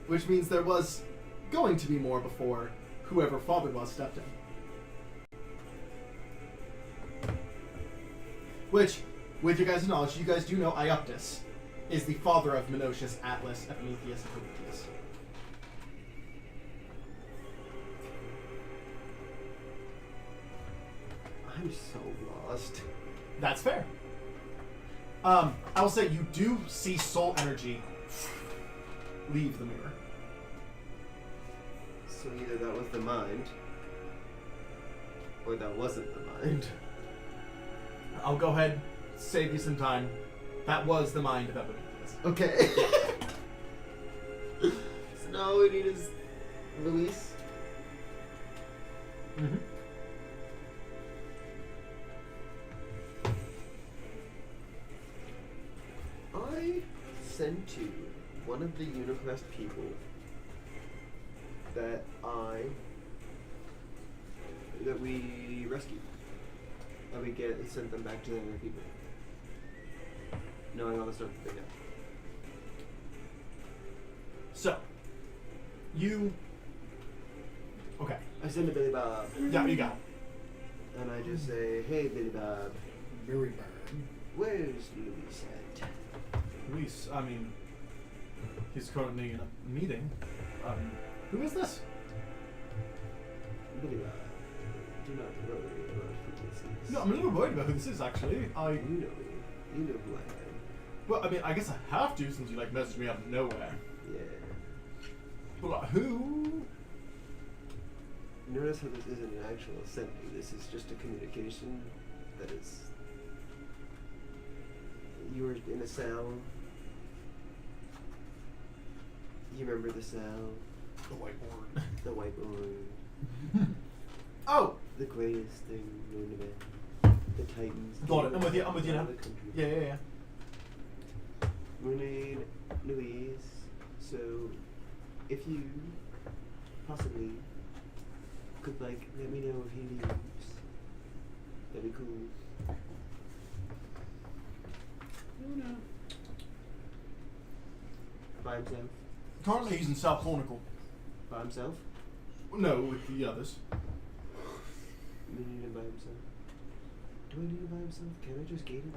Which means there was going to be more before whoever Father was stepped in. Which, with your guys' knowledge, you guys do know Ioptis is the father of Menocius, Atlas, Epimetheus, and Prometheus. I'm so lost. That's fair. I will say you do see soul energy leave the mirror. So either that was the mind, or that wasn't the mind. I'll go ahead, save you some time. That was the mind of Epimetheus. Okay. So now all we need is release. Mm-hmm. I sent to one of the Unicrest people that we rescued. And we sent them back to the other people. Knowing all the stuff that they know. So, you... Okay. I send to Billy Bob. Yeah, you got it. And I just say, hey Billy Bob, Very bad. where's Louis at? Luis, I mean, he's currently in a meeting. Who is this? Billy Bob, do not worry about who this is. No, I'm a little worried about who this is, actually. You know me. You know who I am. Well, I mean, I guess I have to since you, like, messaged me out of nowhere. Yeah. But who? Notice how this isn't an actual assembly. This is just a communication that is. You were in a cell. You remember the cell? The whiteboard. The whiteboard. Oh, The greatest thing known to man. The Titans. got it. I'm with you. I'm with you now. The country. Yeah. Mermaid Louise. So, if you possibly could let me know if he leaves, that'd be cool. By himself. Currently, he's in South Chronicle. By himself. No, with the others. You need him by himself. Do I need him by himself? Can I just gate him?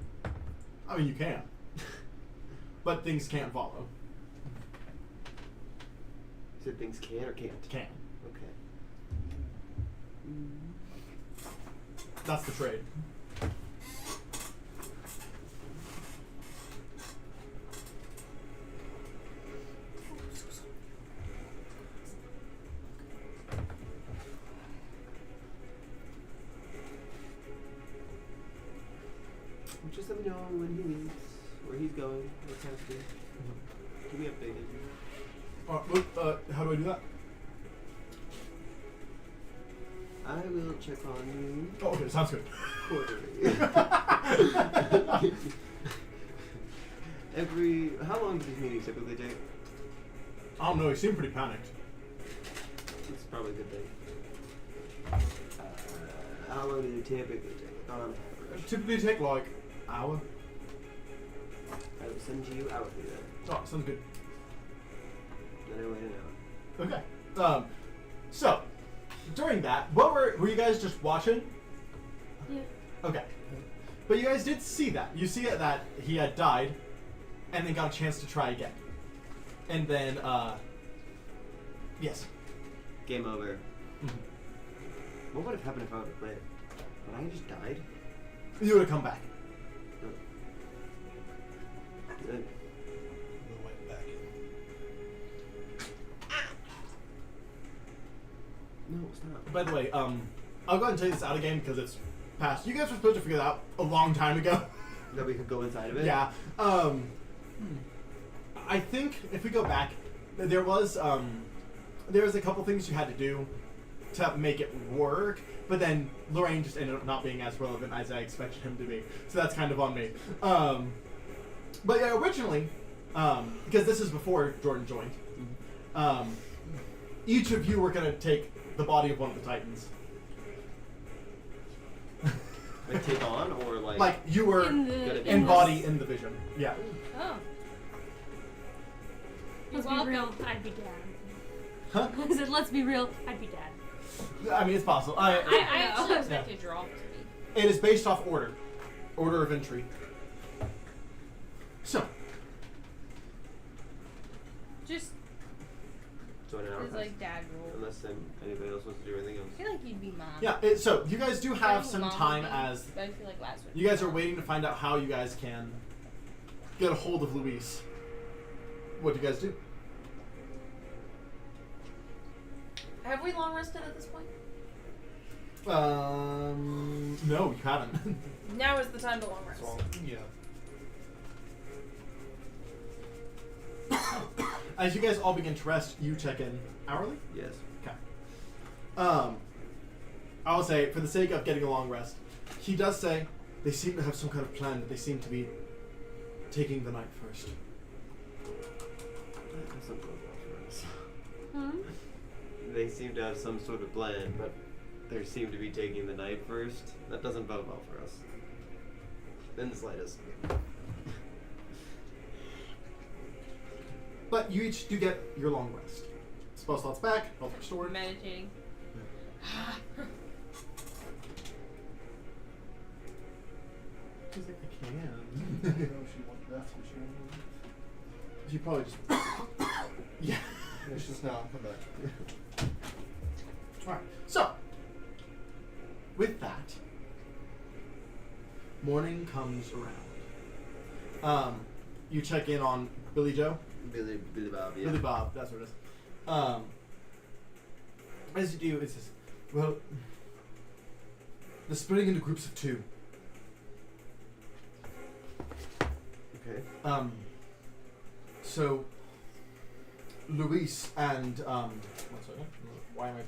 I mean, you can, but things can't follow. You said things can or can't? Can. Okay. That's the trade. Just let me know when he leaves, where he's going, what's happening. Keep me updated. How do I do that? I will check on you Oh, okay, sounds good. quarterly. How long do these meetings typically take? I don't know. He seemed pretty panicked. It's probably a good thing. How long do they typically take? On average. Typically take like hour. I will send you hourly then. Oh, sounds good. Then I wait an hour. Okay. So during that, what were you guys just watching? Yeah. Okay. But you guys did see that. You see that he had died, and then got a chance to try again, and then yes. Game over. Mhm. What would have happened if I would have played? Would I have just died? You would have come back. Good. We went back in. No, stop. By the way, I'll go ahead and take this out of game because it's past. You guys were supposed to figure that out a long time ago. That we could go inside of it? Yeah. I think if we go back, there was a couple things you had to do to make it work, but then Lorraine just ended up not being as relevant as I expected him to be. So that's kind of on me. But yeah, originally, because this is before Jordan joined, each of you were going to take the body of one of the Titans. Like take on or like... Like, you were embody in the vision. Yeah. Oh. Let's You're be welcome. I'd be dead. Huh? I said, let's be real. I'd be dead. I mean, it's possible. I know. actually expected Joralf to be. It is based off order of entry. So, Just So in an hour is like dad rule. Unless anybody else wants to do anything else. I feel like you'd be mom. yeah. So you guys do have some time as But I feel like last week. you guys are waiting to find out how you guys can get a hold of Luis. What do you guys do? Have we long rested at this point? No, you haven't. Now is the time to long rest. So, yeah. As you guys all begin to rest, you check in hourly. Yes. Okay. I'll say, for the sake of getting a long rest, he does say they seem to have some kind of plan, but they seem to be taking the night first. That doesn't bode well for us. Hmm? They seem to have some sort of plan, but they seem to be taking the night first. That doesn't bode well for us. In the slightest. But you each do get your long rest. Spell slots back, health restored. Meditating. He's like, I can. I know she wants death, but she won't. You probably just. Yeah. It's just now. Come back. Alright, so. With that, morning comes around. You check in on Billy Joe. Billy Bob, yeah. Billy Bob, that's what it is. As you do, it's just, Well, they're splitting into groups of 2. Okay. So Luis and one second. Why am I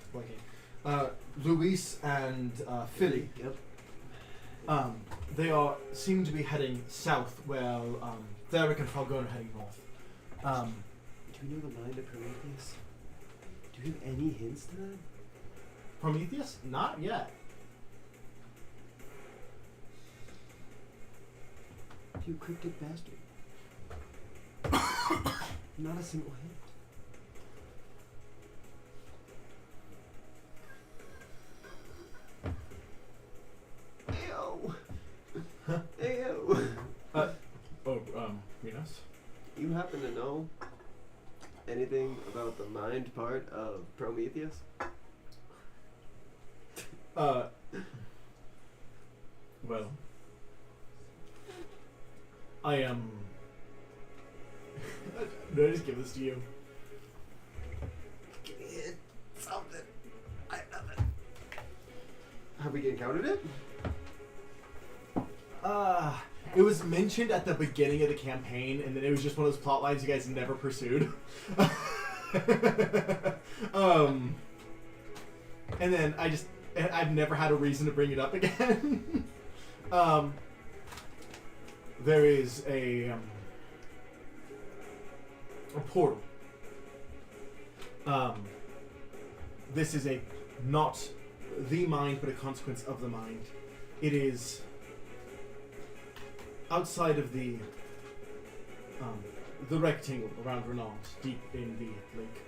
blanking? Luis and Philly. Yep. They seem to be heading south, while Theric and Falcone are heading north. Do you know the mind of Prometheus? Do you have any hints to that? Prometheus? Not yet. You cryptic bastard. Not a single hint. Ayo! Ayo! Minos? You happen to know anything about the mind part of Prometheus? Well, I am. Did I just give this to you? Give me it. Something. I have nothing. Have we encountered it? It was mentioned at the beginning of the campaign, and then it was just one of those plot lines you guys never pursued. And then I've never had a reason to bring it up again. There is a portal. This is not the mind, but a consequence of the mind. It is outside of the rectangle around Renant, deep in the lake.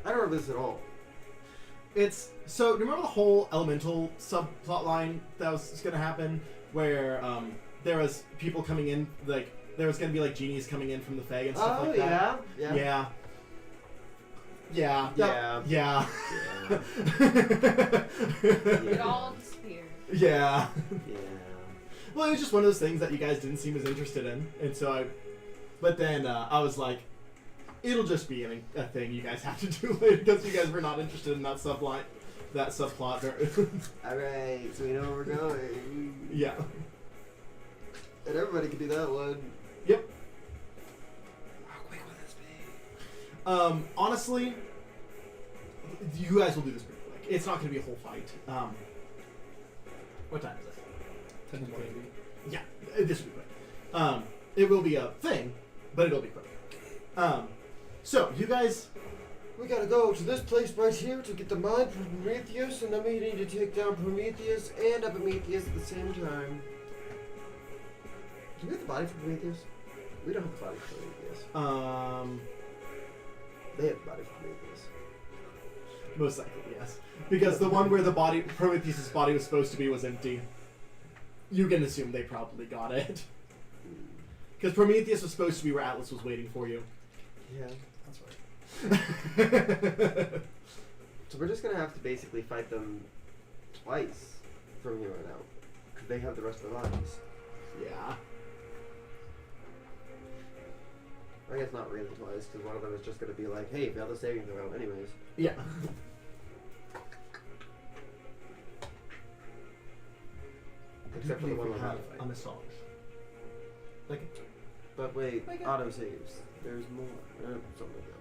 I don't know this at all. It's so. Do you remember the whole elemental subplot line that was going to happen, where there was people coming in, like there was going to be like genies coming in from the Fae and stuff like that. Yeah. Yeah. Yeah. It all disappeared. Yeah. Yeah. Well, it was just one of those things that you guys didn't seem as interested in, and so but then I was like, it'll just be a thing you guys have to do later because you guys were not interested in that subplot. Alright, so we know where we're going. Yeah. And everybody can do that one. Yep. How quick will this be? Honestly, you guys will do this pretty quick. It's not going to be a whole fight. What time is it? 10:20. Yeah, this will be quick. It will be a thing, but it'll be quick. So you guys, We gotta go to this place right here to get the mind from Prometheus, and then we need to take down Prometheus and Epimetheus at the same time. Do we have the body for Prometheus? We don't have the body for Prometheus. They have the body for Prometheus. most likely yes, because the one where the body, Prometheus' body was supposed to be, was empty. You can assume they probably got it, because Prometheus was supposed to be where Atlas was waiting for you. Yeah. That's right. So we're just gonna have to basically fight them twice from here on out, because they have the rest of the bodies. Yeah. I guess not really twice, because one of them is just gonna be like, "Hey, fail the saving throw," anyways. Yeah. Except for the one we're have gonna fight. a massage. Like, But wait, Like a- auto saves. There's more. Something like that.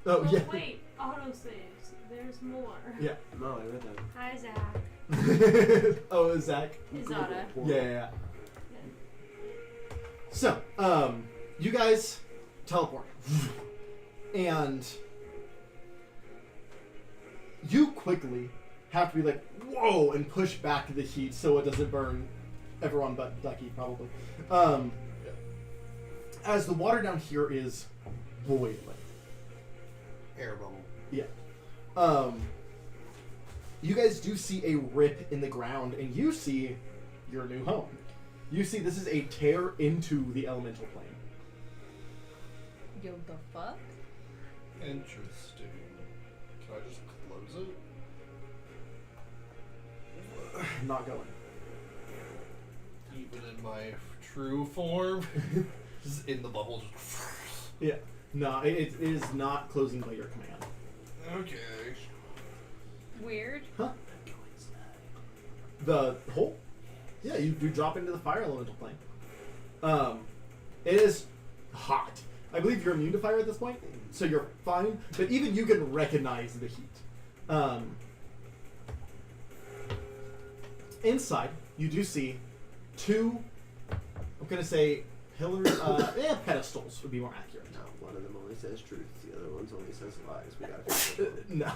oh Oh, yeah. wait, autosaves. There's more. Yeah. No, I read that. Hi, Zach. Oh, Zach. Izada. Yeah. So, you guys teleport, and you quickly have to be like, whoa, and push back the heat so it doesn't burn everyone but Ducky, probably. As the water down here is boiling. Air bubble. Yeah. You guys do see a rip in the ground, and you see your new home. You see this is a tear into the elemental plane. Yo, the fuck? Interesting. Can I just close it? Not going. Even in my true form? Just in the bubble. Just Yeah. No, it is not closing by your command. Okay. Weird. Huh? The hole? Yeah, you drop into the fire elemental plane. It is hot. I believe you're immune to fire at this point, so you're fine. But even you can recognize the heat. Inside, you do see two, I'm going to say pillars, pedestals would be more accurate. No, one of them only says truth. The other one only says lies. We gotta figure it No.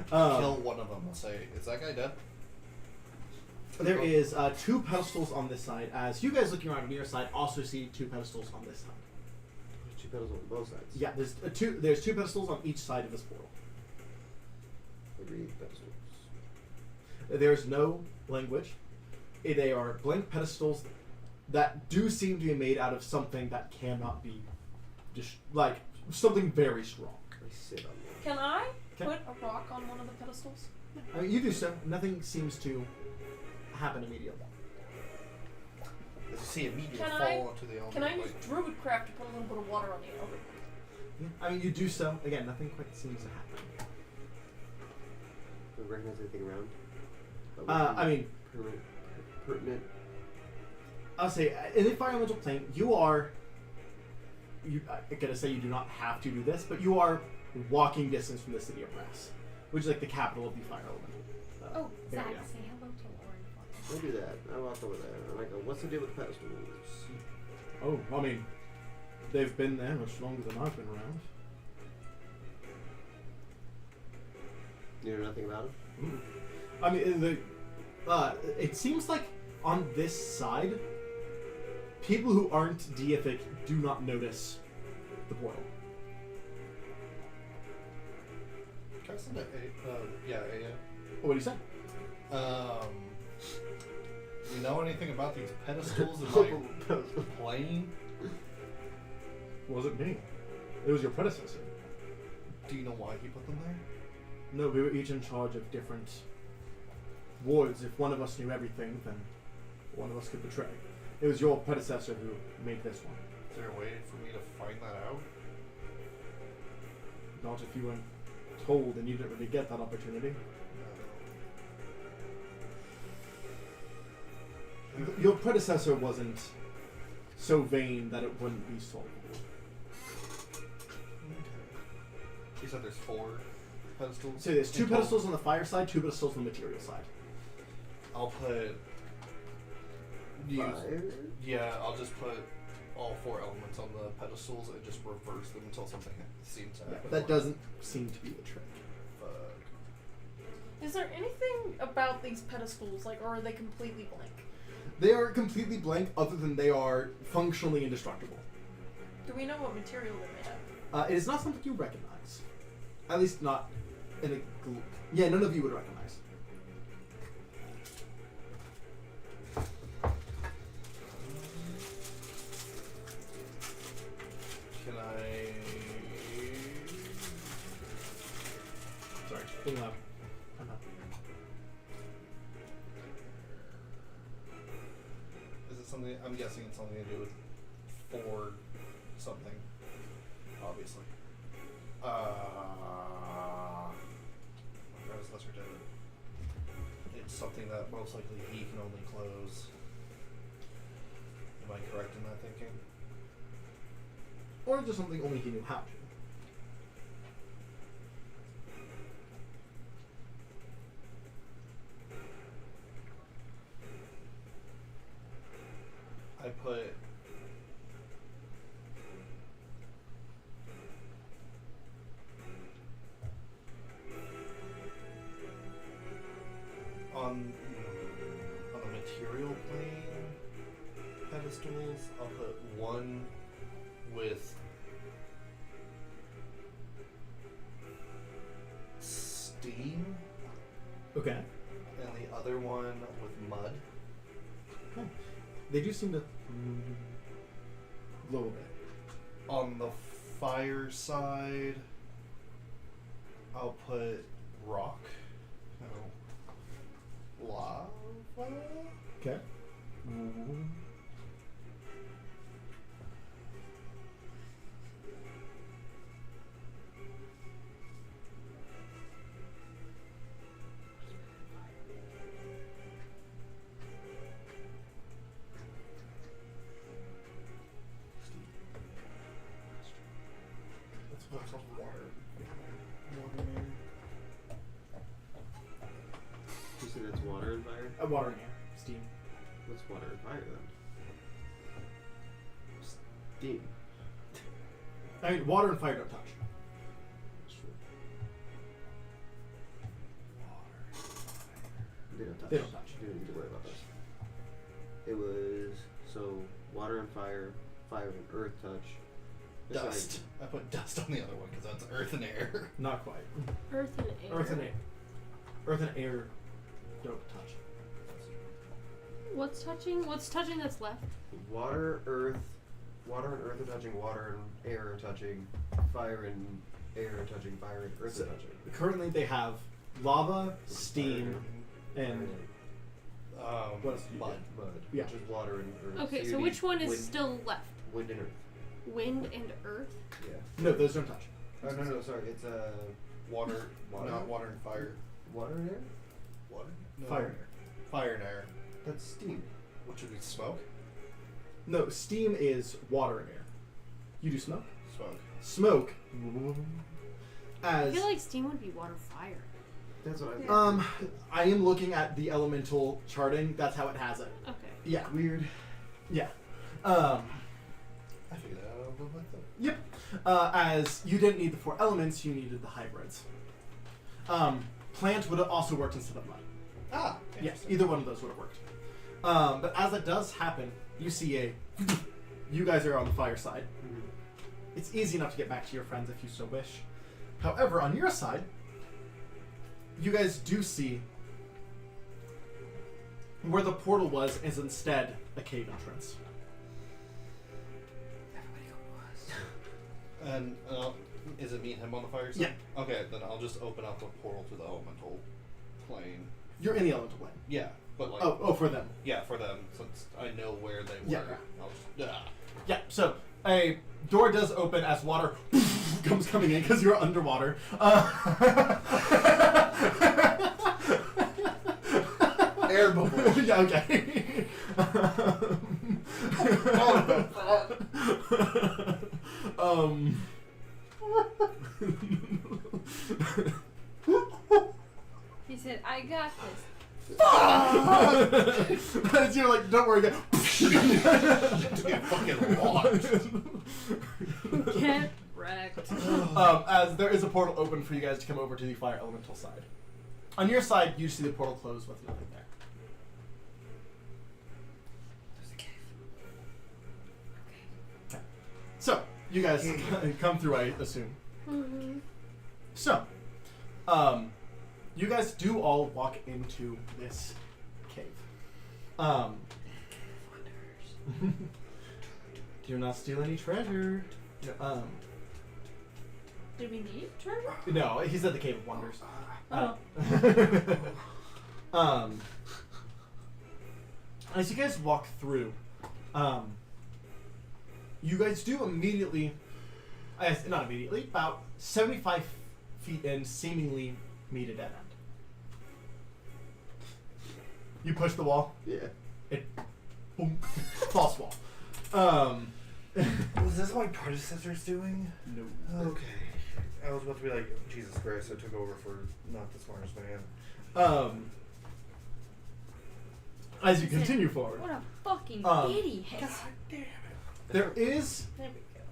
Kill one of them. I'll say, is that guy dead? There is two pedestals on this side. As you guys looking around on your side, also see two pedestals on this side. There's 2 pedals on both sides. Yeah, there's two pedestals on each side of this portal. Agreed, pedestals. There's no language. They are blank pedestals that do seem to be made out of something that cannot be, like something very strong. I sit on them. Can I Okay. put a rock on one of the pedestals? I mean, you do so. Nothing seems to happen immediately. As you see a meteor Can fall I- onto the element. Can I use like, druidcraft to put a little bit of water on the element? Yeah. I mean, you do so. Again, nothing quite seems to happen. Do we recognize anything around? I mean, Pertinent. I'll say in the fire elemental plane, you are. I gotta say you do not have to do this, but you are walking distance from the city of Brass, which is like the capital of the fire elemental. Oh, Zach, area. say hello to Lauren for I do that. I walk over there and I go, what's the deal with the pedestals? Oh, I mean, they've been there much longer than I've been around. You know nothing about them? I mean, it seems like on this side, people who aren't deific do not notice the portal. Can I send a What do you say? You know anything about these pedestals in my plane? Wasn't me. It was your predecessor. Do you know why he put them there? No, we were each in charge of different wards. If one of us knew everything, then one of us could betray. It was your predecessor who made this one. Is there a way for me to find that out? Not if you weren't told and you didn't really get that opportunity. Your predecessor wasn't so vain that it wouldn't be solvable. You said there's 4 pedestals? So there's 2 in total? pedestals on the fire side, 2 pedestals on the material side. I'll put... Fire? Yeah, I'll just put all 4 elements on the pedestals and just reverse them until something seems to Yeah, happen. that doesn't seem to be the trick. Fuck. Is there anything about these pedestals, like, or are they completely blank? They are completely blank, other than they are functionally indestructible. Do we know what material they're made of? It is not something you recognize. At least not in a... Yeah, none of you would recognize. Can I... Sorry, a little loud. I'm not. Is it something... I'm guessing it's something to do with Ford something. Obviously. My predecessor did it. It's something that most likely he can only close. Am I correct in that thinking? Or just something only he knew how to. I put... on the material plane pedestals, I'll put one with steam Okay. and the other one with mud. Okay. They do seem to glow a bit. On the fire side, I'll put rock. No. Lava? Okay. What's water? You said it's water and fire? Water and air. Steam. What's water and fire then? Steam. I mean, water and fire don't touch. They don't touch. They don't touch. You don't need to worry about this. It was so water and fire and earth touch. It's Dust. I put dust on the other one because that's earth and air. Not quite. Earth and air. Earth and air. Earth and air don't touch. What's touching? What's touching that's left? water, earth are touching, water and air are touching, fire and air are touching, fire and earth are touching. Currently, they have lava, steam, and what else do you mud. get? Mud, Yeah. which is water and earth. Okay, you so need which one is wind, still left? Wind and earth. Wind and earth? Yeah. No, those don't touch. Oh, no, sorry. It's Water, Water? not water and fire. water and air? Water? No. Fire and air. Fire and air. That's steam. Which would be smoke? No, steam is water and air. You do smoke? Smoke. Smoke. I As feel like steam would be water fire. That's what I think. I am looking at the elemental charting. That's how it has it. Okay. Yeah. Weird. Yeah. I figured that out a little like that. Yep. As you didn't need the 4 elements, you needed the hybrids. Plant would have also worked instead of mud. Ah, Yes, interesting. either one of those would have worked. But as it does happen, you see you guys are on the fire side. Mhm. It's easy enough to get back to your friends if you so wish. However, on your side, you guys do see where the portal was is instead a cave entrance. And is it me and him on the fire side? Yeah. Okay, then I'll just open up a portal to the elemental plane. You're in the elemental plane. Yeah, but like Oh, for them. yeah, for them since I know where they were. Yeah. I'll just Yeah, so a door does open as water comes coming in because you're underwater. Air bubble. Yeah, okay. He said, "I got this." As you're like, don't worry, Get fucking launched. Get wrecked. as there is a portal open for you guys to come over to the fire elemental side. On your side, you see the portal close with nothing there. There's a cave. Okay. So, you guys come through, I assume. Mm-hmm. So, you guys do all walk into this cave. Do not steal any treasure. Do we need treasure? No, he said the Cave of Wonders. Oh. As you guys walk through, you guys do immediately, not immediately, about 75 feet in, seemingly meet a dead end. You push the wall, Yeah. it boom, false wall. Was this my predecessor's doing? No. Okay. I was about to be like, Jesus Christ, I took over for not the smartest man. As you continue forward, What a fucking idiot! Damn it. there is There we go.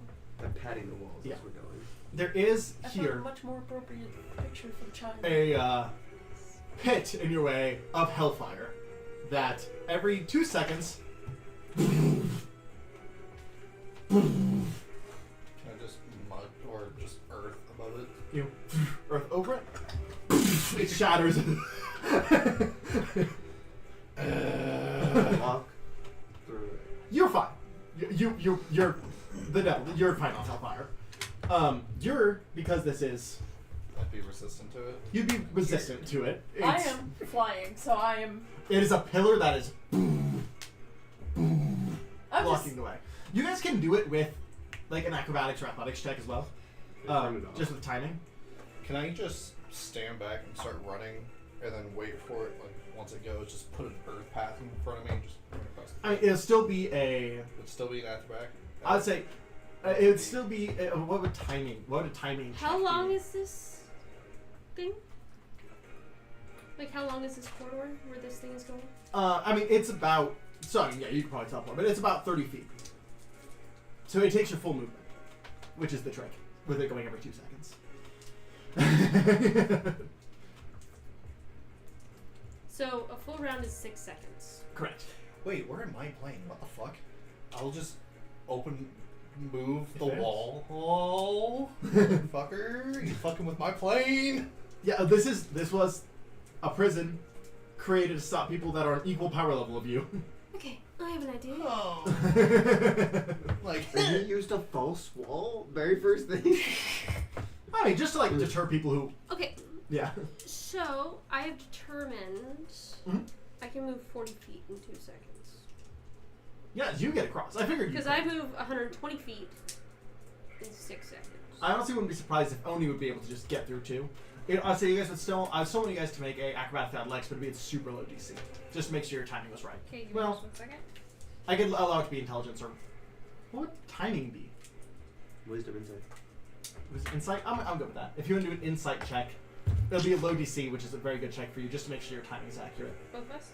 I'm patting the walls Yeah. as we're going. I found a here much more appropriate picture for the child. a pit in your way of hellfire that every 2 seconds Can I just mud or just earth above it? you earth over it, it shatters. Walk through it. You're fine. You're the devil. You're fine on hellfire. You're, because this is, I'd be resistant to it. you'd be resistant to it. I It's- am flying, so I am. It is a pillar that is I'm blocking just. the way. You guys can do it with like an acrobatics or athletics check as well, Turn it off. just with timing. Can I just stand back and start running and then wait for it? Like once it goes, just put an earth path in front of me and just run across. I mean, it'll still be a. It'd still be an acrobatic. I would say It would still be. What would timing? What would a timing? How check long be? is this thing? Like, how long is this corridor where this thing is going? I mean, it's about. So yeah, you can probably tell more, but it's about 30 feet. So it takes your full movement, which is the trick, with it going every 2 seconds. So a full round is 6 seconds. Correct. Wait, where am I playing? What the fuck? I'll just move the Advance? wall. Oh, fucker! You fucking with my plane? Yeah, this was a prison created to stop people that are on equal power level of you. Okay, I have an idea. Oh, like And you used a false wall? Very first thing? I mean, just to like deter people who. Okay, Yeah. so I have determined Mhm. I can move 40 feet in 2 seconds. Yeah, you get across. I figured you. Because could. I move 120 feet in 6 seconds. I honestly wouldn't be surprised if Oni would be able to just get through too. I'd say you guys would still. I still want you guys to make a acrobatic athletics, but it'd be a super low DC. Just to make sure your timing was right. Okay, give me Well, just 1 second. I could allow it to be intelligence or what would timing be? Wisdom insight. Was it insight? I'm good with that. If you want to do an insight check, it'll be a low DC, which is a very good check for you, just to make sure your timing is accurate. Both of us?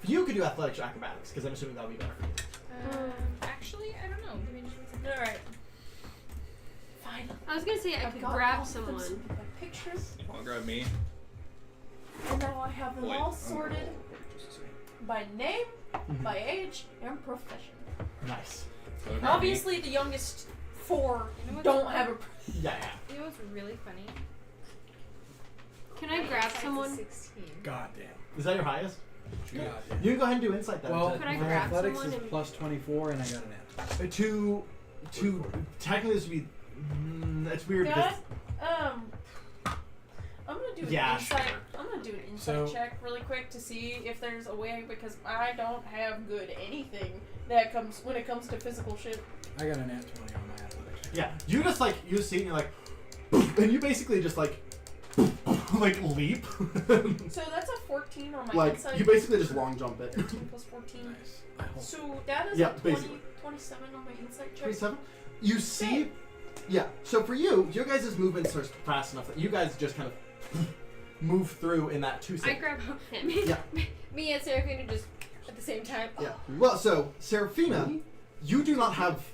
You could do athletics or acrobatics, because I'm assuming that'll be better for you. Actually, I don't know. Give me just 1 second. Alright. Fine. I was gonna say I I've could got grab all of them someone. so my pictures, You want to grab me? and now I have them Wait, all I'm sorted gonna hold just a second. by name, by age, and profession. Nice. So grab me. Obviously, the youngest 4 You know what's don't have a. Yeah. You know what's really funny? Can I grab Insight's a someone? 16. God damn. Is that your highest? God damn. You can go ahead and do insight then. Well, to- Could I my grab athletics someone is and- plus 24, and I got an net. to technically this would be. It's weird because. I'm gonna do an Yeah, insight. sure. I'm gonna do an insight So- check really quick to see if there's a way, because I don't have good anything that comes when it comes to physical shit. I got a net 20 on my athletics. Yeah, you just like you see and you're like, and you basically just like, like leap. So that's a 14 on my like insight. you basically just long jump it. 13 plus 14. Nice. I hope. So that is Yeah, a 20, basically. 27 on my insight check. 27. You see, yeah. So for you, your guys' movements are fast enough that you guys just kind of move through in that 2 I seconds. grab him. Yeah. Me and Seraphina just at the same time. Yeah. Well, so Seraphina, you do not have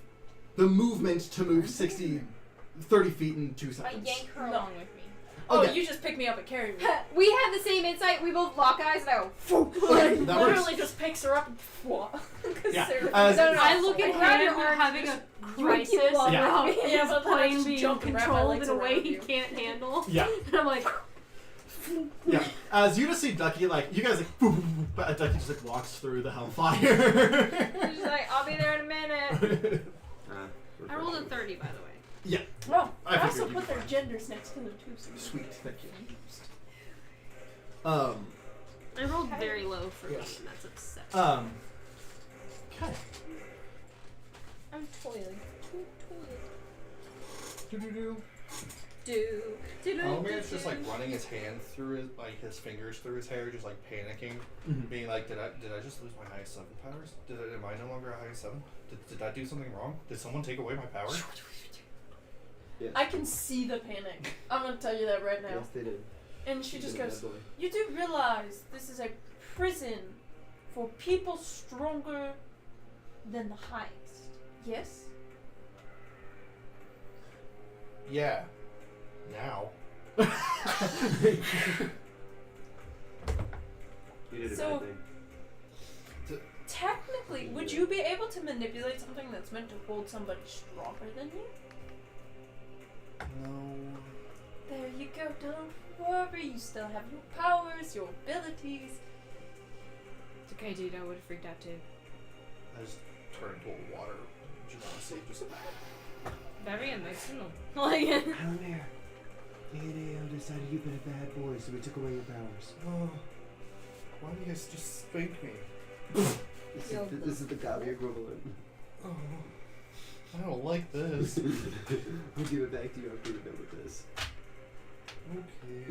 the movement to move 30 feet in 2 I seconds. yank her No. along with me. Oh, Okay. you just pick me up and carry me. We have the same insight. We both lock eyes and I go. Okay, that works. Literally just picks her up and Yeah, Sarah- as- No, no, I look I at grab him your arm having and a just crisis yank you along Yeah. with me. Yeah, his but then I plane just being jump and wrap my controlled legs in a way around he you. can't handle. Yeah. And I'm like, Yeah. As you just see Ducky, like you guys like, but Ducky just like walks through the hellfire. She's like, I'll be there in a minute. I rolled a 30 by the way. Yeah. Well, I I also figured put you'd their be genders next to them too. So Sweet, thank you. I rolled very low for me, Yes. and that's upset. Okay. I'm toiling. Do. Alumear's just like running his hand through his fingers through his hair, just like panicking, being like, did I just lose my highest 7 powers? Am I no longer a highest 7? Did I do something wrong? Did someone take away my power? Yes. I can see the panic. I'm gonna tell you that right now. Yes, they did. And she just They did, goes, bad boy. "You do realize this is a prison for people stronger than the highest, yes?" Yeah. Now. You did a So- bad thing. Technically, would you be able to manipulate something that's meant to hold somebody stronger than you? No. There you go, don't worry, you still have your powers, your abilities. It's okay, dude. I would have freaked out too. I just turned into a water. Honestly, just Very emotional. Like, Alumear, ADL decided you've been a bad boy, so we took away your powers. oh, why do you guys just spank me? This is the Gabi equivalent. Oh, I don't like this. We'll give it back to you after we're done with this. Okay.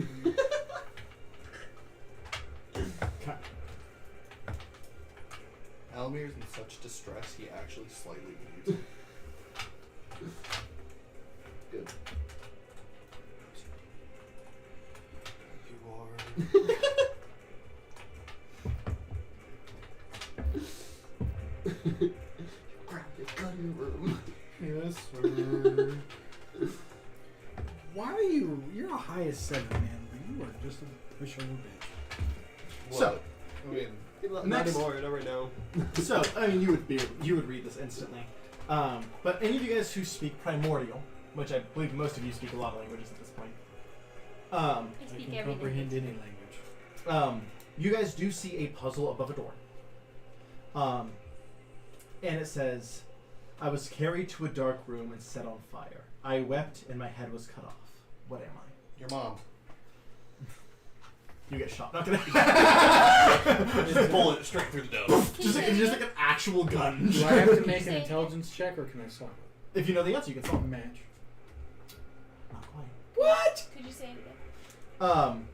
Alumear's in such distress, he actually slightly moves. Good. You are. Grab your gun in your room. Yes, sir. Why are you? You're a highest 7, man. But you are just a pushover bitch. So, I mean, Not Next. anymore, not right now. So, I mean, you would read this instantly. But any of you guys who speak Primordial, which I believe most of you speak a lot of languages at this point, I I speak can everything. comprehend any language. you guys do see a puzzle above a door. And it says, I was carried to a dark room and set on fire. I wept and my head was cut off. What am I? your mom. You get shot. Not gonna. Just bullet straight through the dome. just like an actual gun. Do I have to make an Say it. intelligence check or can I solve it? If you know the answer, you can solve it. Match. Not quite. What? Could you say it again?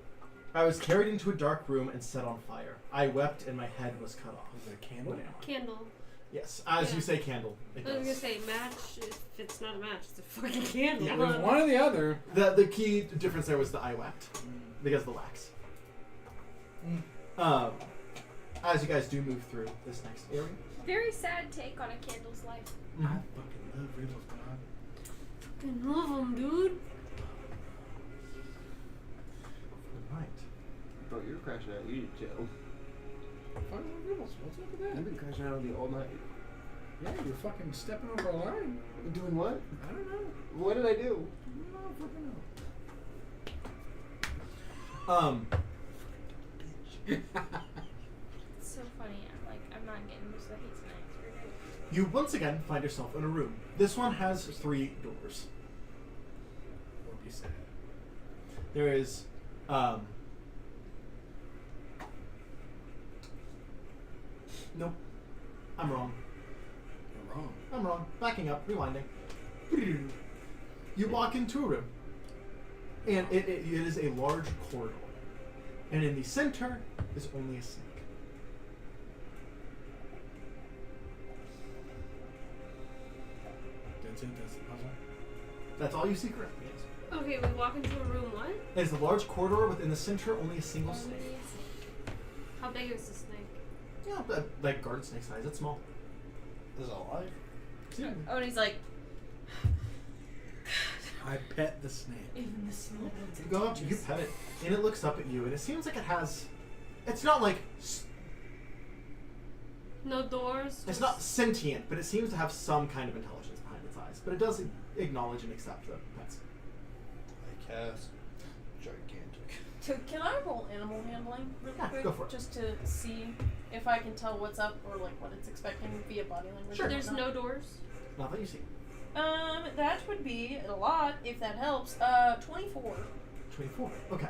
I was carried into a dark room and set on fire. I wept and my head was cut off. Is it a candle? What am I? Candle. Yes, as Yeah. you say, candle. It I was gonna does. say match. If it's not a match, it's a fucking candle. Yeah, It was one or the other. The key difference there was the I wept because of the wax. As you guys do move through this next area. Very sad take on a candle's life. I fucking love riddles, God. Fucking love 'em, dude. Right. Bro, you're crashing out. You need to chill. Fucking love riddles. What's up with that? I've been crashing out on you all night. Yeah, you're fucking stepping over a line. Doing what? I don't know. What did I do? I don't fucking know. It's so funny. I'm not getting used to the hate tonight. You once again find yourself in a room. This one has 3 doors. Or be sad. There is, nope. I'm wrong. You're wrong. I'm wrong. Backing up. Rewinding. You walk into a room, and it is a large corridor. And in the center is only a snake. That's it. That's the puzzle. That's all you see currently. Yes. Okay, we walk into a room. What? It is a large corridor within the center, only a single snake. How big is the snake? Yeah, but like garden snake size. It's small. Is it alive? Yeah. Oh, and he's like, I pet the snake. even the small ones. You go up, you pet it, and it looks up at you, and it seems like it has. It's not like. No doors. It's not sentient, but it seems to have some kind of intelligence behind its eyes. But it does acknowledge and accept the pets. I cast gigantic. So can I roll animal handling really Yeah, quick, go for it. just to see if I can tell what's up or like what it's expecting via body language? Sure. and There's whatnot? no doors. Not that you see. That would be a lot if that helps. 24. 24. Okay.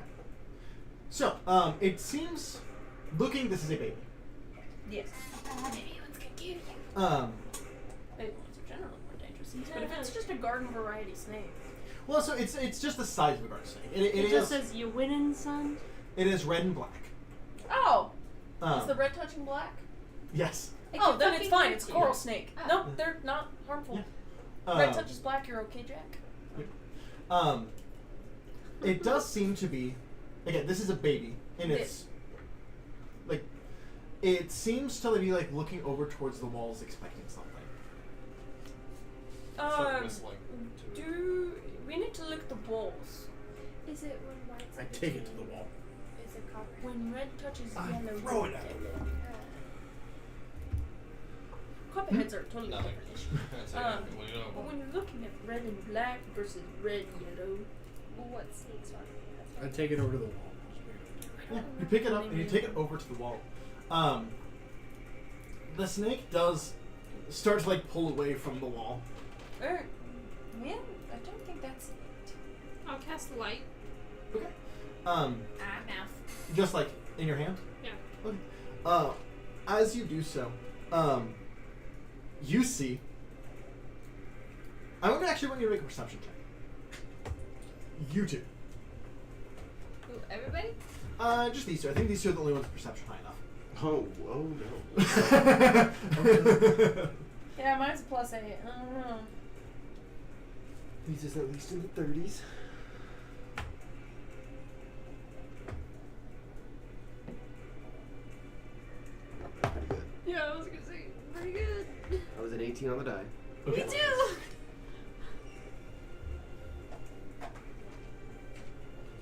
So, it seems. Looking, this is a baby. Yes. Maybe one's gonna kill you. Big ones are generally more dangerous. But if it's just a garden variety snake, Well, so it's just the size of a garden snake. It It just is. says you winning, son. It is red and black. oh, Um, is the red touching black? yes. Oh, then it's fine. It's a coral Yeah. snake. Oh. Nope, they're not harmful. Yeah. Red touches black, you're okay, Jack. It does seem to be. Again, this is a baby, and it's like. It seems to be like looking over towards the walls, expecting something. Start whistling to it. Do we need to look at the walls? Is it when white's I take it to the wall. Is it copper? When red touches I yellow, throw it at him. Copperheads are a totally Nothing. different issue. That's it. Um, Well, you know, But when you're looking at red and black versus red yellow, Well, what snakes are they? I take it over to the wall. Yeah, you pick it up and you take it over to the wall. The snake does start to like pull away from the wall. man, I don't think that's it. I'll cast light. Okay. Mouth. Just like in your hand. Yeah. Okay. As you do so, you see. I'm gonna actually want you to make a perception check. You two. Ooh, everybody? Just these two. I think these two are the only ones with perception high enough. Oh, no. Yeah, mine's a +8. I don't know. He's just at least in the 30s. Pretty good. Yeah, I was gonna say pretty good. I was an 18 on the die. Okay. Me too.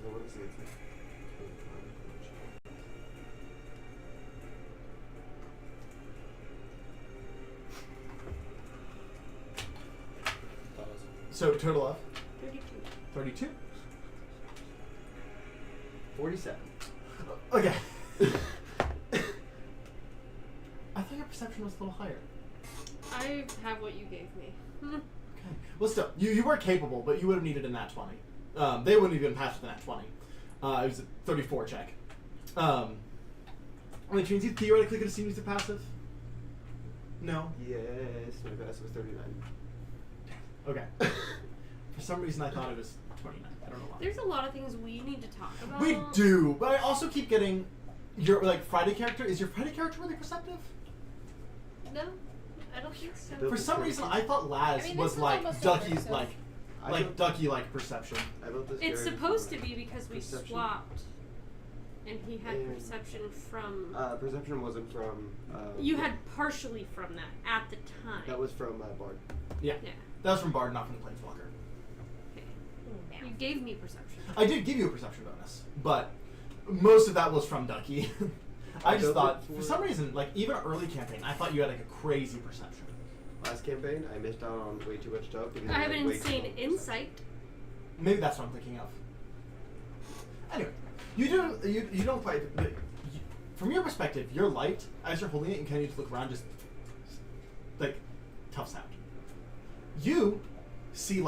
So what is it? So total of 32. 32. 47. Okay. I thought your perception was a little higher. I have what you gave me. Okay. Well, still, you were capable, but you would have needed a nat 20. They wouldn't even pass with a nat 20. It was a 34 check. Which means you theoretically could have seen use of passive. No. Yes, my passive was 39. Okay. For some reason, I thought it was 29. I don't know why. There's a lot of things we need to talk about. We do, but I also keep getting your Friday character. Is your Friday character really perceptive? No, I don't think so. Built For some reason, I thought Laz I mean, was this is like almost Ducky's over, so- Ducky-like perception. I built this It's character supposed for to be because we perception. swapped, and he had And- perception from. Perception wasn't from. You had partially from that at the time. That was from Bard. Yeah. Yeah. That was from Bard, not from the Planeswalker. You gave me perception. I did give you a perception bonus, but most of that was from Ducky. I just built thought, it for some reason, even early campaign, I thought you had a crazy perception. Last campaign, I missed out on way too much stuff. because I have had an way too insane much insight. Maybe that's what I'm thinking of. Anyway, you don't quite. But from your perspective, your light, as you're holding it and continue to look around, just tough sound. You see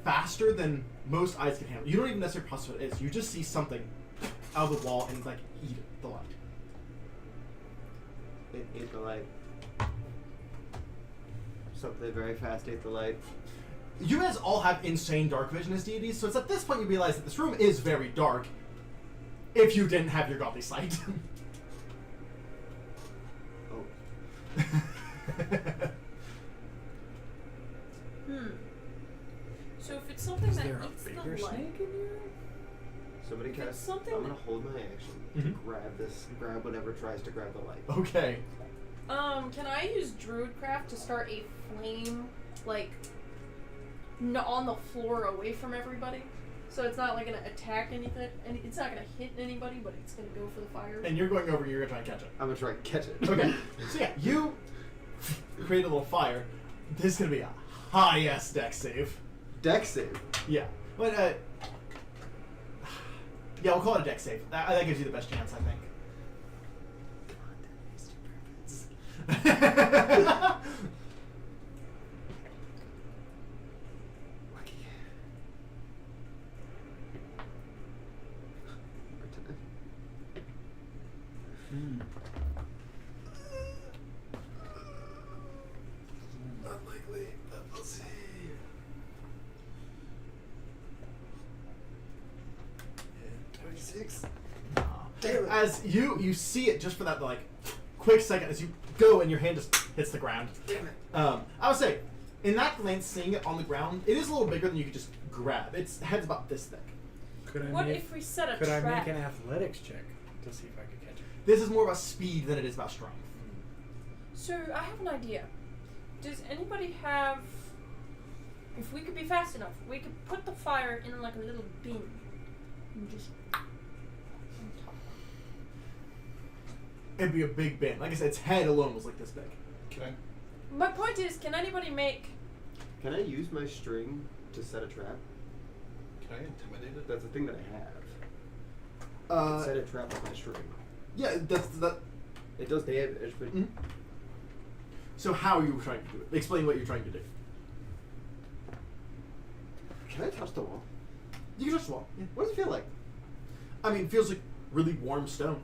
faster than most eyes can handle. You don't even necessarily process what it is. You just see something out of the wall and eat the light. It ate the light. Something very fast ate the light. You guys all have insane dark vision as deities, so it's at this point you realize that this room is very dark. If you didn't have your godly sight. Oh. So if it's something Is that there a eats bigger the light, snake in here? Somebody If it's cast. something I'm gonna that- hold my action Mhm. to grab whatever tries to grab the light. Okay. can I use Druidcraft to start a flame, on the floor away from everybody? So it's not gonna attack anything, and it's not gonna hit anybody, but it's gonna go for the fire. And you're going over, you're gonna try and catch it. I'm gonna try and catch it. Okay. So yeah, you create a little fire. This is gonna be a high-ass dex save. Dex save. Yeah. But yeah, we'll call it a dex save. That gives you the best chance, I think. Lucky. Unlikely, but we'll see. Yeah, 26. Damn it. As you see it just for that quick second as you go and your hand just hits the ground. Damn it. I would say, in that glance, seeing it on the ground, it is a little bigger than you could just grab. Its head's about this thick. What if we set a Could I trap? make an athletics check to see if I could catch it? This is more about speed than it is about strength. So I have an idea. Does anybody have? If we could be fast enough, we could put the fire in a little bin and just on top. It'd be a big bin. Like I said, its head alone was this big. Can I? My point is, can anybody make? Can I use my string to set a trap? Can I intimidate it? That's a thing that I have. I can set a trap with my string. Yeah, that's that. It does damage, but Mhm. So how are you trying to do it? Explain what you're trying to do. can I touch the wall? You can touch the wall. Yeah. What does it feel like? I mean, it feels like really warm stone.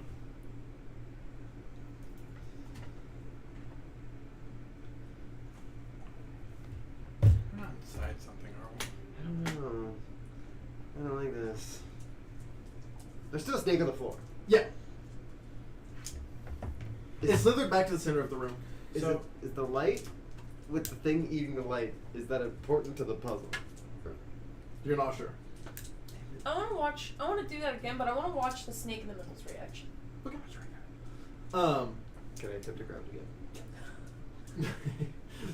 We're not inside something, are we? I don't know. I don't like this. There's still a snake on the floor. Yeah. It slithered back to the center of the room. Is the light with the thing eating the light, is that important to the puzzle? You're not sure. I want to do that again, but I want to watch the snake in the middle's reaction. Okay. Can I attempt to grab it again?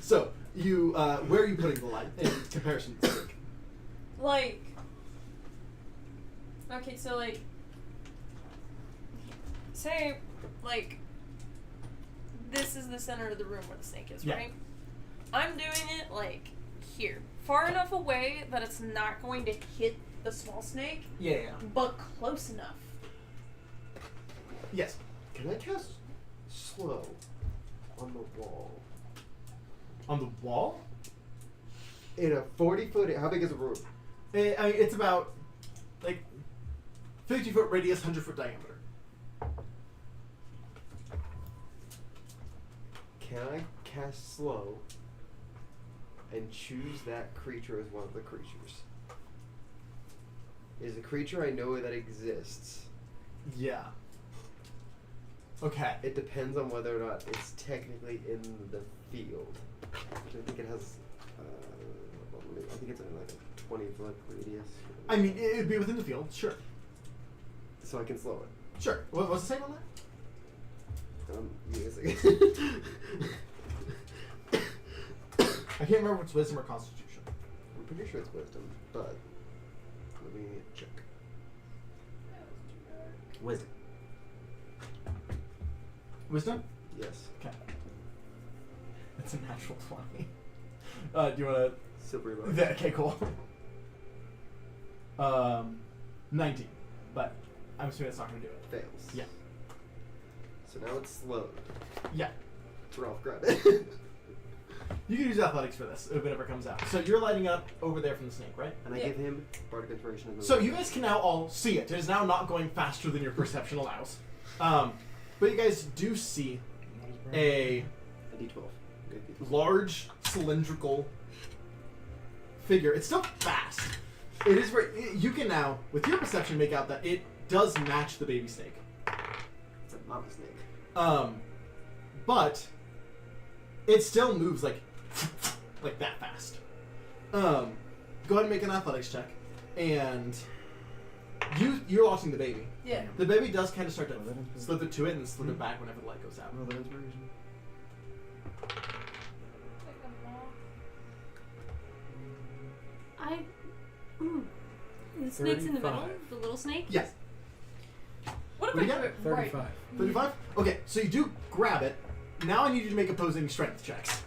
So you, where are you putting the light in comparison to the snake? Like, okay, so like, say, like, this is the center of the room where the snake is, Yeah. right? I'm doing it like here, far enough away that it's not going to hit the small snake, Yeah. but close enough. Yes. Can I cast slow on the wall? On the wall? In a 40-foot... How big is the room? I mean, it's about, like, 50-foot radius, 100-foot diameter. Can I cast slow and choose that creature as one of the creatures? Is a creature I know that exists. Yeah. Okay. It depends on whether or not it's technically in the field. Which I think it has... I think it's in like a 20-foot radius. I mean, it would be within the field, sure. So I can slow it. Sure. What's the same on that? Give me a second. I can't remember if it's wisdom or constitution. I'm pretty sure it's wisdom, but let me check. Wisdom. Wisdom? Yes. Okay. It's a natural 20. Do you want to... Silvery bar. Okay, cool. 19. But I'm assuming it's not going to do it. Fails. Yeah. So now it's slowed. Yeah. Joralf, grab it. You can use athletics for this if it ever comes out. So you're lighting up over there from the snake, right? And I give him Bardic Inspiration. As So you guys can now all see it. It is now not going faster than your perception allows. But you guys do see a A D12. Good D12. large cylindrical figure. It's still fast. It is very... You can now, with your perception, make out that it does match the baby snake. It's a mama snake. But it still moves like that fast. Go ahead and make an athletics check, and you're watching the baby. Yeah. The baby does kind of start to slip it to it and slip it back whenever the light goes out. Roll that inspiration. The snake's in the middle? 35. The little snake? Yes. What if What I do do you it right? 35. 35? Okay, so you do grab it. Now I need you to make opposing strength checks.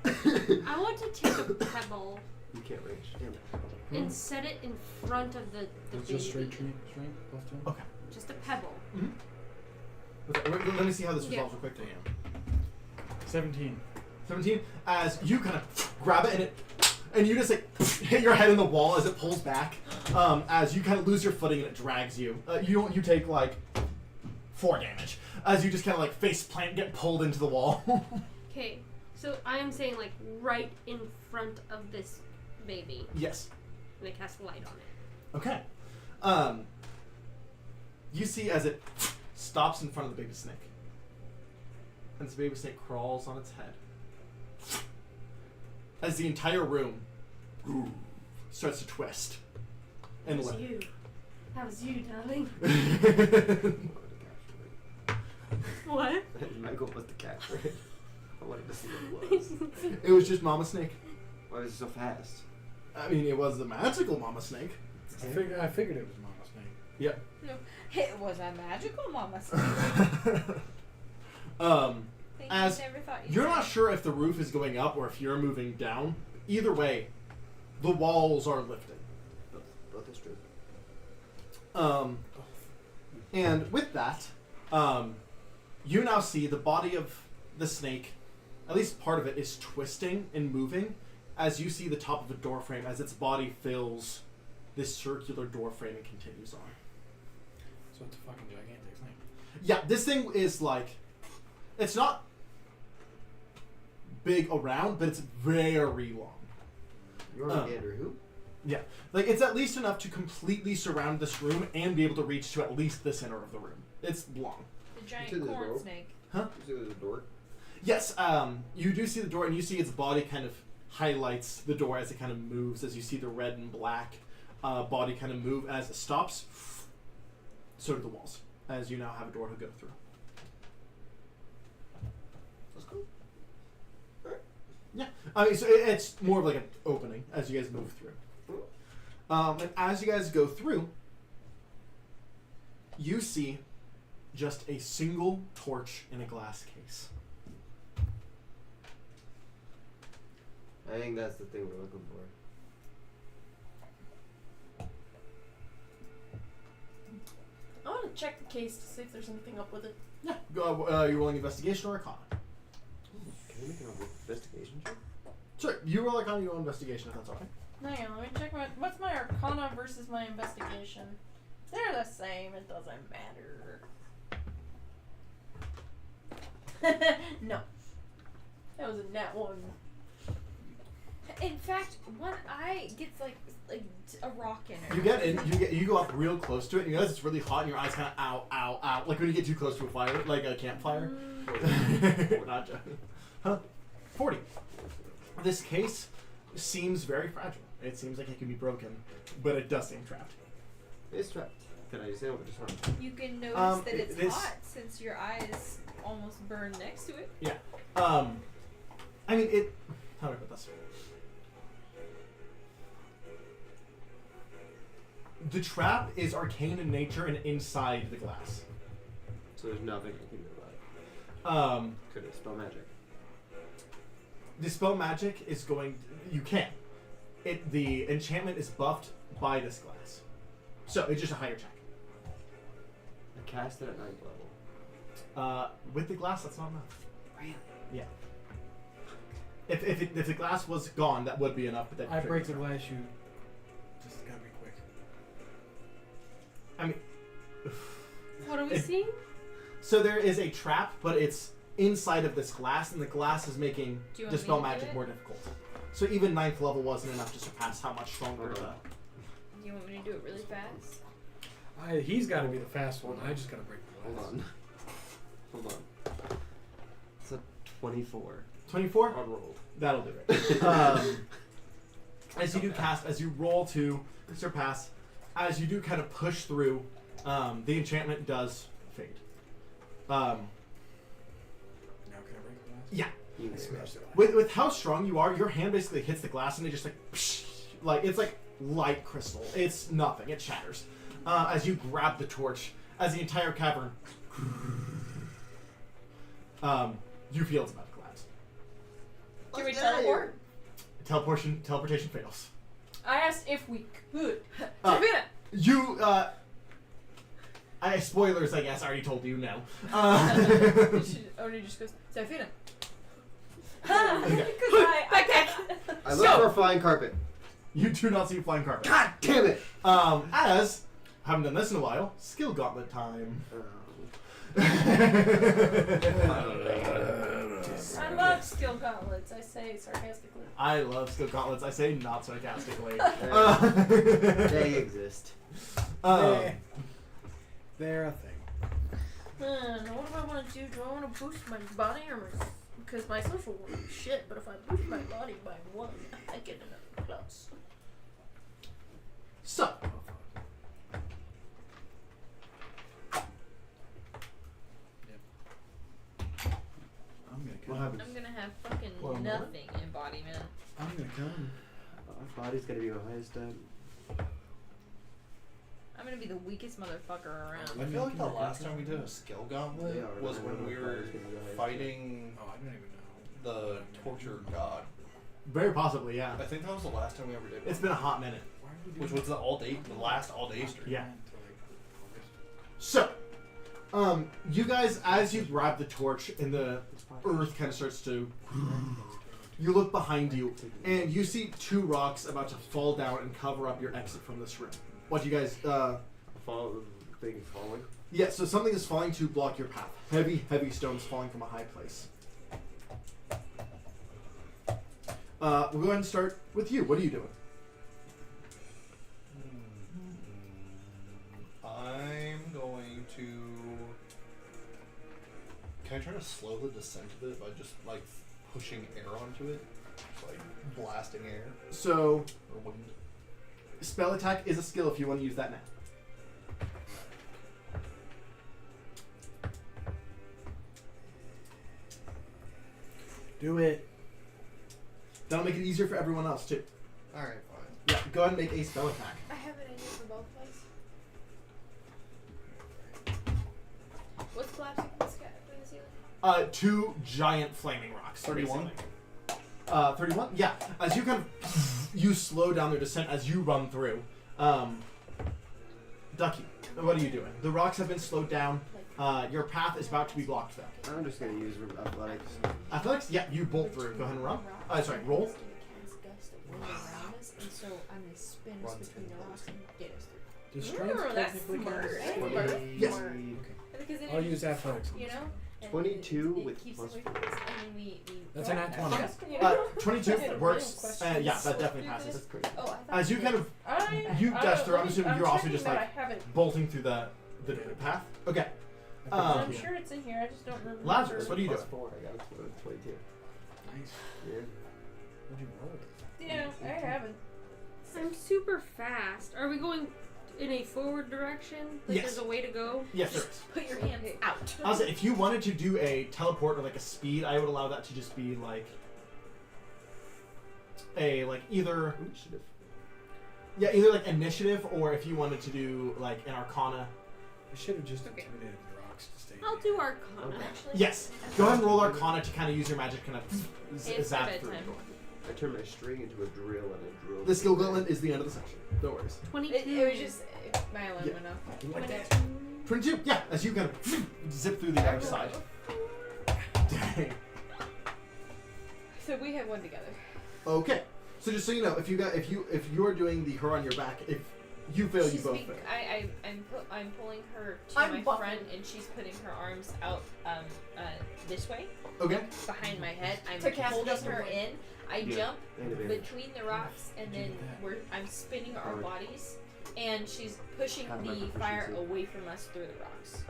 Okay. I want to take a pebble You can't reach. Damn it. and set it in front of the It's baby. just straight strength plus 2. Okay. Just a pebble. Okay, let me see how this Yeah. resolves real quick. 17. 17. As you kind of grab it and you just like hit your head in the wall as it pulls back. As you kind of lose your footing and it drags you. You take like 4 damage as you just kind of like face plant get pulled into the wall. Okay, so I am saying like right in front of this baby, Yes. and I cast light on it. Okay. You see as it stops in front of the baby snake. And this baby snake crawls on its head. As the entire room starts to twist. And That was lift. you. That was you, darling. I wanted to capture it. What? My goal was to capture it. I wanted to see what it was. It was just Mama Snake. Why was it so fast? I mean, it was the magical Mama Snake. I figured it was Mama Snake. Yep. It was a magical mama snake. Thing As you never thought you're not sure if the roof is going up or if you're moving down. Either way, the walls are lifting. Both is true. And with that, you now see the body of the snake, at least part of it, is twisting and moving as you see the top of a door frame as its body fills this circular door frame and continues on. So it's a fucking gigantic snake. Yeah, this thing is like, it's not big around, but it's very long. You're on Gander who? Yeah, like it's at least enough to completely surround this room and be able to reach to at least the center of the room. It's long. The To giant the corn door. snake. Huh? You see there's a door? Yes, you do see the door and you see its body kind of highlights the door as it kind of moves, as you see the red and black body kind of move. As it stops, so do the walls, as you now have a door to go through. Let's go. Yeah, I mean, so it's more of like an opening as you guys move through. And as you guys go through, you see just a single torch in a glass case. I think that's the thing we're looking for. I want to check the case to see if there's anything up with it. Yeah, you're rolling investigation or arcana. Can we make an investigation check? Sure, you roll arcana, you roll investigation if that's okay. Hang on, let me check what's my arcana versus my investigation. They're the same, it doesn't matter. No. That was a nat 1. In fact, one eye gets like a rock in it. You get in, you go up real close to it, and you realize it's really hot, and your eyes kind of ow, ow, ow, like when you get too close to a fire, like a campfire. Not joking. Huh? 40. This case seems very fragile. It seems like it can be broken, but it does seem trapped. It's trapped. Can I use it or just run? You can notice that it's this- hot since your eyes almost burn next to it. Yeah. I mean, it. How do I put this? The trap is arcane in nature and inside the glass. So there's nothing I can do about it. Could it spell magic? Dispel magic is going. You can. The enchantment is buffed by this glass, so it's just a higher check. I cast it at 9th level. With the glass, that's not enough. Really? Yeah. If the glass was gone, that would be enough. But that I break the glass, you just gotta be quick. I mean, What are we seeing? so there is a trap, but it's inside of this glass, and the glass is making Do you want dispel me to do magic it? more difficult. So even 9th level wasn't enough to surpass how much stronger the. Do you want me to do it really fast? He's got to be the fast one. I just gotta break the glass. Hold on. It's a 24. 24? Unrolled. That'll do it. As you do cast, as you roll to surpass, as you do kind of push through, the enchantment does fade. Now can I break the glass? Yeah. You I may smashed it. With how strong you are, your hand basically hits the glass and it just like it's like light crystal. It's nothing. It shatters. As you grab the torch, as the entire cavern, you feel it's about to collapse. Can we teleport? Teleportation fails. I asked if we could. Savannah! You spoilers, I guess. I already told you no. She already just goes, Safina. Okay. I look for a flying carpet. You do not see a flying carpet. God damn it! As haven't done this in a while, skill gauntlet time. I love skill gauntlets, I say sarcastically. I love skill gauntlets. I say not sarcastically. They exist. They're a thing. What do I want to do? Do I want to boost my body or my... Because my social will be shit, but if I boost my body by 1, I get another plus. So, I'm gonna What come. happens? I'm gonna have fucking Well, I'm nothing embodiment. I'm gonna come. My body's gonna be my highest I'm gonna be the weakest motherfucker around. I feel like the last time we did a skill gauntlet Yeah, was right. when we were fighting Oh, I don't even know. the torture god. very possibly, yeah. I think that was the last time we ever did It's one. been a hot minute. Why are we doing Which was the last all-day stream. Yeah. So, you guys, as you grab the torch and the earth kind of starts to, you look behind you and you see 2 rocks about to fall down and cover up your exit from this room. What you guys, Fall, the thing is falling. yeah, so something is falling to block your path. Heavy, heavy stones falling from a high place. We'll go ahead and start with you. What are you doing? I'm going to... Can I try to slow the descent of it by just, like, pushing air onto it? like blasting air So, or wind. spell attack is a skill if you want to use that now. Do it. That'll make it easier for everyone else too. All right, fine. Yeah, go ahead and make a spell attack. I have an idea for both of us. What's collapsing from the ceiling? 2 giant flaming rocks. 31? 31? Yeah. As you kind of you slow down their descent as you run through. Ducky, what are you doing? The rocks have been slowed down. Your path is about to be blocked though. I'm just gonna use athletics. Athletics? Yeah, you bolt through. Go ahead and run. Sorry, roll. And so I'm gonna spin us Run between the rocks and get us through. Does strength that's technically smart. count? That's Yes. smart. Because then I'll it use just, athletics. you know? And 22 it with keeps plus away from us, and then we That's a nat 20. Yeah. 22 That's a works. real Yeah, question. that definitely passes. That's crazy. Oh, I thought As you kind of You dash through, I'm assuming you're also checking just, that like, I haven't. bolting through the path. Okay. I'm sure it's in here. I just don't remember. Lazarus, what are you Plus doing? 4, I got a 22. Nice. Yeah. What'd you roll? Yeah, I haven't. I'm super fast. Are we going in a forward direction? Like Yes. there's a way to go? Yes, there is. put your hands out. I was like, if you wanted to do a teleport or like a speed, I would allow that to just be like either Initiative. either like initiative, or if you wanted to do like an arcana. I should have just Okay. intimidated the rocks to stay. I'll do Arcana. Actually, Yes. Go ahead and roll arcana to kind of use your magic kind of It's zap my through. bedtime. I turned my string into a drill and I drilled. The skill gauntlet is the end of the section. No worries. 22. it was just my alarm Yeah. went off. Like that. 22. Yeah. As you kind of zip through the other side. Dang. So we have one together. Okay. So just so you know, if you're doing the her on your back, if you fail, you She's both being- fail. I'm pulling her to I'm my buffing. front, and she's putting her arms out this way Okay. behind my head. I'm To cast holding Gust of her Wind. in. I Yeah. jump Advantage. between the rocks, and then I'm spinning our Hard. bodies, and she's pushing Have my the fire proficiency. away from us through the rocks.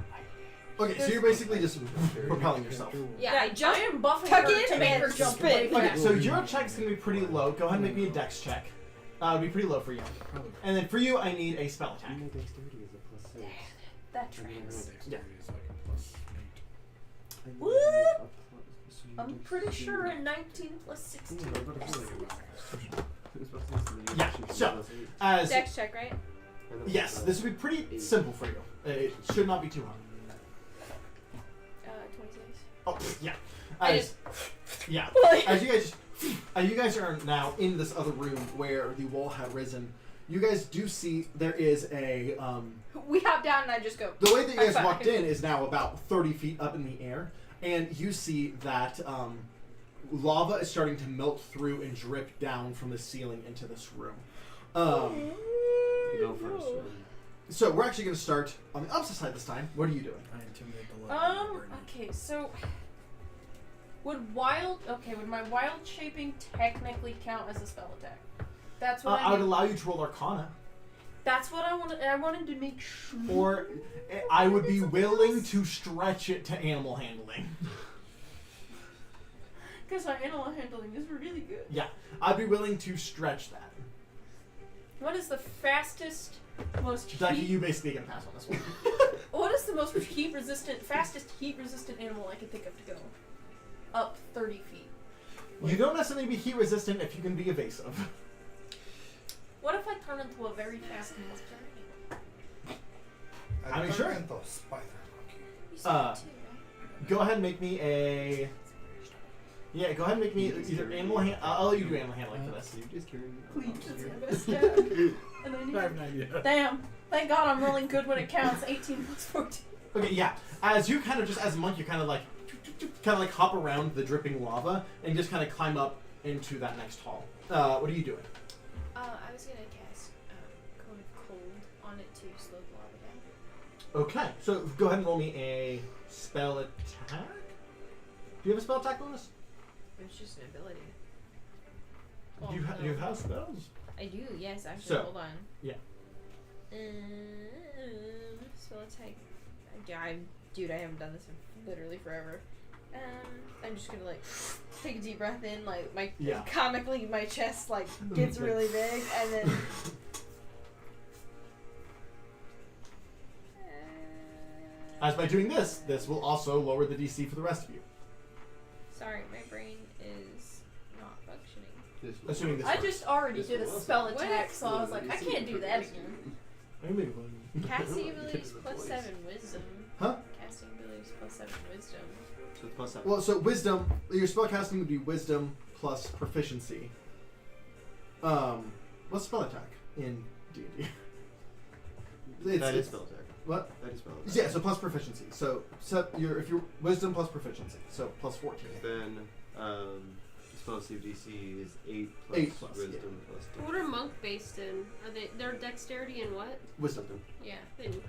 Okay. So you're basically just propelling yourself. Yeah, I jump. I am buffing tuck her in to make and her jump spin. away from Okay. us. So your check's gonna be pretty low. Go ahead and make me a dex check. It'll be pretty low for you. And then for you, I need a spell attack. My dexterity is a plus 6. That tracks. Dexterity is like a plus 8. What? I'm pretty sure a 19 plus 16. Yeah, so, As Dex check, right? yes, this would be pretty simple for you. It should not be too hard. 26. Oh yeah. I As yeah. As you guys are now in this other room where the wall had risen, you guys do see there is a We hop down, and I just go. the way that you guys High walked five. in is now about 30 feet up in the air, and you see that lava is starting to melt through and drip down from the ceiling into this room. You go first. So we're actually going to start on the opposite side this time. What are you doing? I intimidate the level. Okay, so would my wild shaping technically count as a spell attack? That's what I would I allow you to roll Arcana, That's what I wanted. I wanted to make sure. or I would be willing to stretch it to animal handling. Because our animal handling is really good. Yeah, I'd be willing to stretch that. What is the fastest, most Ducky, heat? you basically get a pass on this one. What is the most fastest heat resistant animal I can think of to go up 30 feet? You don't necessarily be heat resistant if you can be evasive. What if I turn into a very fast monster? I mean, sure. Spider You said Uh, 2, right? Go ahead and make me a. Yeah, go ahead and make me either animal hand. I'll let you do animal handling for this. You just carrying me. Please, that's my best stat. And I need I have an idea. Damn. Thank God I'm rolling good when it counts. 18 plus 14. Okay, yeah. As you kind of just as a monk, you kind of like hop around the dripping lava and just kind of climb up into that next hall. What are you doing? I was gonna cast Cone of Cold on it to slow the lava down. Okay, so go ahead and roll me a spell attack. Do you have a spell attack bonus? It's just an ability. Do you have spells? I do, yes, actually. So, Hold on. yeah. Spell attack. Yeah, dude, I haven't done this in literally forever. I'm just gonna like take a deep breath in, like my Yeah. comically my chest like gets really big, and then As by doing this will also lower the DC for the rest of you. sorry, my brain is not functioning. Assuming this I works. just already did a spell What? attack, so I was like, I can't do that again. Casting abilities plus 7 wisdom. Huh? Casting abilities plus 7 wisdom. So it's plus 7. Well, so wisdom, your spellcasting would be wisdom plus proficiency. What's spell attack in D&D? That is spell attack. What? That is spell attack. Yeah, so plus proficiency. So if you're wisdom plus proficiency, so plus 14. Then spell save DC is 8 plus 8 plus, wisdom plus 2. What are monk based in? Are they? Their dexterity and what? Wisdom. Yeah. Then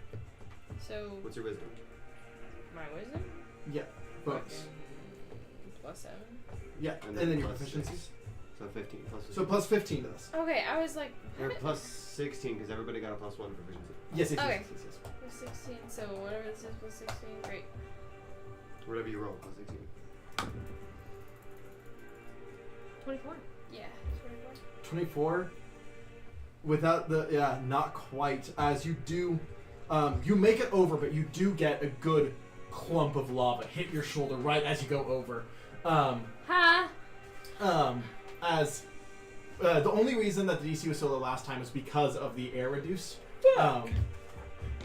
So What's your wisdom? my wisdom Yeah. Bonus. fucking plus 7. Yeah, and then your proficiency. 6. So 15 plus 15. So plus 15 to this. Okay, I was like Or plus 16 because everybody got a plus 1 proficiency. Yes, yes, Okay. yes, yes, yes. plus 16. So whatever this is plus 16. Great. Whatever you roll, plus 16. 24. Yeah. 24. 24. Without the not quite. As you do, you make it over, but you do get a good clump of lava hit your shoulder right as you go over. Ha! As the only reason that the DC was so low last time was because of the air reduce.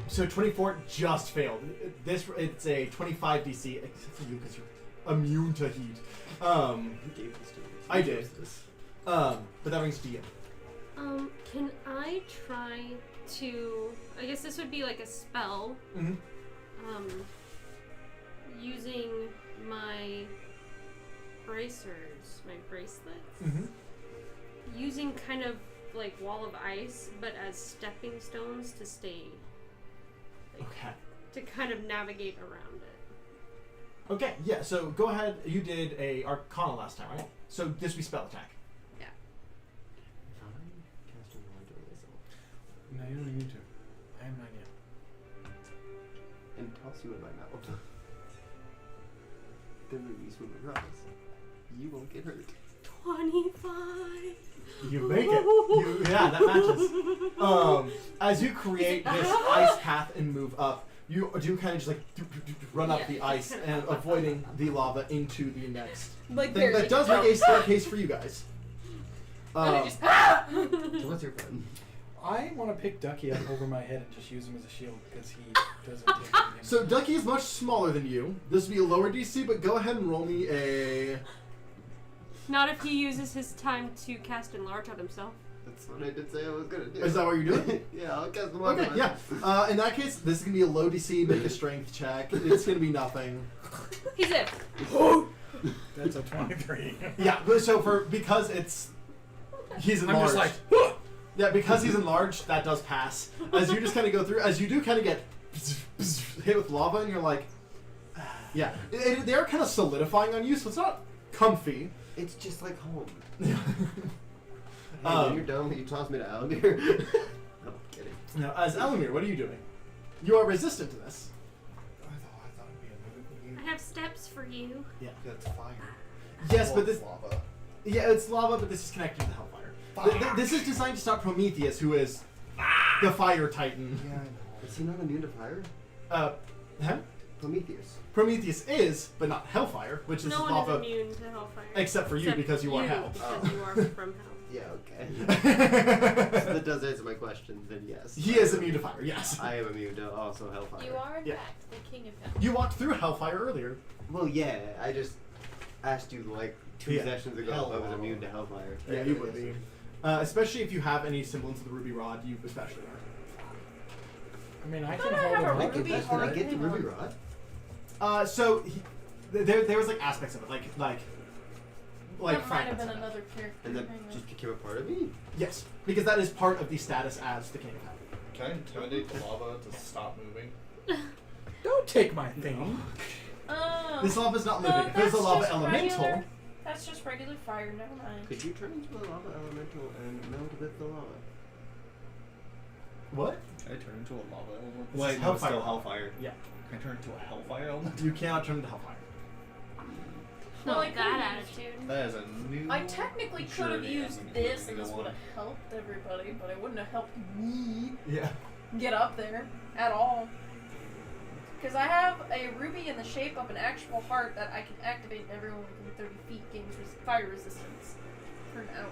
So 24 just failed. It's a 25 DC, except for you because you're immune to heat. Who gave this to me? I did. But that brings to you. Can I try to? I guess this would be like a spell. Mm-hmm. Using my bracers, my bracelets. Mm-hmm. Using kind of like wall of ice, but as stepping stones to stay. Okay. To kind of navigate around it. Okay, yeah, so go ahead. You did a Arcana last time, right? So this would be spell attack. If I cast a light on myself No, you don't need to. I have mine yet. and toss you in my mouth, then we swim across. You won't get hurt. 25. You make it. That matches. As you create this ice path and move up, you do kind of just like run up the ice and avoiding the lava into the next Like thing. That does make a staircase for you guys. So what's your plan? I want to pick Ducky up over my head and just use him as a shield because he doesn't take anything. So Ducky is much smaller than you. This would be a lower DC, but go ahead and roll me a... Not if he uses his time to cast enlarge on himself. That's what I did say I was gonna do. Is that what you're doing? Yeah, I'll cast the Okay, yeah. In that case, this is going to be a low DC, make a strength check. It's going to be nothing. He's it. That's a 23. Yeah, but so because he's I'm enlarged. just like, Yeah, because he's enlarged, that does pass. As you just kind of go through, as you do kind of get hit with lava, and you're like, yeah. They're kind of solidifying on you, so it's not comfy. It's just like home. Yeah. When you're done, will you toss me to Alumear? No, I'm kidding. Now, as Alumear, what are you doing? You are resistant to this. I thought it'd be a I have steps for you. Yeah. That's fire. Yes, Well, but this... lava. Yeah, it's lava, but this is connected to the Hellfire. This is designed to stop Prometheus, who is the Fire Titan. Yeah, I know. Is he not immune to fire? Huh? Prometheus. Prometheus is, but not Hellfire, which is No one lava, is immune to hellfire. except for you Except because you are Hell. Because you are from hell. Yeah, okay. So that does answer my question, then yes. He is immune to fire, yes. I am immune to also Hellfire. You are in Yeah. fact the king of hell. You walked through Hellfire earlier. Well, yeah, I just asked you like 2 Yeah. sessions ago if I was immune to Hellfire. Yeah, you would be. Especially if you have any semblance of the Ruby Rod, you especially are. I mean, I Thought can I hold have a him. Did I up. Ruby get, Rod. did I get the Hang on. Ruby Rod? So there was like aspects of it, like That might have fragments been of it. another character. And that Hang on. just became a part of me? Yes, because that is part of the status as the King of Hell. Can I intimidate the lava to stop moving? Don't take my thing. Oh. This lava is not No, living. If there's a that's lava just elemental, regular- That's just regular fire. Never mind. Could you turn into a lava elemental and melt with the lava? what? Can I turn into a lava element? This Wait, is no, it's still Hellfire. Hellfire. Yeah, Can I turn into a Hellfire element? you cannot turn into Hellfire. Well, I Not could've that used- attitude. That is a new. I technically could have journey used I'm this, gonna and this go would on. have helped everybody, but it wouldn't have helped me Yeah. get up there at all. Because I have a ruby in the shape of an actual heart that I can activate and everyone within 30 feet gains fire resistance for an hour.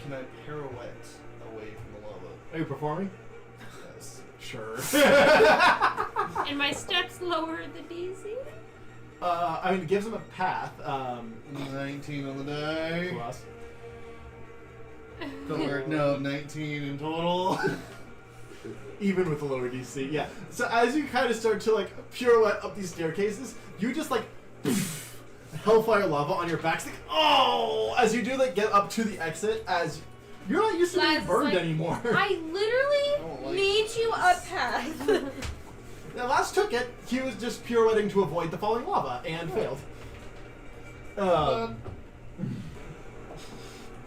Can I pirouette away from the lava? Are you performing? Yes. Sure. And my steps lower the DC. I mean, it gives them a path. 19 on the die. Plus. Don't worry, no, 19 in total. Even with the lower DC, yeah. So as you kind of start to like pirouette up these staircases, you just like hellfire lava on your back. It's like, oh! As you do like get up to the exit, as you're not used to being Laz is burned like, anymore. I literally don't like made you a path. Now, Laz took it. He was just pirouetting to avoid the falling lava and failed. How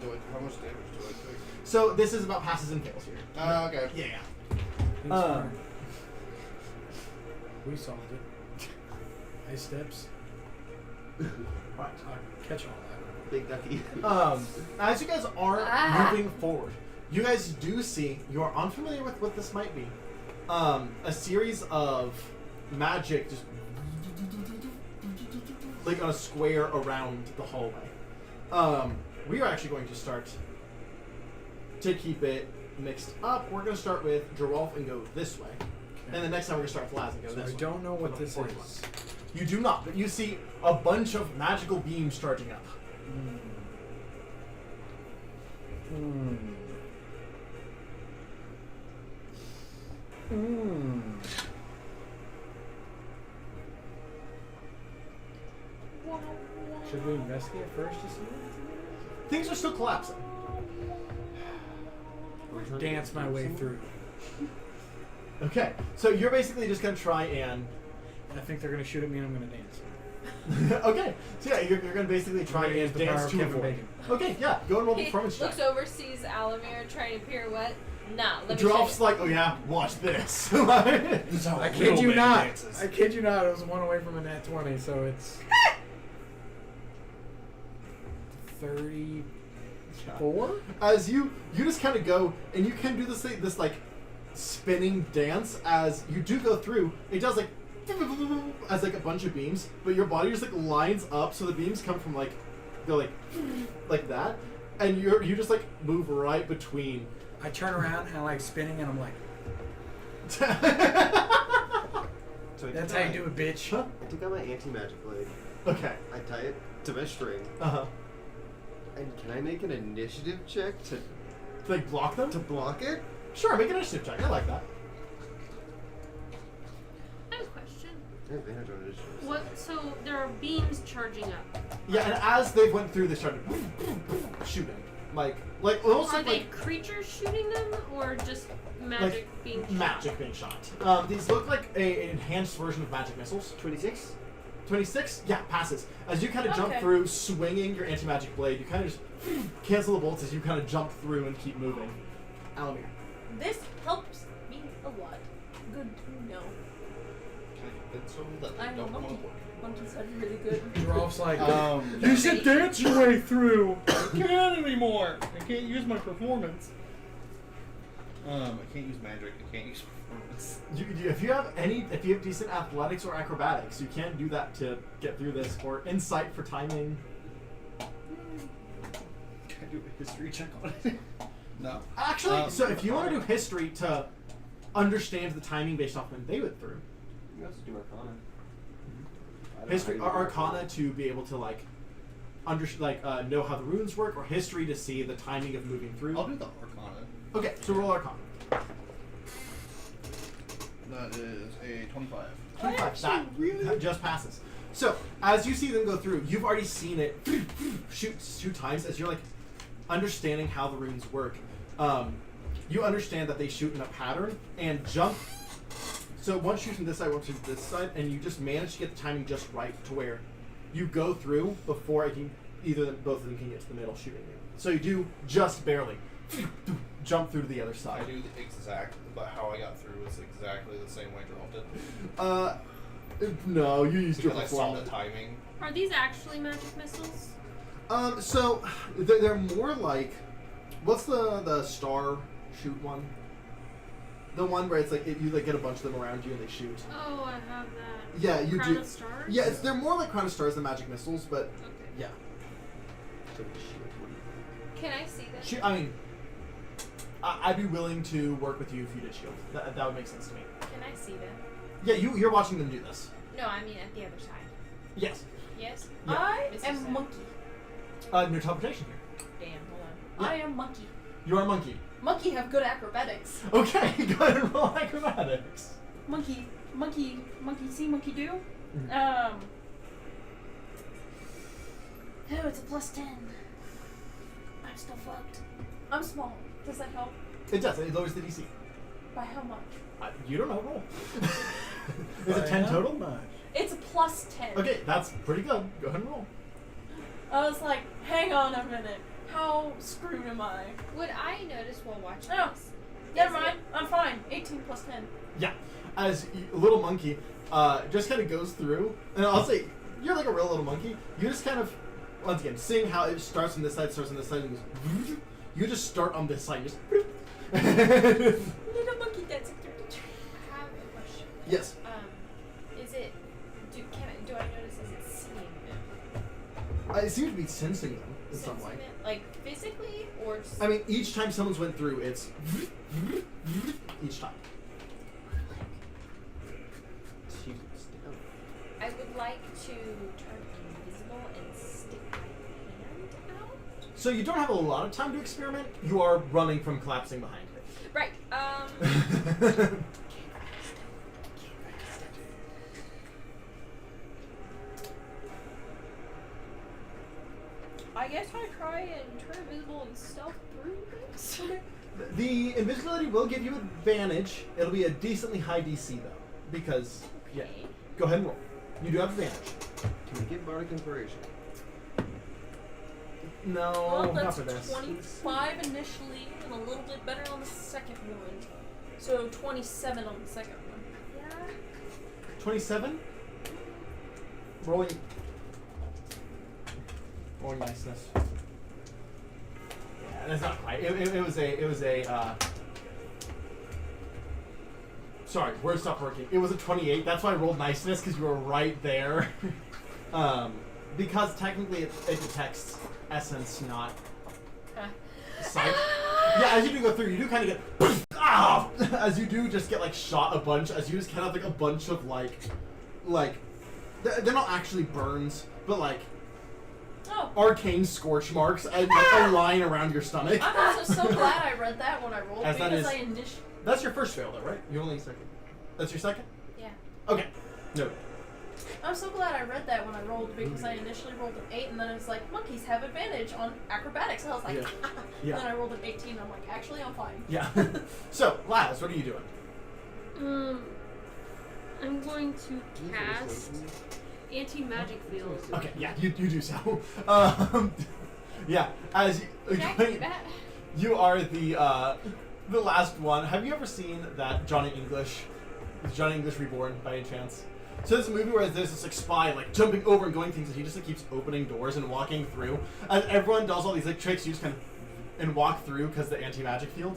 much damage do I take? So this is about passes and fails here. Okay. Yeah. It's fine. We solved it. Ice steps. Right. I'll catch all that. Big ducky. As you guys are Ah. moving forward, you guys do see, you are unfamiliar with what this might be. A series of magic just like on a square around the hallway. We are actually going to start to keep it mixed up. We're going to start with Joralf and go this way. And the next time we're going to start with Laz and go So this I way. don't know what For the this 41. is. You do not, but you see a bunch of magical beams charging up. Should we investigate first to see what Things are still collapsing. it's dance my way through? Okay, so you're basically just going to try and... I think they're gonna shoot at me and I'm gonna dance. Okay, so yeah, you're going to basically try Maybe and it's the power dance of to Kevin avoid. Bacon. Okay, yeah, go and roll He performance check. looks over, sees Alumear trying to pirouette. Nah, let me show Joralf's you. like, oh yeah, watch this. I kid you not. I kid you not. It was one away from a nat 20, so it's 34. As you just kind of go and you can do this like spinning dance as you do go through. It does like as like a bunch of beams, but your body just like lines up so the beams come from like go like that, and you just like move right between. I turn around and I'm like spinning and I'm like, So that's how you do it, bitch. Huh? I took out my anti-magic blade. Okay. I tie it to my string. Uh-huh. And can I make an initiative check to Like block them? block it? Sure, make an initiative check. I like that. I have a question. I have advantage on initiative. What? So there are beams charging up. Yeah, and as they went through, they started shooting. Like almost Are like, they creatures shooting them, or just magic being shot? magic being shot. These look like an enhanced version of magic missiles. 26? 26? Yeah, passes. As you kind of jump Okay. through, swinging your anti-magic blade, you kind of just cancel the bolts as you kind of jump through and keep moving. Alumear. This helps me a lot. Good to know. Can I convince them that I they know don't want to monkey. work? Monkey's had really good. Joralf's like, You should dance your way through. I can't anymore. I can't use my performance. I can't use magic. I can't use performance. If you have decent athletics or acrobatics, you can do that to get through this, or insight for timing. Can I do a history check on it? No. Actually, so if you want to do history to understand the timing based off when they went through, You also do Arcana. history or Arcana to be able to like know how the runes work, or history to see the timing of moving through. I'll do the Arcana. Okay, so roll Arcana. That is a 25. 25. That just passes. So as you see them go through, you've already seen it shoot 2 times. As you're like understanding how the runes work, you understand that they shoot in a pattern and jump. So one shoots from this side, one shoots from this side, and you just manage to get the timing just right to where you go through before both of them can get to the middle shooting you. So you do just barely jump through to the other I side. do the exact, but how I got through is exactly the same way Joralf did. No, you used your Because I saw the performance. timing Are these actually magic missiles? So they're more like, what's the star shoot one? The one where it's like you like get a bunch of them around you and they shoot. Oh, I have that. Yeah, you Crown do. of Stars? Yeah, they're more like Crown of Stars than magic missiles, but Okay. yeah. Can I see that? I mean, I'd be willing to work with you if you did shield. That would make sense to me. Can I see that? Yeah, you're watching them do this. No, I mean at the other side. Yes. Yes? Yeah. I Mrs. am Sad. monkey. No teleportation here. Damn, hold on. I am monkey. You are a monkey. Monkey have good acrobatics. Okay, go ahead and roll acrobatics. Monkey see, monkey do. Mhm. Oh, it's a +10. I'm still fucked. I'm small. Does that help? It does. It lowers the DC. By how much? You don't know. Roll. Is it 10 total? Much. It's a +10. Okay, that's pretty good. Go ahead and roll. I was like, hang on a minute. How screwed am I? Would I notice while watching No. this? Never mind. I'm fine. 18 + 10. Yeah. As a little monkey just kind of goes through, and I'll say, you're like a real little monkey. You just kind of, once again, seeing how it starts on this side, and goes, you just start on this side. Just Little monkey dancing through the tree. I have a question. Yes. Is it? Do I notice? Is it seeing them? It seems to be sensing them in some way. Sensing them? Like physically, or? Just I mean, each time someone's went through, it's each time. I would like to turn invisible and stick my hand out. So you don't have a lot of time to experiment. You are running from collapsing behind it. Right. I guess I try and turn invisible and stealth through things. The invisibility will give you advantage. It'll be a decently high DC though, because yeah. Okay. Go ahead and roll. You do have advantage. Can we get bardic inspiration? No, Well, not that's for this. 25 initially, and a little bit better on the second one. So 27 on the second one. Yeah. 27. Rolling niceness. Yeah, that's not quite. It was a. Sorry, words stopped working. It was a 28. That's why I rolled niceness, because you were right there. Because technically it detects essence, not sight. Yeah, as you do go through, you do kind of get as you do just get like shot a bunch. As you just kind of like a bunch of like they're not actually burns, but like arcane scorch marks and like a line around your stomach. I'm also so glad I read that when I rolled As that because is- I initially. That's your first fail, though, right? You're only second. That's your second? Yeah. Okay. No. I'm so glad I read that when I rolled because I initially rolled an 8 and then it was like monkeys have advantage on acrobatics and I was like, Yeah. and Yeah. then I rolled an 18 and I'm like, actually I'm fine. Yeah. So, Laz, what are you doing? I'm going to cast anti-magic field. Okay, yeah, you do so. Yeah, as you, Can I do that? you are the last one. Have you ever seen that Johnny English Reborn by any chance? So there's a movie where there's this like spy like jumping over and going things, and he just like keeps opening doors and walking through. And everyone does all these like tricks. You just kind of and walk through because the anti-magic field.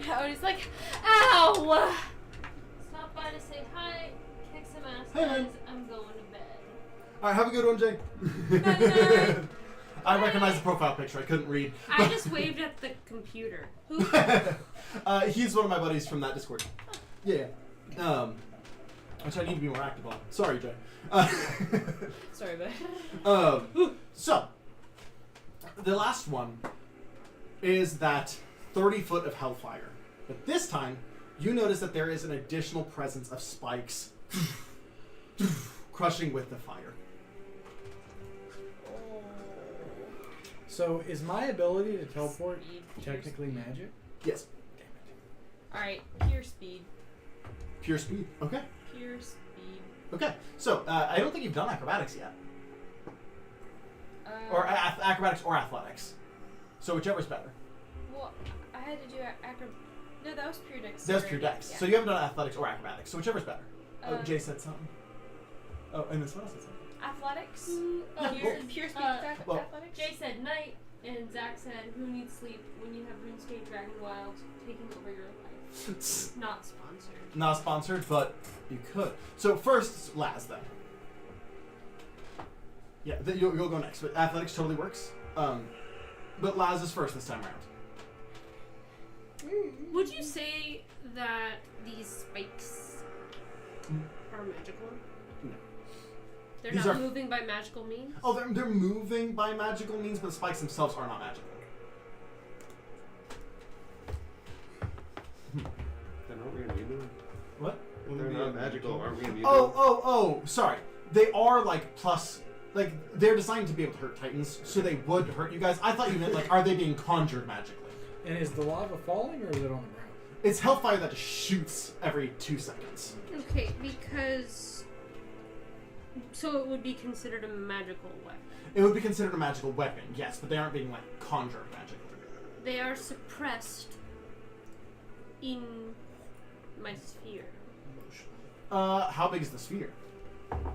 No, it's like, ow! Stop by to say hi, kick some ass, Hey, man. guys. I'm going to bed. All right, have a good one, Jay. Night-night. I recognize the profile picture. I couldn't read. I just waved at the computer. Who? He's one of my buddies from that Discord. Yeah. Which I need to be more active on. Sorry, Jay. Sorry, but So, the last one is that 30 foot of hellfire. But this time, you notice that there is an additional presence of spikes crushing with the fire. So is my ability to teleport technically magic? Yes. alright, pure speed. Pure speed. Okay. Pure speed. Okay. So, I don't think you've done acrobatics yet. Or acrobatics or athletics. So whichever's better. Well, I had to do No, that was pure dex. That's pure dex. Yeah. So you haven't done athletics or acrobatics. So whichever's better. Oh, Jay said something. Oh, and this one else said something. Athletics. Yeah, Pure speed well, athletics. Jay said night, and Zach said who needs sleep when you have RuneScape Dragon Wild taking over your life. Not sponsored. Not sponsored, but you could. So first, Laz then. Yeah, you'll go next. But athletics totally works. But Laz is first this time around. Would you say that these spikes are magical? No. They're These not are- moving by magical means? Oh, they're moving by magical means, but the spikes themselves are not magical. Then aren't we immune to them? What? If they're not magical, aren't we immune to them? Oh, sorry. They are like plus, like they're designed to be able to hurt titans, so they would hurt you guys. I thought you meant like, are they being conjured magically? And is the lava falling or is it on the ground? It's hellfire that just shoots every 2 seconds. Okay, because... So it would be considered a magical weapon. It would be considered a magical weapon, yes, but they aren't being like conjured magically. They are suppressed in my sphere. How big is the sphere?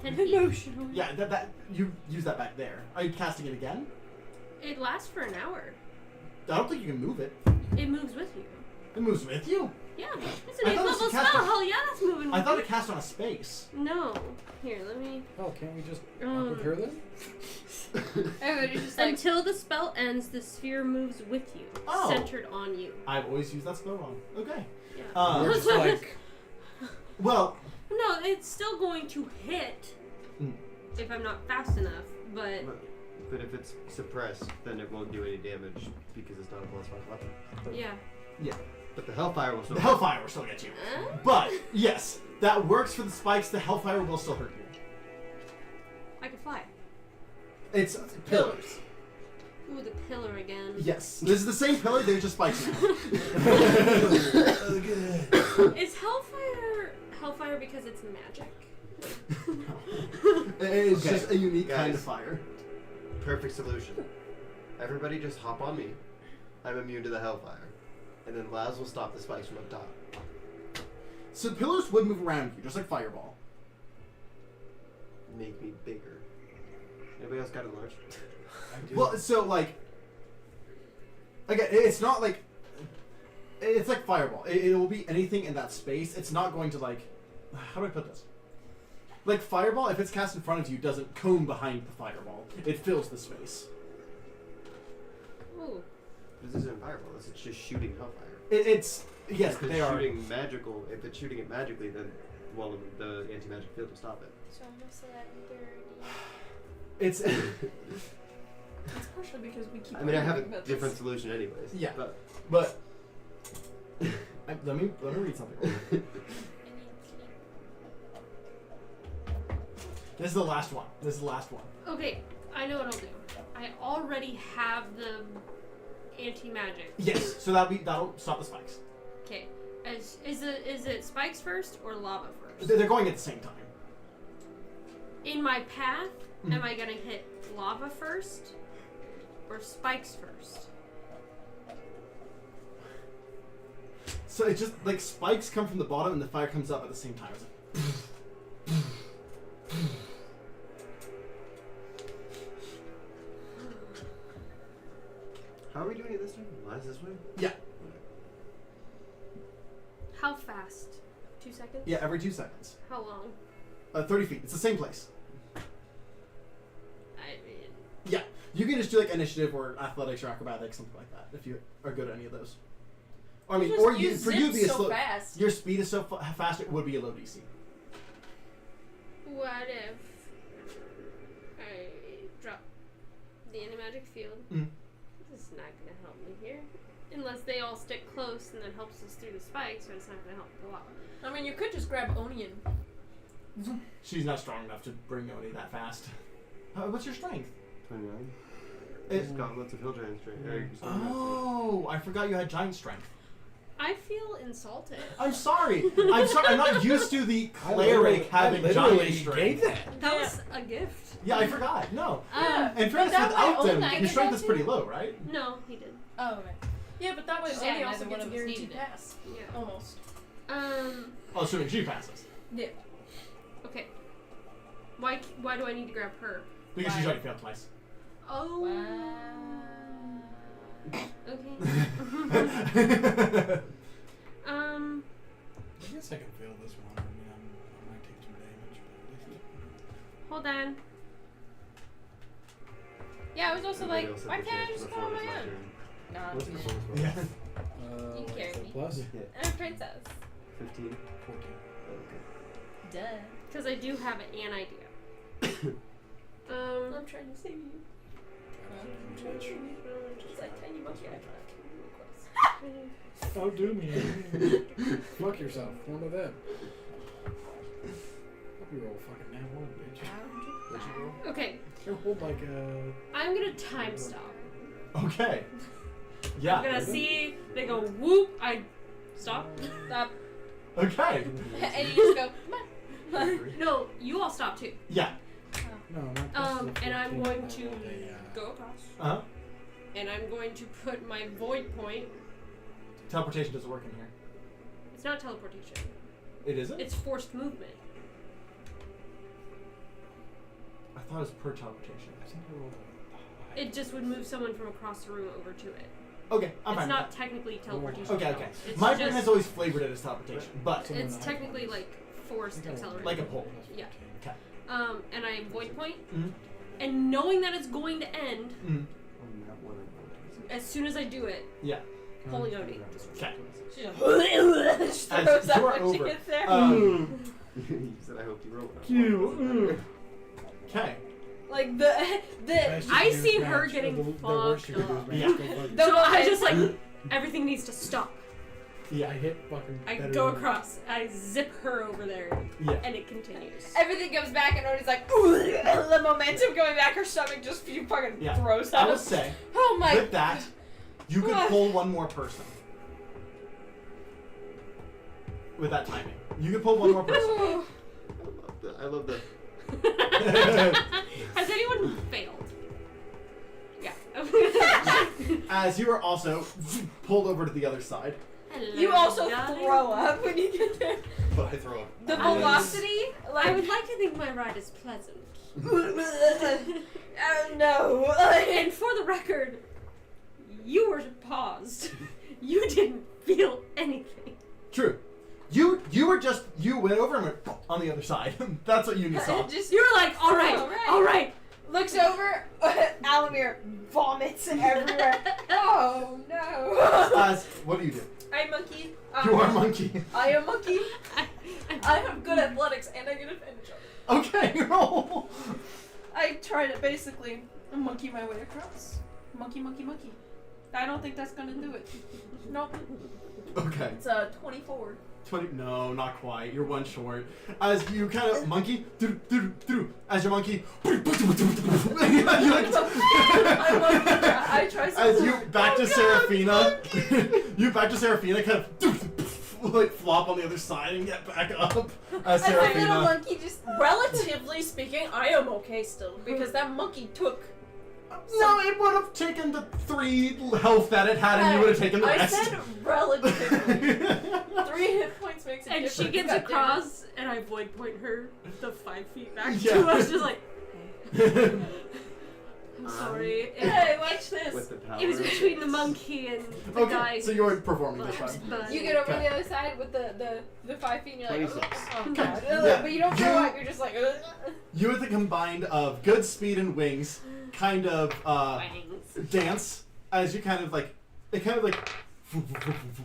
10 feet. Emotional. Yeah, that you use that back there. Are you casting it again? It lasts for an hour. I don't think you can move it. It moves with you. It moves with you. Yeah, it's an I 8th thought it level was cast spell. on- Hell yeah, that's moving with I thought you. it cast on a space. No. Here, let me... Oh, can't we just walk with her then? Everybody's just like, Until the spell ends, the sphere moves with you, Oh. centered on you. I've always used that spell wrong. Okay. Yeah. We're just like, Well, No, it's still going to hit Mm. if I'm not fast enough, but But if it's suppressed, then it won't do any damage because it's not a plus 5 weapon. yeah. But the Hellfire will still. the hellfire will still get you. But yes, that works for the spikes. The hellfire will still hurt you. I can fly. It's pillars. Ooh, the pillar again. Yes, this is the same pillar. There's just spikes now. Is Hellfire because it's magic? It's Okay, just a unique kind of guys. fire. Perfect solution. Everybody just hop on me. I'm immune to the Hellfire. And then Laz will stop the spikes from up top. So pillars would move around you, just like fireball. Make me bigger. Anybody else got enlarged? I do. Well, so like, again, it's not like, it's like fireball. It will be anything in that space. It's not going to like, how do I put this? Like fireball, if it's cast in front of you, doesn't cone behind the fireball. It fills the space. Ooh. This isn't fireball. This is just shooting Hellfire. It's yes, If it's they are. shooting magical. If it's shooting it magically, then well, the anti-magic field will stop it. so I'm gonna say that in 30. It's It's partially because we keep. I mean, I have a arguing about different this. solution anyways. Yeah. But but let me read something. I need This is the last one. This is the last one. Okay, I know what I'll do. I already have the anti-magic. Yes, so that'll stop the spikes. Okay. Is it spikes first or lava first? They're going at the same time. In my path, Mhm. am I gonna hit lava first or spikes first? So it's just like spikes come from the bottom and the fire comes up at the same time. It's like, how are we doing it this time? Laz this way? yeah, How fast? 2 seconds? yeah, every 2 seconds. How long? 30 feet. It's the same place. I mean, Yeah, you can just do like initiative or athletics or acrobatics, something like that, if you are good at any of those. Or I mean, Just or you use for you to be a zip so slow. fast. Your speed is so fast it would be a low DC. what if I drop the anti-magic field? Mm. This is not gonna help me here. Unless they all stick close and then helps us through the spikes, so it's not gonna help the lava. I mean, you could just grab Onion. She's not strong enough to bring Oni that fast. What's your strength? 29. It- It's got lots of hill giant strength. Oh, I forgot you had giant strength. I feel insulted. I'm sorry. I'm not used to the I cleric having literally giant strength. gave that. That was a gift. Yeah, I forgot. No. Yeah. In fairness, that without my them, own your strength I is got pretty to? low, right? No, he did. Oh, okay. Yeah, but that way Just Oni saying, also neither gets a one of us guaranteed needed it. pass. Yeah. Almost. Oh, assuming she passes. Yeah. Okay. Why do I need to grab her? Because she's already failed twice. Oh. Okay. I guess I can feel this one. I mean, I might take some damage, but Hold on. Yeah, I was also like, Everybody else why had the can't I chance just go before on it was my my own? turn. No, What's I'm the just- bonus roll? Yeah. You like carry full me. plus? Yeah. I'm a princess. 15. 14. Okay. Duh. Because I do have an idea. I'm trying to save you. It's like tiny monkey eye. Oh, do me. Fuck yourself. One of them. Hope you roll fucking damn one, bitch. What'd you roll? Okay. You hold like a. I'm gonna time stop. Okay. Yeah. I'm gonna see. They go whoop. I stop. Stop. Okay. And you just go, come on. No, you all stop too. Yeah. No, not plus the And I'm 14, going but to a, go across. Uh huh. And I'm going to put my void point. Teleportation doesn't work in here. It's not teleportation. It isn't? It's forced movement. I thought it was per teleportation. I think I rolled a high. It just would move someone from across the room over to it. Okay, I'm It's fine. not technically teleportation. Okay, at all. okay. It's My just, brain has always flavored it as teleportation, but Someone It's in the high technically points. like forced acceleration. Like a pole. Yeah. Okay. And I void point. Mhm. And knowing that it's going to end, Mm. On that one, I rolled as soon as I do it, Yeah. holy Oni. Okay. She just As throws you out are when she over. gets there. You said I hope you roll. Okay. Like the Best you I can do see is her match. getting the worst you can do is fucked match. Yeah. Go fuck The So I moment- just like everything needs to stop. I Yeah. hit fucking. I better go than- across. I zip her over there, Yeah. and it continues. everything goes back and Oni's like, ooh, the momentum going back, her stomach just fucking Yeah. throws I out. would say, Oh my. with that, you could pull one more person. With that timing. You could pull one more person. I love the. Has anyone failed? Yeah. As you are also pulled over to the other side. Hello, You also darling. throw up when you get there. But I throw up. The I was- velocity, like, I would like to think my ride is pleasant. oh no. And for the record, you were paused. You didn't feel anything. True. You went over and went on the other side. That's what you saw. Just You were like, all right, All all right. right. looks over, Alumear vomits everywhere. Oh no. As what do you do? I'm monkey. You are a monkey. I am monkey. I I have good athletics and I get advantage on it. Okay, roll. I try to basically monkey my way across. Monkey, monkey, monkey. I don't think that's gonna do it. Nope. Okay. It's 24. 20. No, not quite. You're one short. As you kind of monkey, as your monkey, you like I try so as you hard. back to Oh, God, Seraphina, monkey. you back to Seraphina, kind of like flop on the other side and get back up as And my little Seraphina. monkey just, relatively speaking, I am okay still because that monkey took. No, it would have taken the 3 health that it had, and you would have taken the I rest. said relatively. 3 hit points makes a And difference. she gets God damn it. across, and I void point her the 5 feet back Yeah. to us, just like, I'm sorry. Hey, watch this. With the power. It was of between the six. monkey and the Okay, guy. so you're performing this but- time. but- You get over Okay. the other side with the 5 feet and you're like, 26. oh Okay. god. Yeah. But you don't throw You- up, you're just like, You with the combined of good speed and wings, kind of Wangs. dance as you kind of like it kind of like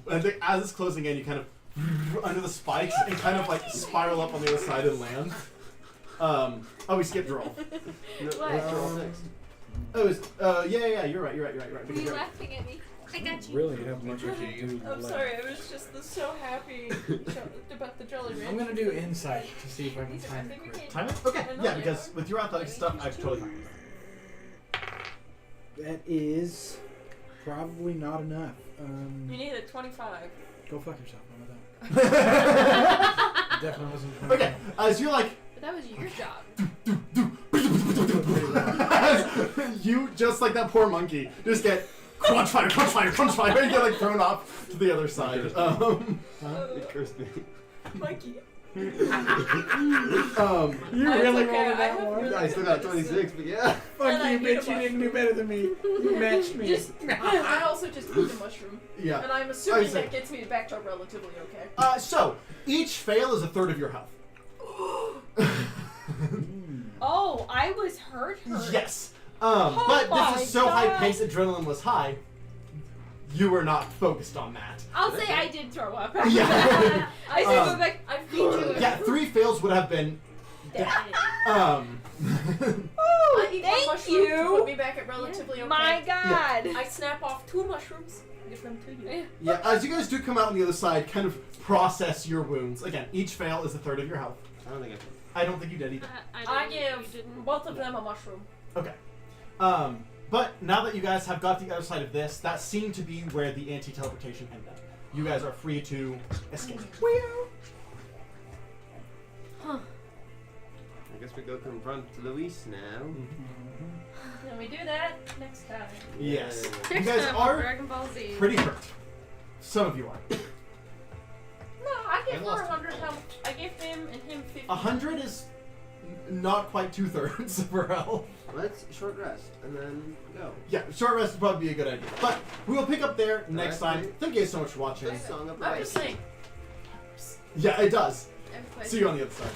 and then as it's closing in you kind of under the spikes and kind of like spiral up on the other side and land. We skipped roll. No, What? let's roll next. Oh, it was yeah, you're right. were Because you you're right. laughing at me? I got you. Really have much I can do. I'm left. sorry, I was just so happy about the Jolly Rancher. I'm gonna do insight to see if I can These are time my it favorite quick. games. Time it? Okay, yeah, because with your athletic stuff, I'm totally fine. That is probably not enough. You need a 25. Go fuck yourself. None of that. Definitely wasn't. Okay, as you're like But that was your job. you just like that poor monkey just get crunch fire, crunch fire, crunch fire, and get like thrown off to the other side. It cursed me. Mikey. You That's really okay, wanted I that have one? really- I still got 26, but yeah. Fuck And I you, eat a bitch. You didn't do better than me. You matched me. Just, I also just eat a mushroom. Yeah. And I'm assuming see. that gets me back to relatively okay. So each fail is a third of your health. Oh, I was hurt. Yes. Oh But my this is so high God. paced, adrenaline was high. You were not focused on that. I'll say I did throw up. Yeah. I said go Um, back. I feed you. Yeah, 3 fails would have been. Dead. Um. I eat one Thank mushroom to you. put me back at relatively okay. My God. I snap off 2 mushrooms. Give them to you. Yeah, as you guys do come out on the other side, kind of process your wounds. Again, each fail is a third of your health. I don't think I did. I don't think you did either. I you give didn't. both of them a mushroom. Okay. But now that you guys have got the other side of this, that seemed to be where the anti-teleportation ended. You guys are free to escape. Huh. I guess we go confront Luis now. Can we do that next time? Yes. You Next guys time are on Dragon Ball Z. pretty hurt. Some of you are. No, I I gave her lost 100 health. I gave him and him 50. 100 is not quite 2/3 of her health. Let's short rest and then go. Yeah, short rest would probably be a good idea. But we will pick up there next Alright. time. Thank you guys so much for watching. This song of I'm just saying. Yeah, it does. Everybody. See you on the other side.